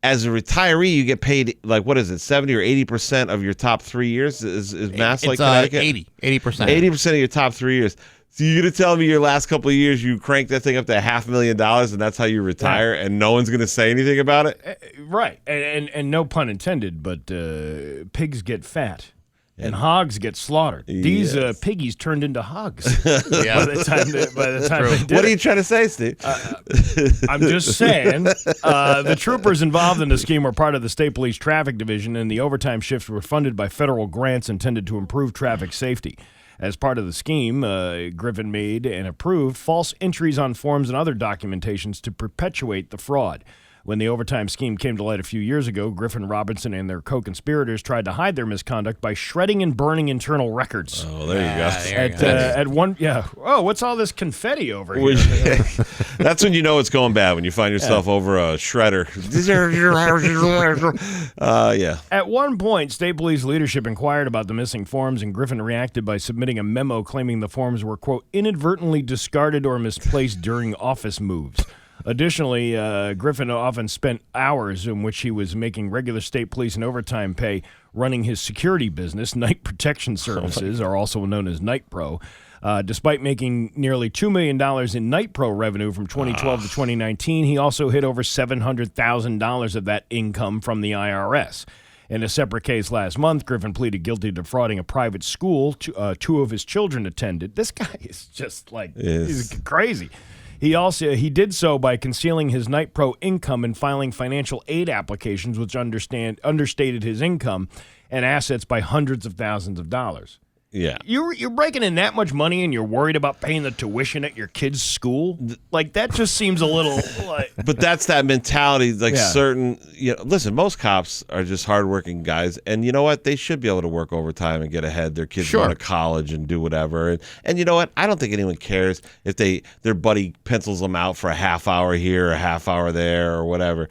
As a retiree, you get paid like, what is it, 70 or 80% of your top 3 years? Is Mass like Connecticut? 80%. 80% of your top 3 years. So you're going to tell me your last couple of years you cranked that thing up to $500,000 and that's how you retire and no one's going to say anything about it? Right. And no pun intended, but pigs get fat. And hogs get slaughtered. These piggies turned into hogs by the time they did. What are you trying to say, Steve? I'm just saying the troopers involved in the scheme were part of the State Police Traffic Division, and the overtime shifts were funded by federal grants intended to improve traffic safety. As part of the scheme, Griffin made and approved false entries on forms and other documentations to perpetuate the fraud. When the overtime scheme came to light a few years ago, Griffin, Robinson, and their co-conspirators tried to hide their misconduct by shredding and burning internal records. Oh, there you go. At one, Oh, what's all this confetti over here? That's when you know it's going bad, when you find yourself over a shredder. Yeah. At one point, state police leadership inquired about the missing forms, and Griffin reacted by submitting a memo claiming the forms were, quote, inadvertently discarded or misplaced during office moves. Additionally, Griffin often spent hours in which he was making regular state police and overtime pay running his security business, Night Protection Services, or also known as Night Pro. Despite making nearly $2 million in Night Pro revenue from 2012 to 2019, he also hit over $700,000 of that income from the IRS. In a separate case last month, Griffin pleaded guilty to defrauding a private school 2 of his children attended. This guy is just like, he's crazy. He did so by concealing his Night Pro income and filing financial aid applications which understated his income and assets by hundreds of thousands of dollars. Yeah. You're breaking in that much money and you're worried about paying the tuition at your kid's school? Like, that just seems a little like... But that's that mentality, certain... listen, most cops are just hardworking guys, and you know what? They should be able to work overtime and get ahead. Their kids go to college and do whatever. And you know what? I don't think anyone cares if their buddy pencils them out for a half hour here, a half hour there, or whatever.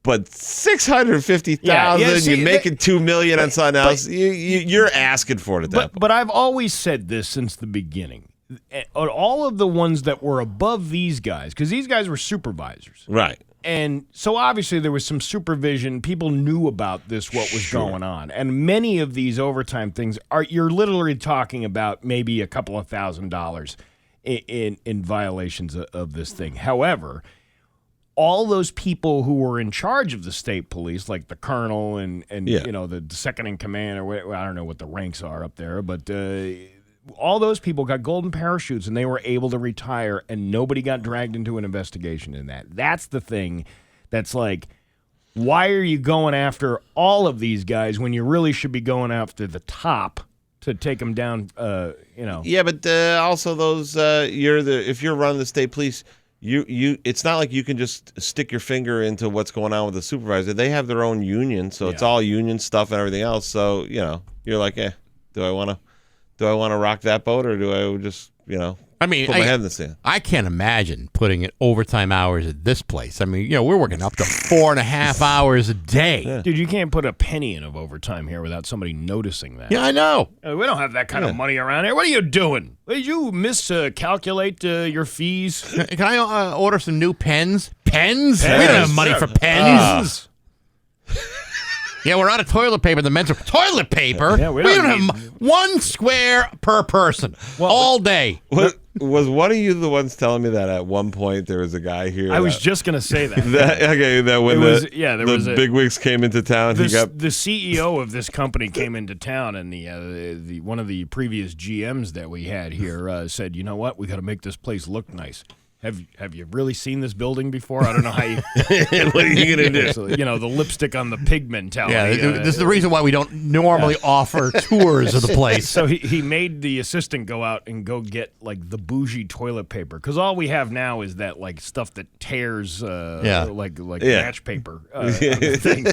But $650,000, you're making $2 million on something else. You're asking for it at that point. But I've always said this since the beginning. All of the ones that were above these guys, because these guys were supervisors, right? And so obviously there was some supervision. People knew about this, what was going on, and many of these overtime things you're literally talking about maybe a couple of $1,000s in violations of this thing. However, all those people who were in charge of the state police, like the colonel and the second in command, or I don't know what the ranks are up there, but all those people got golden parachutes and they were able to retire, and nobody got dragged into an investigation in that. That's the thing that's like, why are you going after all of these guys when you really should be going after the top to take them down? Yeah, but also those if you're running the state police. It's not like you can just stick your finger into what's going on with the supervisor. They have their own union, so it's all union stuff and everything else. So, you're like, do I want to rock that boat, or do I just, put my head in the sand? I can't imagine putting in overtime hours at this place. I mean, we're working up to 4.5 hours a day. Yeah. Dude, you can't put a penny in of overtime here without somebody noticing that. Yeah, I know. We don't have that kind of money around here. What are you doing? Did you miscalculate your fees? Can I order some new pens? Pens? We don't have money for pens. Yeah, we're out of toilet paper. The men's toilet paper. Yeah, we don't have one square per person all day. Was one of you the ones telling me that at one point there was a guy here? I was just going to say that. That when the bigwigs came into town, the CEO of this company came into town, and the one of the previous GMs that we had here said, "You know what? We got to make this place look nice. Have you really seen this building before? I don't know how you... What are you going to do? So, the lipstick on the pig mentality. Yeah, this is the reason why we don't normally offer tours of the place. So he made the assistant go out and go get, the bougie toilet paper. Because all we have now is that, stuff that tears, match paper. Thing.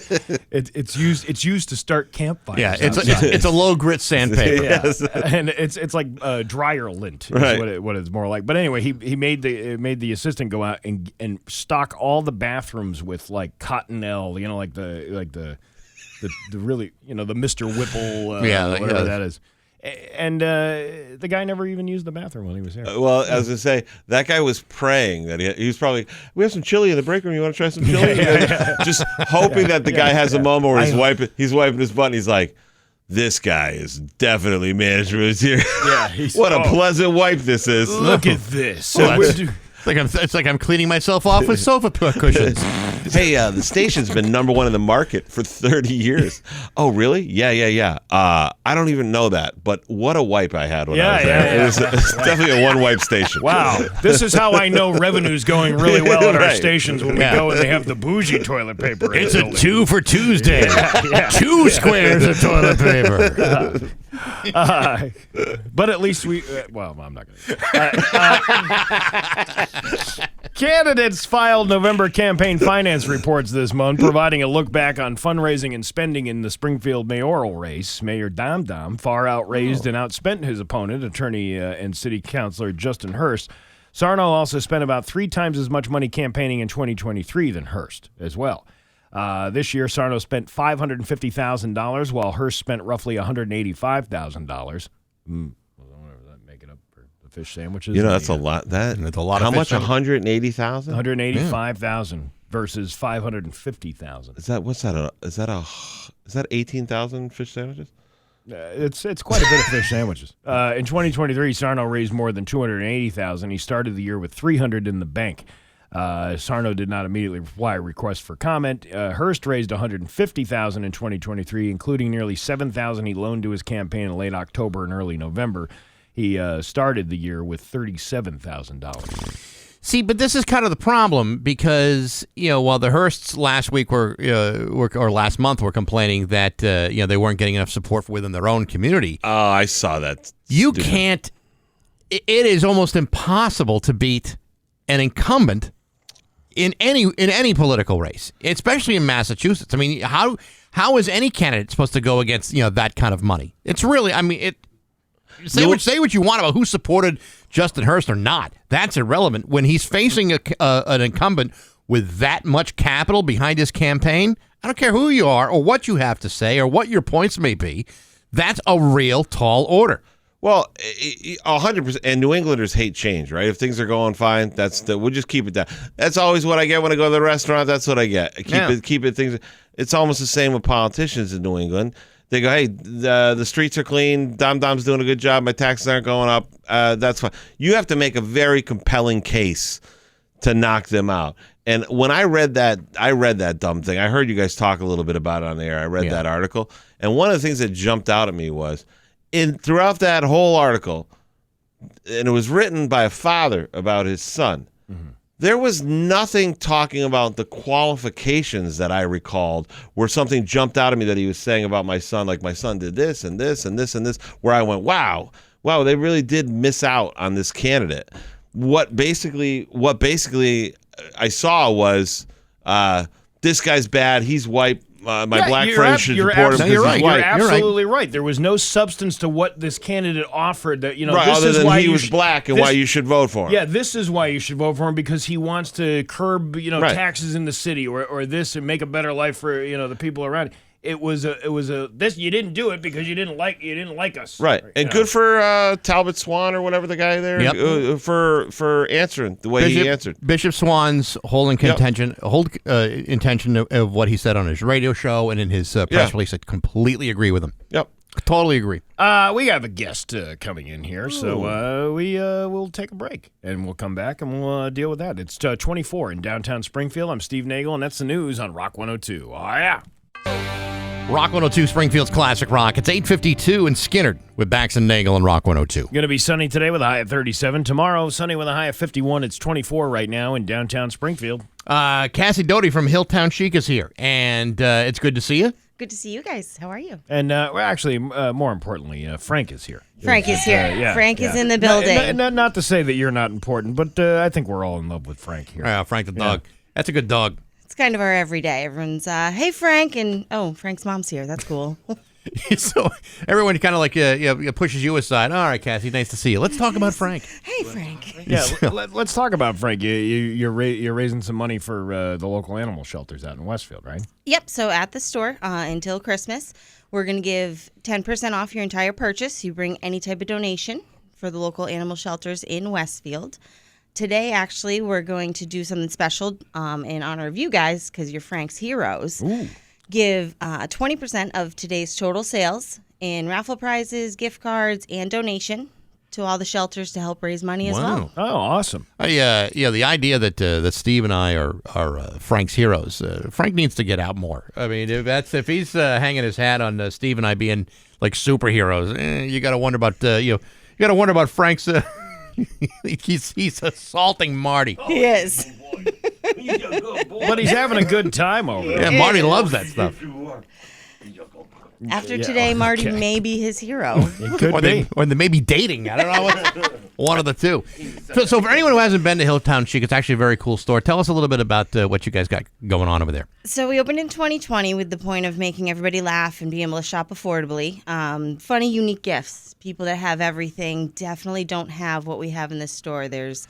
It's used to start campfires. Yeah, it's a low-grit sandpaper. Yeah. And it's like dryer lint is what it's more like. But anyway, he made the assistant go out and stock all the bathrooms with Cottonelle, the really, the Mr. Whipple, whatever that is. And the guy never even used the bathroom when he was here. Well, as I say, that guy was praying that he was probably, we have some chili in the break room. You want to try some chili? Just hoping that the guy has a moment where he's wiping his butt and he's like, this guy is definitely management here. Yeah, what a pleasant wipe this is. Look at this. It's like I'm cleaning myself off with sofa cushions. Hey, the station's been #1 in the market for 30 years. Oh, really? Yeah. I don't even know that, but what a wipe I had when I was there. It's definitely a one-wipe station. Wow. This is how I know revenue's going really well at our stations when we go and they have the bougie toilet paper. It's a 2 for Tuesday. 2 squares of toilet paper. But at least we... I'm not going to... Candidates filed November campaign finance reports this month, providing a look back on fundraising and spending in the Springfield mayoral race. Mayor Dom Dom far outraised and outspent his opponent, attorney and city councilor Justin Hurst. Sarno also spent about 3 times as much money campaigning in 2023 than Hurst as well. This year, Sarno spent $550,000, while Hurst spent roughly $185,000. Fish sandwiches. That's a lot. That's a lot. How much? 180,000. 185,000 versus 550,000. Is that 18,000 fish sandwiches? It's quite a bit of fish sandwiches. In 2023, Sarno raised more than 280,000. He started the year with 300 in the bank. Sarno did not immediately reply a request for comment. Hurst raised 150,000 in 2023, including nearly 7,000 he loaned to his campaign in late October and early November. He started the year with $37,000. See, but this is kind of the problem because, while the Hearsts last week or last month were complaining that, they weren't getting enough support within their own community. Oh, I saw that. You can't. It is almost impossible to beat an incumbent in any political race, especially in Massachusetts. I mean, how is any candidate supposed to go against, that kind of money? It's really, Say what you want about who supported Justin Hearst or not. That's irrelevant. When he's facing an incumbent with that much capital behind his campaign, I don't care who you are or what you have to say or what your points may be. That's a real tall order. Well, 100%. And New Englanders hate change, right? If things are going fine, we'll just keep it down. That's always what I get when I go to the restaurant. That's what I get. Keep it things. It's almost the same with politicians in New England. They go, hey, the streets are clean. Dom's doing a good job. My taxes aren't going up. That's fine. You have to make a very compelling case to knock them out. And when I read that dumb thing. I heard you guys talk a little bit about it on the air. I read that article. And one of the things that jumped out at me was throughout that whole article, and it was written by a father about his son, there was nothing talking about the qualifications that I recalled where something jumped out at me that he was saying about my son, like my son did this and this and this and this, where I went, wow, they really did miss out on this candidate. What basically I saw was this guy's bad, he's white. My black friend should support him. You're right. You're absolutely right. There was no substance to what this candidate offered. That right, this other is than why he was black and why you should vote for him. Yeah, this is why you should vote for him because he wants to curb taxes in the city or this and make a better life for the people around. It was this you didn't do it because you didn't like us. Right. And good for Talbot Swan or whatever the guy there for answering the way he answered. Bishop Swan's intention of what he said on his radio show and in his press release. I completely agree with him. Yep. Totally agree. We have a guest coming in here, so we'll take a break and we'll come back and we'll deal with that. It's 24 in downtown Springfield. I'm Steve Nagle, and that's the news on Rock 102. Oh, yeah. Rock 102, Springfield's Classic Rock. It's 8:52 in Skinnerd with Bax and Nagle on Rock 102. Going to be sunny today with a high of 37. Tomorrow, sunny with a high of 51. It's 24 right now in downtown Springfield. Cassie Doty from Hilltown Chic is here, and it's good to see you. Good to see you guys. How are you? And actually, more importantly, Frank is here. Frank is here. Frank is in the building. Not to say that you're not important, but I think we're all in love with Frank here. Frank the dog. That's a good dog. It's kind of our everyday. Everyone's, hey, Frank, and Frank's mom's here. That's cool. So everyone kind of pushes you aside. All right, Cassie, nice to see you. Let's talk about Frank. Hey, Frank. Yeah, let's talk about Frank. You're raising some money for the local animal shelters out in Westfield, right? Yep. So at the store until Christmas, we're going to give 10% off your entire purchase. You bring any type of donation for the local animal shelters in Westfield. Today, actually, we're going to do something special in honor of you guys because you're Frank's heroes. Ooh. Give 20% of today's total sales in raffle prizes, gift cards, and donation to all the shelters to help raise money as well. Oh, awesome. The idea that Steve and I are Frank's heroes. Frank needs to get out more. I mean, if he's hanging his hat on Steve and I being like superheroes, you got to wonder about Frank's. He's assaulting Marty. He is. But he's having a good time over there. Yeah, Marty loves that stuff. After today, Marty may be his hero. It could be. Or they may be dating. I don't know. One of the two. So for anyone who hasn't been to Hilltown Chic, it's actually a very cool store. Tell us a little bit about what you guys got going on over there. So we opened in 2020 with the point of making everybody laugh and being able to shop affordably. Funny, unique gifts. People that have everything definitely don't have what we have in this store. There's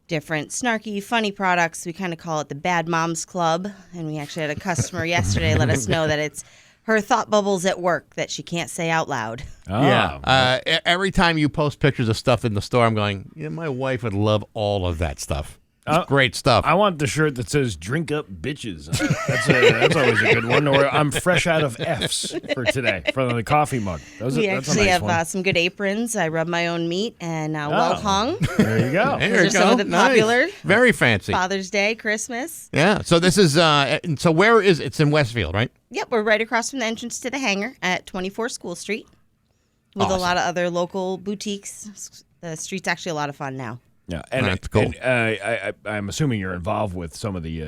different snarky, funny products. We kind of call it the Bad Moms Club. And we actually had a customer yesterday let us know that it's her thought bubbles at work that she can't say out loud. Oh. Yeah. Every time you post pictures of stuff in the store, I'm going, my wife would love all of that stuff. It's great stuff. I want the shirt that says "Drink Up, Bitches." That's always a good one. Or I'm fresh out of F's for today from the coffee mug. We actually have some good aprons. I rub my own meat and well hung. There you go. Those are some of the popular. Very fancy. Father's Day, Christmas. Yeah. So this is. So where is it? It's in Westfield, right? Yep, we're right across from the entrance to the hangar at 24 School Street, with a lot of other local boutiques. The street's actually a lot of fun now. Yeah, and That's cool. And, I'm assuming you're involved with some of the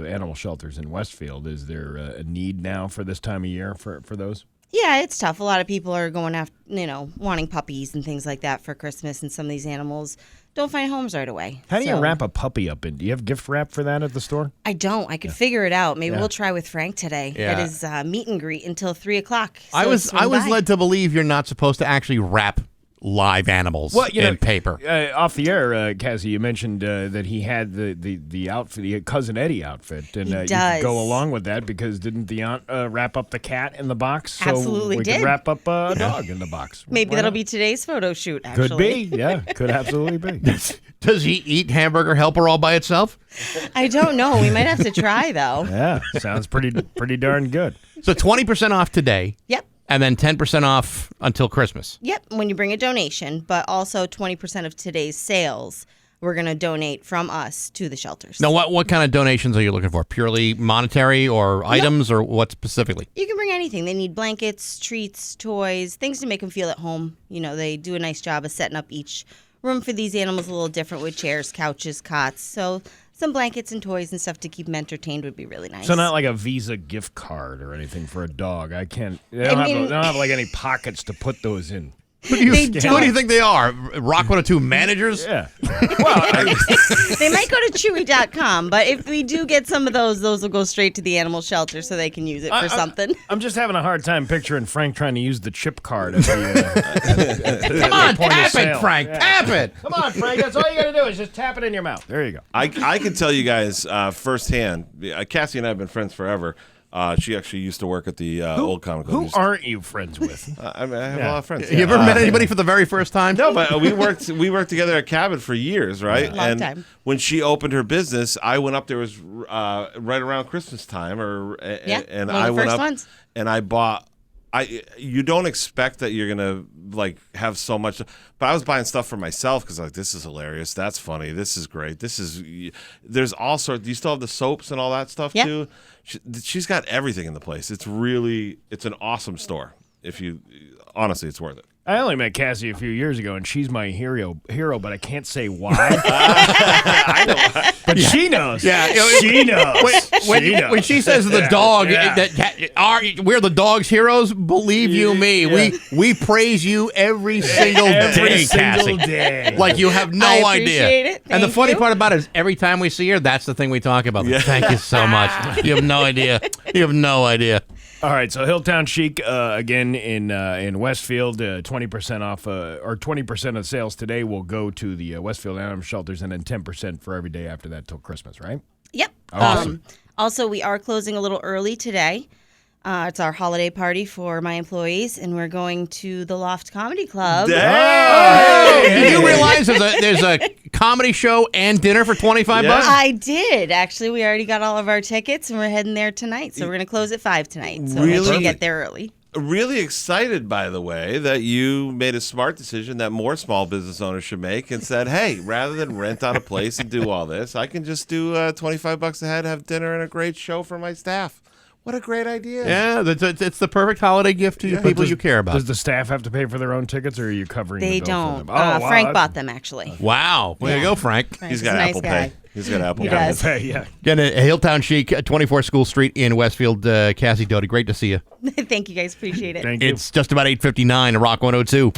animal shelters in Westfield. Is there a need now for this time of year for those? Yeah, it's tough. A lot of people are going after, wanting puppies and things like that for Christmas, and some of these animals don't find homes right away. How do you wrap a puppy up in? Do you have gift wrap for that at the store? I don't. I could figure it out. Maybe we'll try with Frank today. Yeah. It is meet and greet until 3 o'clock. So I was swing by. led to believe you're not supposed to actually wrap live animals in paper. Off the air, Cassie, you mentioned that he had the outfit, the Cousin Eddie outfit, and you could go along with that because didn't the aunt wrap up the cat in the box? So Absolutely we did. could wrap up a dog in the box. Maybe Why that'll not? be today's photo shoot, actually. Could be, yeah, could absolutely be. Does he eat hamburger helper all by itself? I don't know. We might have to try, though. Yeah, sounds pretty darn good. So 20% off today. Yep. And then 10% off until Christmas. Yep, when you bring a donation, but also 20% of today's sales we're going to donate from us to the shelters. Now, what kind of donations are you looking for? Purely monetary or items or what specifically? You can bring anything. They need blankets, treats, toys, things to make them feel at home. They do a nice job of setting up each room for these animals a little different with chairs, couches, cots. So some blankets and toys and stuff to keep them entertained would be really nice. So not like a Visa gift card or anything for a dog. I can't. They don't have like any pockets to put those in. What do you think they are? Rock 102 managers? Yeah. They might go to Chewy.com, but if we do get some of those will go straight to the animal shelter so they can use it for something. I'm just having a hard time picturing Frank trying to use the chip card. At the, Come on, point of tap sale. it, Frank. Yeah. Tap it. Come on, Frank. That's all you got to do is just tap it in your mouth. There you go. I can tell you guys firsthand. Cassie and I have been friends forever. She actually used to work at the old comic book. Who aren't you friends with? I have a lot of friends. You ever met anybody for the very first time? No, but we worked together at Cabot for years, right? Long and time. when she opened her business, I went up there. It was right around Christmas time, and one I of the went first up ones. and I bought. You don't expect that you're gonna have so much, but I was buying stuff for myself because this is hilarious, that's funny, this is great, there's all sorts. Do you still have the soaps and all that stuff too? She's got everything in the place. It's an awesome store. Honestly, it's worth it. I only met Cassie a few years ago, and she's my hero, but I can't say why. I know, but she knows. Yeah, she knows. When she says the dog, we're the dog's heroes. Believe you me, we praise you every single day, Cassie. Day. Like you have no I idea. appreciate it. And the Thank funny you. part about it is every time we see her, that's the thing we talk about. Thank you so much. You have no idea. You have no idea. All right, so Hilltown Chic again in Westfield, 20% off, or 20% of sales today will go to the Westfield Animal Shelters, and then 10% for every day after that till Christmas, right? Yep. Awesome. Also, we are closing a little early today. It's our holiday party for my employees, and we're going to the Loft Comedy Club. Did you realize there's a comedy show and dinner for $25? I did. Actually, we already got all of our tickets, and we're heading there tonight. So we're going to close at 5 tonight. So make sure you get there early. Really excited, by the way, that you made a smart decision that more small business owners should make and said, hey, rather than rent out a place and do all this, I can just do $25 a head, have dinner, and a great show for my staff. What a great idea. Yeah, it's the perfect holiday gift to the people you care about. Does the staff have to pay for their own tickets, or are you covering They the bill don't. for them? Oh, wow, Frank bought them, actually. Wow. Way to go, Frank. He's got a nice Apple guy. Pay. He's got Apple He Pay. does. Yeah. Again, Hilltown Chic, 24 School Street in Westfield. Cassie Doty, great to see you. Thank you, guys. Appreciate it. Thank you. It's just about 8:59 at Rock 102.